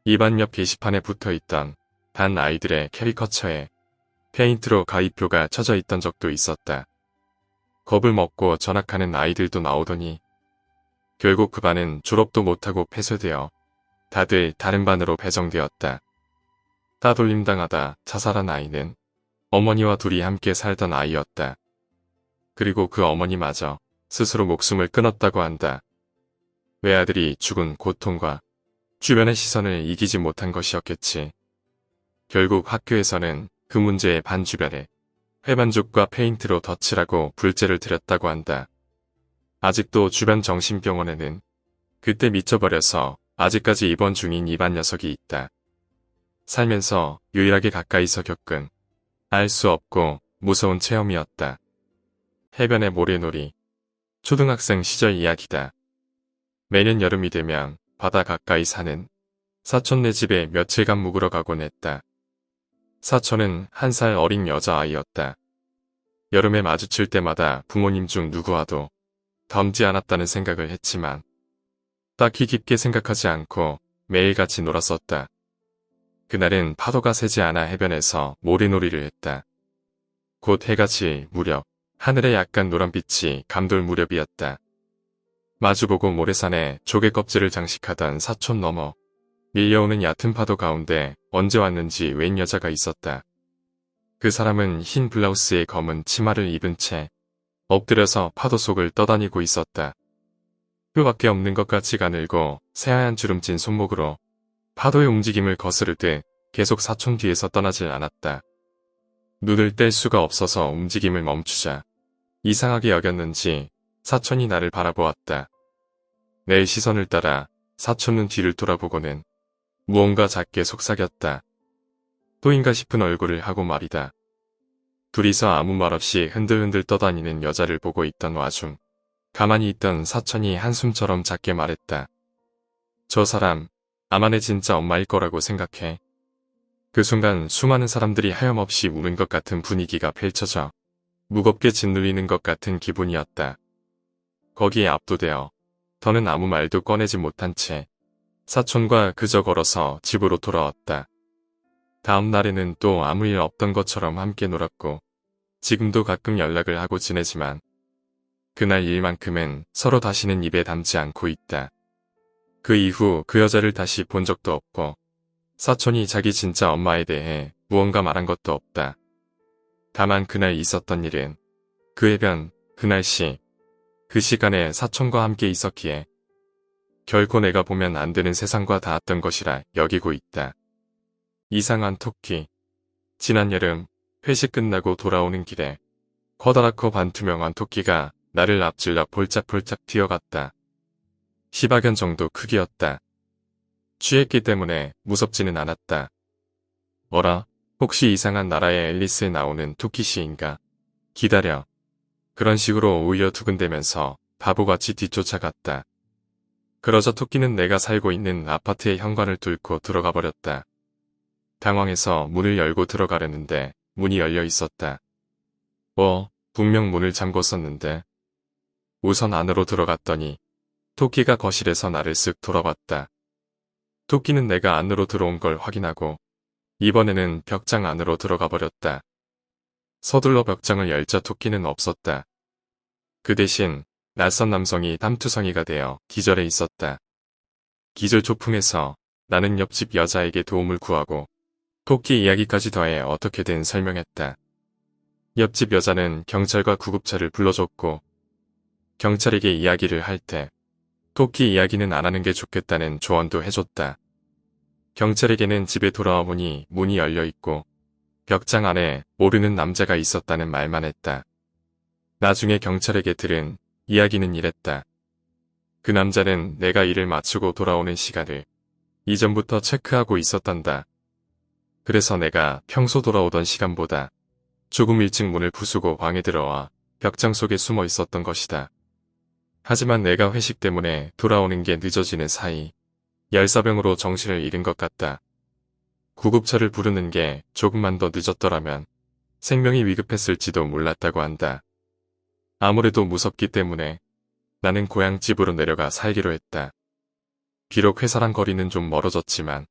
이반 옆 게시판에 붙어있던 단 아이들의 캐리커처에 페인트로 가입표가 쳐져 있던 적도 있었다. 겁을 먹고 전학하는 아이들도 나오더니 결국 그 반은 졸업도 못하고 폐쇄되어 다들 다른 반으로 배정되었다. 따돌림 당하다 자살한 아이는 어머니와 둘이 함께 살던 아이였다. 그리고 그 어머니마저 스스로 목숨을 끊었다고 한다. 외아들이 죽은 고통과 주변의 시선을 이기지 못한 것이었겠지. 결국 학교에서는 그 문제의 반 주변에 회반죽과 페인트로 덧칠하고 불재를 들였다고 한다. 아직도 주변 정신병원에는 그때 미쳐버려서 아직까지 입원 중인 이 반 녀석이 있다. 살면서 유일하게 가까이서 겪은 알 수 없고 무서운 체험이었다. 해변의 모래놀이. 초등학생 시절 이야기다. 매년 여름이 되면 바다 가까이 사는 사촌네 집에 며칠간 묵으러 가곤 했다. 사촌은 1살 어린 여자아이였다. 여름에 마주칠 때마다 부모님 중 누구와도 닮지 않았다는 생각을 했지만 딱히 깊게 생각하지 않고 매일 같이 놀았었다. 그날은 파도가 세지 않아 해변에서 모래놀이를 했다. 곧 해가 질 무렵 하늘에 약간 노란빛이 감돌 무렵이었다. 마주보고 모래산에 조개 껍질을 장식하던 사촌 너머 밀려오는 얕은 파도 가운데 언제 왔는지 웬 여자가 있었다. 그 사람은 흰 블라우스에 검은 치마를 입은 채 엎드려서 파도 속을 떠다니고 있었다. 뼈밖에 없는 것 같이 가늘고 새하얀 주름진 손목으로 파도의 움직임을 거스르듯 계속 사촌 뒤에서 떠나질 않았다. 눈을 뗄 수가 없어서 움직임을 멈추자 이상하게 여겼는지 사촌이 나를 바라보았다. 내 시선을 따라 사촌은 뒤를 돌아보고는 무언가 작게 속삭였다. 또인가 싶은 얼굴을 하고 말이다. 둘이서 아무 말 없이 흔들흔들 떠다니는 여자를 보고 있던 와중 가만히 있던 사촌이 한숨처럼 작게 말했다. 저 사람 아마 내 진짜 엄마일 거라고 생각해. 그 순간 수많은 사람들이 하염없이 우는 것 같은 분위기가 펼쳐져 무겁게 짓눌리는 것 같은 기분이었다. 거기에 압도되어 더는 아무 말도 꺼내지 못한 채 사촌과 그저 걸어서 집으로 돌아왔다. 다음 날에는 또 아무 일 없던 것처럼 함께 놀았고 지금도 가끔 연락을 하고 지내지만 그날 일만큼은 서로 다시는 입에 담지 않고 있다. 그 이후 그 여자를 다시 본 적도 없고 사촌이 자기 진짜 엄마에 대해 무언가 말한 것도 없다. 다만 그날 있었던 일은 그 해변, 그 날씨, 그 시간에 사촌과 함께 있었기에 결코 내가 보면 안 되는 세상과 닿았던 것이라 여기고 있다. 이상한 토끼. 지난 여름 회식 끝나고 돌아오는 길에 커다랗고 반투명한 토끼가 나를 앞질러 폴짝폴짝 뛰어갔다. 시바견 정도 크기였다. 취했기 때문에 무섭지는 않았다. 어라, 혹시 이상한 나라의 앨리스에 나오는 토끼씨인가? 기다려. 그런 식으로 오히려 두근대면서 바보같이 뒤쫓아갔다. 그러자 토끼는 내가 살고 있는 아파트의 현관을 뚫고 들어가 버렸다. 당황해서 문을 열고 들어가려는데 문이 열려 있었다. 분명 문을 잠궜었는데. 우선 안으로 들어갔더니 토끼가 거실에서 나를 쓱 돌아봤다. 토끼는 내가 안으로 들어온 걸 확인하고 이번에는 벽장 안으로 들어가 버렸다. 서둘러 벽장을 열자 토끼는 없었다. 그 대신 낯선 남성이 땀투성이가 되어 기절해 있었다. 기절 초풍에서 나는 옆집 여자에게 도움을 구하고 토끼 이야기까지 더해 어떻게든 설명했다. 옆집 여자는 경찰과 구급차를 불러줬고 경찰에게 이야기를 할 때 토끼 이야기는 안 하는 게 좋겠다는 조언도 해줬다. 경찰에게는 집에 돌아와 보니 문이 열려 있고 벽장 안에 모르는 남자가 있었다는 말만 했다. 나중에 경찰에게 들은 이야기는 이랬다. 그 남자는 내가 일을 마치고 돌아오는 시간을 이전부터 체크하고 있었단다. 그래서 내가 평소 돌아오던 시간보다 조금 일찍 문을 부수고 방에 들어와 벽장 속에 숨어 있었던 것이다. 하지만 내가 회식 때문에 돌아오는 게 늦어지는 사이 열사병으로 정신을 잃은 것 같다. 구급차를 부르는 게 조금만 더 늦었더라면 생명이 위급했을지도 몰랐다고 한다. 아무래도 무섭기 때문에 나는 고향집으로 내려가 살기로 했다. 비록 회사랑 거리는 좀 멀어졌지만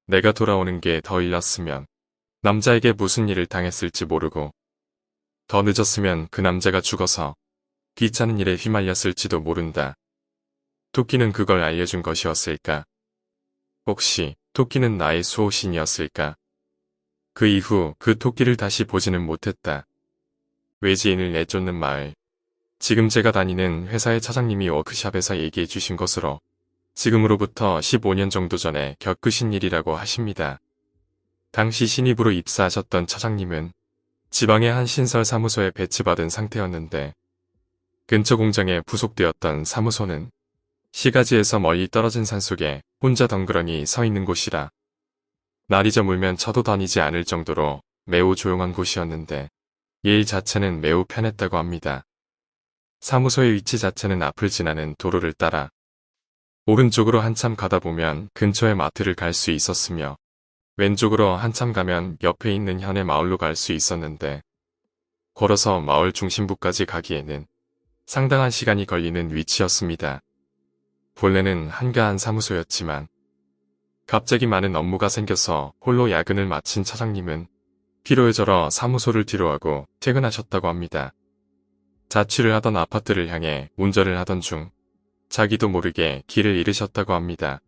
내가 돌아오는 게 더 일렀으면 남자에게 무슨 일을 당했을지 모르고 더 늦었으면 그 남자가 죽어서 귀찮은 일에 휘말렸을지도 모른다. 토끼는 그걸 알려준 것이었을까? 혹시 토끼는 나의 수호신이었을까? 그 이후 그 토끼를 다시 보지는 못했다. 외지인을 내쫓는 마을. 지금 제가 다니는 회사의 차장님이 워크샵에서 얘기해 주신 것으로 지금으로부터 15년 정도 전에 겪으신 일이라고 하십니다. 당시 신입으로 입사하셨던 차장님은 지방의 한 신설 사무소에 배치받은 상태였는데 근처 공장에 부속되었던 사무소는 시가지에서 멀리 떨어진 산속에 혼자 덩그러니 서 있는 곳이라 날이 저물면 차도 다니지 않을 정도로 매우 조용한 곳이었는데 일 자체는 매우 편했다고 합니다. 사무소의 위치 자체는 앞을 지나는 도로를 따라 오른쪽으로 한참 가다 보면 근처의 마트를 갈 수 있었으며 왼쪽으로 한참 가면 옆에 있는 현의 마을로 갈 수 있었는데 걸어서 마을 중심부까지 가기에는 상당한 시간이 걸리는 위치였습니다. 본래는 한가한 사무소였지만 갑자기 많은 업무가 생겨서 홀로 야근을 마친 차장님은 피로에 절어 사무소를 뒤로하고 퇴근하셨다고 합니다. 자취를 하던 아파트를 향해 운전을 하던 중 자기도 모르게 길을 잃으셨다고 합니다.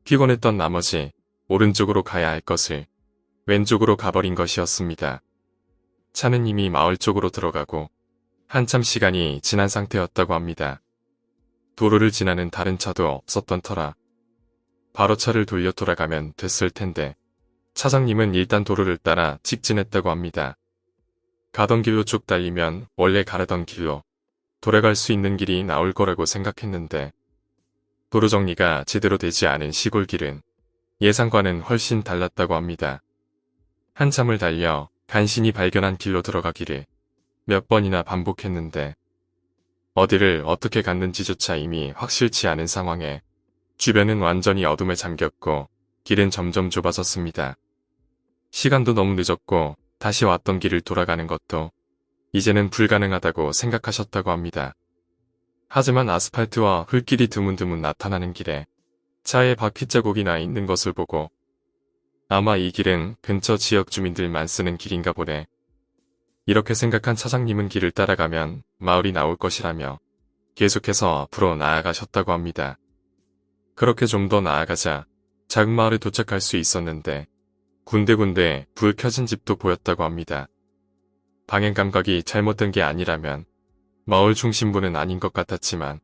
피곤했던 나머지 오른쪽으로 가야 할 것을 왼쪽으로 가버린 것이었습니다. 차는 이미 마을 쪽으로 들어가고 한참 시간이 지난 상태였다고 합니다. 도로를 지나는 다른 차도 없었던 터라 바로 차를 돌려 돌아가면 됐을 텐데 차장님은 일단 도로를 따라 직진했다고 합니다. 가던 길로 쭉 달리면 원래 가려던 길로 돌아갈 수 있는 길이 나올 거라고 생각했는데 도로 정리가 제대로 되지 않은 시골길은 예상과는 훨씬 달랐다고 합니다. 한참을 달려 간신히 발견한 길로 들어가기를 몇 번이나 반복했는데 어디를 어떻게 갔는지조차 이미 확실치 않은 상황에 주변은 완전히 어둠에 잠겼고 길은 점점 좁아졌습니다. 시간도 너무 늦었고 다시 왔던 길을 돌아가는 것도 이제는 불가능하다고 생각하셨다고 합니다. 하지만 아스팔트와 흙길이 드문드문 나타나는 길에 차에 바퀴 자국이 나 있는 것을 보고 아마 이 길은 근처 지역 주민들만 쓰는 길인가 보네. 이렇게 생각한 차장님은 길을 따라가면 마을이 나올 것이라며 계속해서 앞으로 나아가셨다고 합니다. 그렇게 좀 더 나아가자 작은 마을에 도착할 수 있었는데 군데군데 불 켜진 집도 보였다고 합니다. 방향 감각이 잘못된 게 아니라면 마을 중심부는 아닌 것 같았지만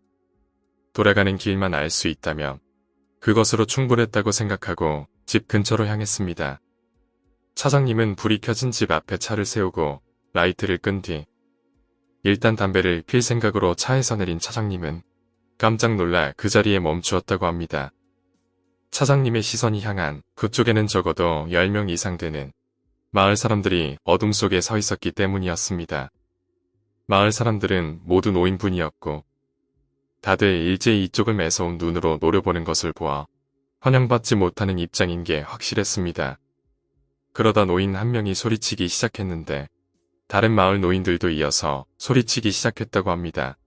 돌아가는 길만 알 수 있다면 그것으로 충분했다고 생각하고 집 근처로 향했습니다. 차장님은 불이 켜진 집 앞에 차를 세우고 라이트를 끈 뒤 일단 담배를 필 생각으로 차에서 내린 차장님은 깜짝 놀라 그 자리에 멈추었다고 합니다. 차장님의 시선이 향한 그쪽에는 적어도 10명 이상 되는 마을 사람들이 어둠 속에 서 있었기 때문이었습니다. 마을 사람들은 모두 노인분이었고 다들 일제히 이쪽을 매서운 눈으로 노려보는 것을 보아 환영받지 못하는 입장인 게 확실했습니다. 그러다 노인 한 명이 소리치기 시작했는데 다른 마을 노인들도 이어서 소리치기 시작했다고 합니다.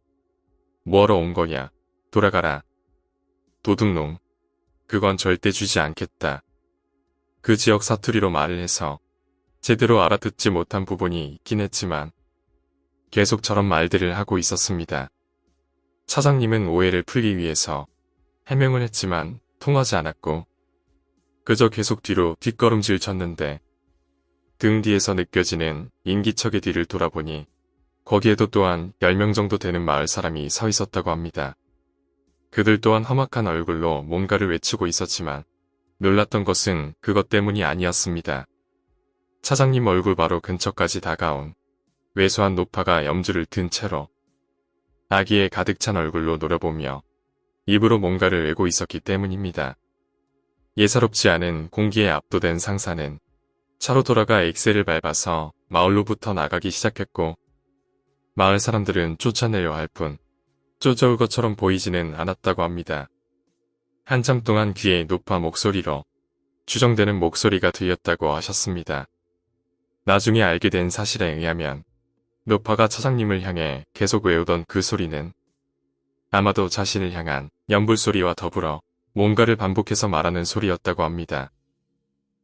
뭐하러 온 거냐? 돌아가라. 도둑놈. 그건 절대 주지 않겠다. 그 지역 사투리로 말을 해서 제대로 알아듣지 못한 부분이 있긴 했지만 계속 저런 말들을 하고 있었습니다. 차장님은 오해를 풀기 위해서 해명을 했지만 통하지 않았고 그저 계속 뒤로 뒷걸음질 쳤는데 등 뒤에서 느껴지는 인기척의 뒤를 돌아보니 거기에도 또한 10명 정도 되는 마을 사람이 서 있었다고 합니다. 그들 또한 험악한 얼굴로 뭔가를 외치고 있었지만 놀랐던 것은 그것 때문이 아니었습니다. 차장님 얼굴 바로 근처까지 다가온 왜소한 노파가 염주를 든 채로 아기에 가득 찬 얼굴로 노려보며 입으로 뭔가를 외고 있었기 때문입니다. 예사롭지 않은 공기에 압도된 상사는 차로 돌아가 엑셀을 밟아서 마을로부터 나가기 시작했고 마을 사람들은 쫓아내려 할 뿐 쫓아올 것처럼 보이지는 않았다고 합니다. 한참 동안 귀에 노파 목소리로 추정되는 목소리가 들렸다고 하셨습니다. 나중에 알게 된 사실에 의하면 노파가 차장님을 향해 계속 외우던 그 소리는 아마도 자신을 향한 연불소리와 더불어 뭔가를 반복해서 말하는 소리였다고 합니다.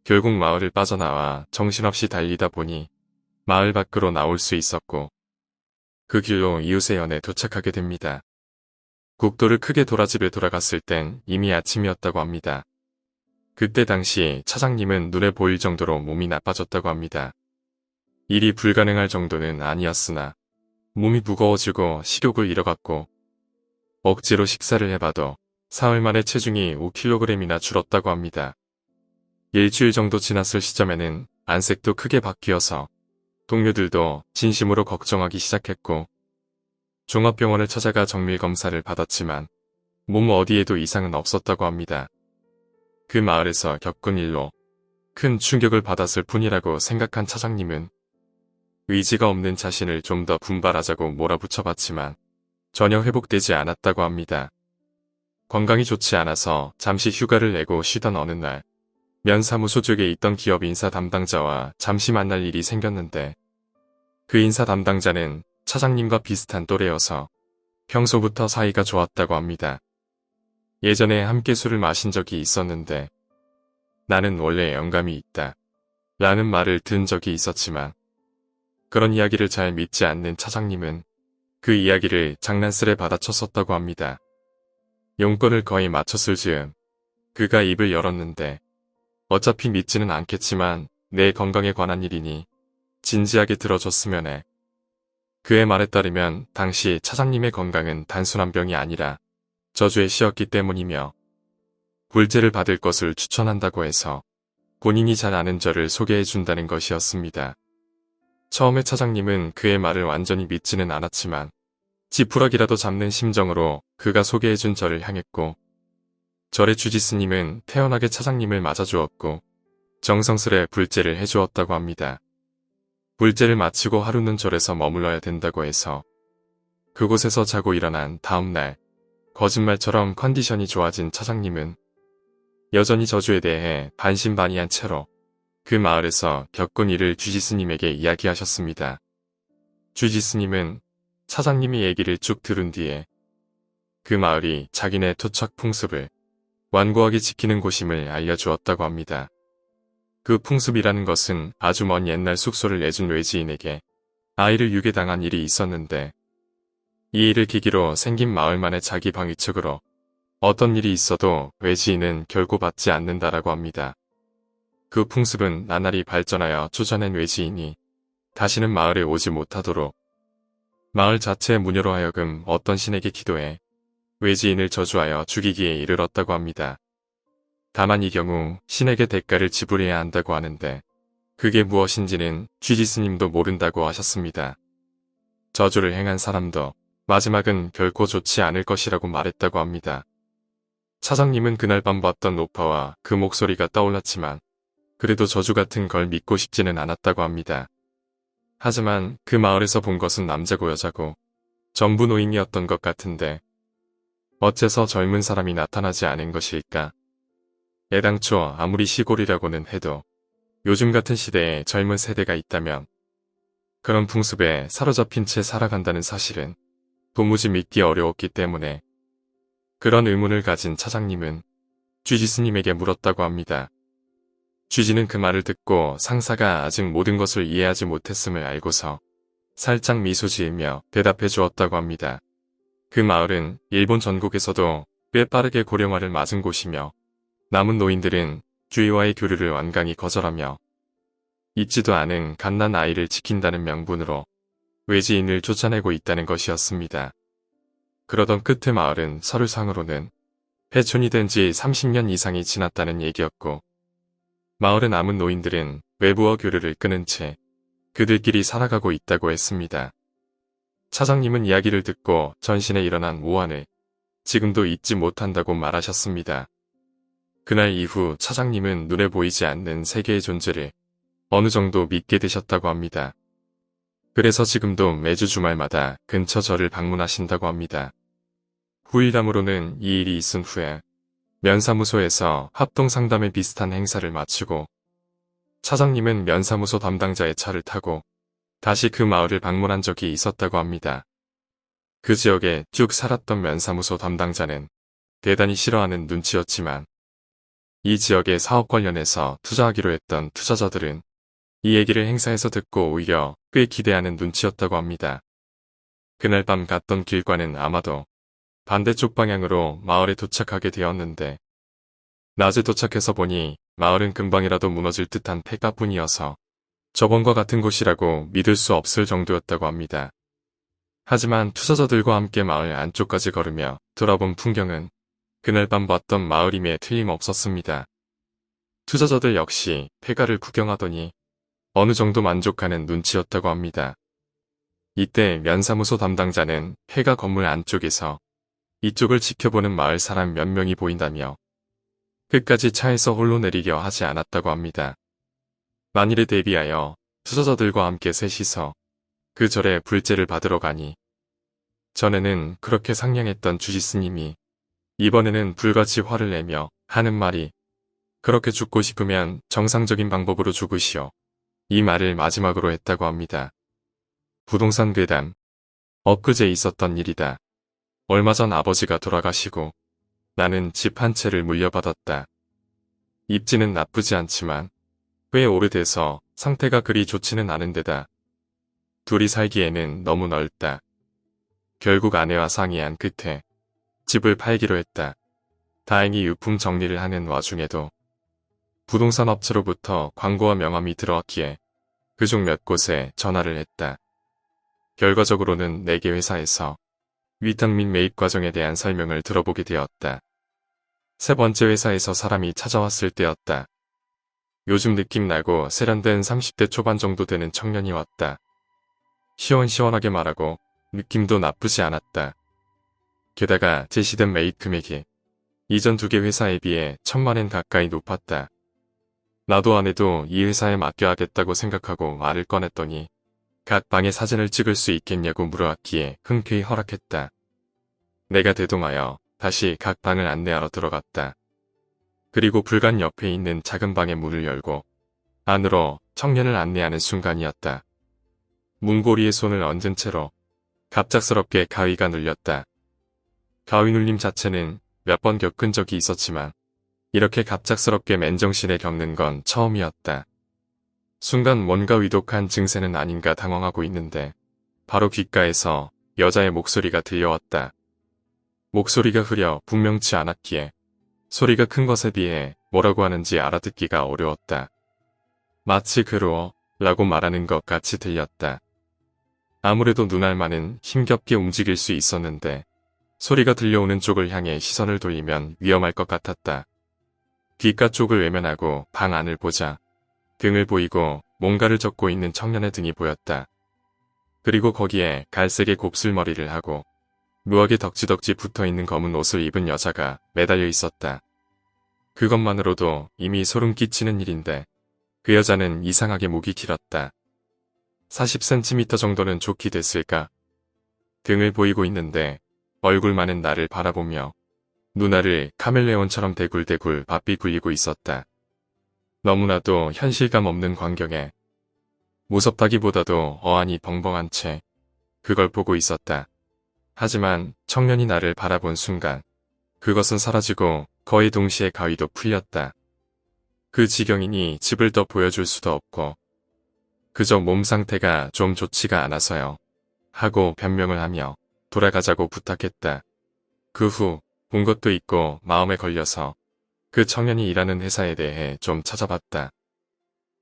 결국 마을을 빠져나와 정신없이 달리다 보니 마을 밖으로 나올 수 있었고 그 길로 이웃의 연에 도착하게 됩니다. 국도를 크게 돌아 집에 돌아갔을 땐 이미 아침이었다고 합니다. 그때 당시 차장님은 눈에 보일 정도로 몸이 나빠졌다고 합니다. 일이 불가능할 정도는 아니었으나 몸이 무거워지고 식욕을 잃어갔고 억지로 식사를 해봐도 사흘 만에 체중이 5kg이나 줄었다고 합니다. 일주일 정도 지났을 시점에는 안색도 크게 바뀌어서 동료들도 진심으로 걱정하기 시작했고 종합병원을 찾아가 정밀검사를 받았지만 몸 어디에도 이상은 없었다고 합니다. 그 마을에서 겪은 일로 큰 충격을 받았을 뿐이라고 생각한 차장님은 의지가 없는 자신을 좀 더 분발하자고 몰아붙여봤지만 전혀 회복되지 않았다고 합니다. 건강이 좋지 않아서 잠시 휴가를 내고 쉬던 어느 날 면사무소 쪽에 있던 기업 인사 담당자와 잠시 만날 일이 생겼는데 그 인사 담당자는 차장님과 비슷한 또래여서 평소부터 사이가 좋았다고 합니다. 예전에 함께 술을 마신 적이 있었는데 나는 원래 영감이 있다 라는 말을 들은 적이 있었지만 그런 이야기를 잘 믿지 않는 차장님은 그 이야기를 장난스레 받아쳤었다고 합니다. 용건을 거의 맞췄을 즈음 그가 입을 열었는데 어차피 믿지는 않겠지만 내 건강에 관한 일이니 진지하게 들어줬으면 해. 그의 말에 따르면 당시 차장님의 건강은 단순한 병이 아니라 저주의 시였기 때문이며 불제를 받을 것을 추천한다고 해서 본인이 잘 아는 저를 소개해준다는 것이었습니다. 처음에 차장님은 그의 말을 완전히 믿지는 않았지만 지푸라기라도 잡는 심정으로 그가 소개해준 저를 향했고 절의 주지스님은 태연하게 차장님을 맞아주었고 정성스레 불제를 해주었다고 합니다. 불제를 마치고 하루는 절에서 머물러야 된다고 해서 그곳에서 자고 일어난 다음날 거짓말처럼 컨디션이 좋아진 차장님은 여전히 저주에 대해 반신반의한 채로 그 마을에서 겪은 일을 주지스님에게 이야기하셨습니다. 주지스님은 차장님이 얘기를 쭉 들은 뒤에 그 마을이 자기네 토착 풍습을 완고하게 지키는 곳임을 알려주었다고 합니다. 그 풍습이라는 것은 아주 먼 옛날 숙소를 내준 외지인에게 아이를 유괴당한 일이 있었는데 이 일을 계기로 생긴 마을만의 자기 방위책으로 어떤 일이 있어도 외지인은 결고 받지 않는다라고 합니다. 그 풍습은 나날이 발전하여 쫓아낸 외지인이 다시는 마을에 오지 못하도록 마을 자체의 무녀로 하여금 어떤 신에게 기도해 외지인을 저주하여 죽이기에 이르렀다고 합니다. 다만 이 경우 신에게 대가를 지불해야 한다고 하는데 그게 무엇인지는 쥐지스님도 모른다고 하셨습니다. 저주를 행한 사람도 마지막은 결코 좋지 않을 것이라고 말했다고 합니다. 차장님은 그날 밤 봤던 오빠와 그 목소리가 떠올랐지만 그래도 저주 같은 걸 믿고 싶지는 않았다고 합니다. 하지만 그 마을에서 본 것은 남자고 여자고 전부 노인이었던 것 같은데 어째서 젊은 사람이 나타나지 않은 것일까? 애당초 아무리 시골이라고는 해도 요즘 같은 시대에 젊은 세대가 있다면 그런 풍습에 사로잡힌 채 살아간다는 사실은 도무지 믿기 어려웠기 때문에 그런 의문을 가진 차장님은 쥐지 스님에게 물었다고 합니다. 쥐지는 그 말을 듣고 상사가 아직 모든 것을 이해하지 못했음을 알고서 살짝 미소 지으며 대답해 주었다고 합니다. 그 마을은 일본 전국에서도 꽤 빠르게 고령화를 맞은 곳이며 남은 노인들은 주위와의 교류를 완강히 거절하며 있지도 않은 갓난 아이를 지킨다는 명분으로 외지인을 쫓아내고 있다는 것이었습니다. 그러던 끝에 마을은 서류상으로는 폐촌이 된 지 30년 이상이 지났다는 얘기였고 마을의 남은 노인들은 외부와 교류를 끊은 채 그들끼리 살아가고 있다고 했습니다. 차장님은 이야기를 듣고 전신에 일어난 오한을 지금도 잊지 못한다고 말하셨습니다. 그날 이후 차장님은 눈에 보이지 않는 세계의 존재를 어느 정도 믿게 되셨다고 합니다. 그래서 지금도 매주 주말마다 근처 절을 방문하신다고 합니다. 후일담으로는 이 일이 있은 후에 면사무소에서 합동상담회 비슷한 행사를 마치고 차장님은 면사무소 담당자의 차를 타고 다시 그 마을을 방문한 적이 있었다고 합니다. 그 지역에 쭉 살았던 면사무소 담당자는 대단히 싫어하는 눈치였지만 이 지역의 사업 관련해서 투자하기로 했던 투자자들은 이 얘기를 행사에서 듣고 오히려 꽤 기대하는 눈치였다고 합니다. 그날 밤 갔던 길과는 아마도 반대쪽 방향으로 마을에 도착하게 되었는데 낮에 도착해서 보니 마을은 금방이라도 무너질 듯한 폐가뿐이어서 저번과 같은 곳이라고 믿을 수 없을 정도였다고 합니다. 하지만 투자자들과 함께 마을 안쪽까지 걸으며 돌아본 풍경은 그날 밤 봤던 마을임에 틀림없었습니다. 투자자들 역시 폐가를 구경하더니 어느 정도 만족하는 눈치였다고 합니다. 이때 면사무소 담당자는 폐가 건물 안쪽에서 이쪽을 지켜보는 마을 사람 몇 명이 보인다며 끝까지 차에서 홀로 내리려 하지 않았다고 합니다. 만일에 대비하여 투자자들과 함께 셋이서 그 절에 불제를 받으러 가니 전에는 그렇게 상냥했던 주지스님이 이번에는 불같이 화를 내며 하는 말이 그렇게 죽고 싶으면 정상적인 방법으로 죽으시오. 이 말을 마지막으로 했다고 합니다. 부동산 괴담. 엊그제 있었던 일이다. 얼마 전 아버지가 돌아가시고 나는 집 한 채를 물려받았다. 입지는 나쁘지 않지만 꽤 오래돼서 상태가 그리 좋지는 않은 데다 둘이 살기에는 너무 넓다. 결국 아내와 상의한 끝에 집을 팔기로 했다. 다행히 유품 정리를 하는 와중에도 부동산 업체로부터 광고와 명함이 들어왔기에 그중 몇 곳에 전화를 했다. 결과적으로는 4개 회사에서 위탁 및 매입 과정에 대한 설명을 들어보게 되었다. 세 번째 회사에서 사람이 찾아왔을 때였다. 요즘 느낌 나고 세련된 30대 초반 정도 되는 청년이 왔다. 시원시원하게 말하고 느낌도 나쁘지 않았다. 게다가 제시된 매입 금액이 이전 2개 회사에 비해 1,000만 엔 가까이 높았다. 나도 아내도 이 회사에 맡겨야겠다고 생각하고 말을 꺼냈더니 각 방의 사진을 찍을 수 있겠냐고 물어왔기에 흔쾌히 허락했다. 내가 대동하여 다시 각 방을 안내하러 들어갔다. 그리고 불간 옆에 있는 작은 방의 문을 열고 안으로 청년을 안내하는 순간이었다. 문고리에 손을 얹은 채로 갑작스럽게 가위가 눌렸다. 가위 눌림 자체는 몇 번 겪은 적이 있었지만 이렇게 갑작스럽게 맨정신에 겪는 건 처음이었다. 순간 뭔가 위독한 증세는 아닌가 당황하고 있는데 바로 귓가에서 여자의 목소리가 들려왔다. 목소리가 흐려 분명치 않았기에 소리가 큰 것에 비해 뭐라고 하는지 알아듣기가 어려웠다. 마치 괴로워 라고 말하는 것 같이 들렸다. 아무래도 눈알만은 힘겹게 움직일 수 있었는데 소리가 들려오는 쪽을 향해 시선을 돌리면 위험할 것 같았다. 귓가 쪽을 외면하고 방 안을 보자 등을 보이고 뭔가를 적고 있는 청년의 등이 보였다. 그리고 거기에 갈색의 곱슬머리를 하고 묘하게 덕지덕지 붙어있는 검은 옷을 입은 여자가 매달려 있었다. 그것만으로도 이미 소름 끼치는 일인데 그 여자는 이상하게 목이 길었다. 40cm 정도는 좋게 됐을까? 등을 보이고 있는데 얼굴만은 나를 바라보며 눈알을 카멜레온처럼 대굴대굴 바삐 굴리고 있었다. 너무나도 현실감 없는 광경에 무섭다기보다도 어안이 벙벙한 채 그걸 보고 있었다. 하지만 청년이 나를 바라본 순간 그것은 사라지고 거의 동시에 가위도 풀렸다. 그 지경이니 집을 더 보여줄 수도 없고 그저 몸 상태가 좀 좋지가 않아서요. 하고 변명을 하며 돌아가자고 부탁했다. 그 후 본 것도 있고 마음에 걸려서 그 청년이 일하는 회사에 대해 좀 찾아봤다.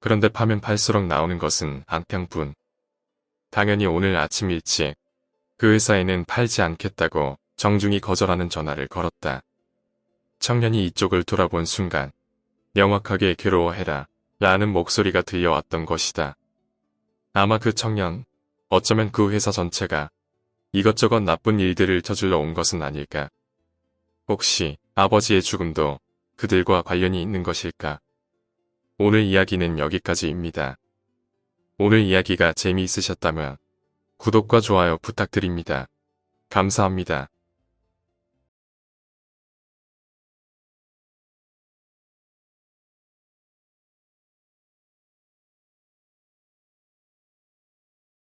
그런데 파면 팔수록 나오는 것은 안평뿐. 당연히 오늘 아침 일찍 그 회사에는 팔지 않겠다고 정중히 거절하는 전화를 걸었다. 청년이 이쪽을 돌아본 순간 명확하게 괴로워해라 라는 목소리가 들려왔던 것이다. 아마 그 청년, 어쩌면 그 회사 전체가 이것저것 나쁜 일들을 저질러 온 것은 아닐까. 혹시 아버지의 죽음도 그들과 관련이 있는 것일까? 오늘 이야기는 여기까지입니다. 오늘 이야기가 재미있으셨다면 구독과 좋아요 부탁드립니다. 감사합니다.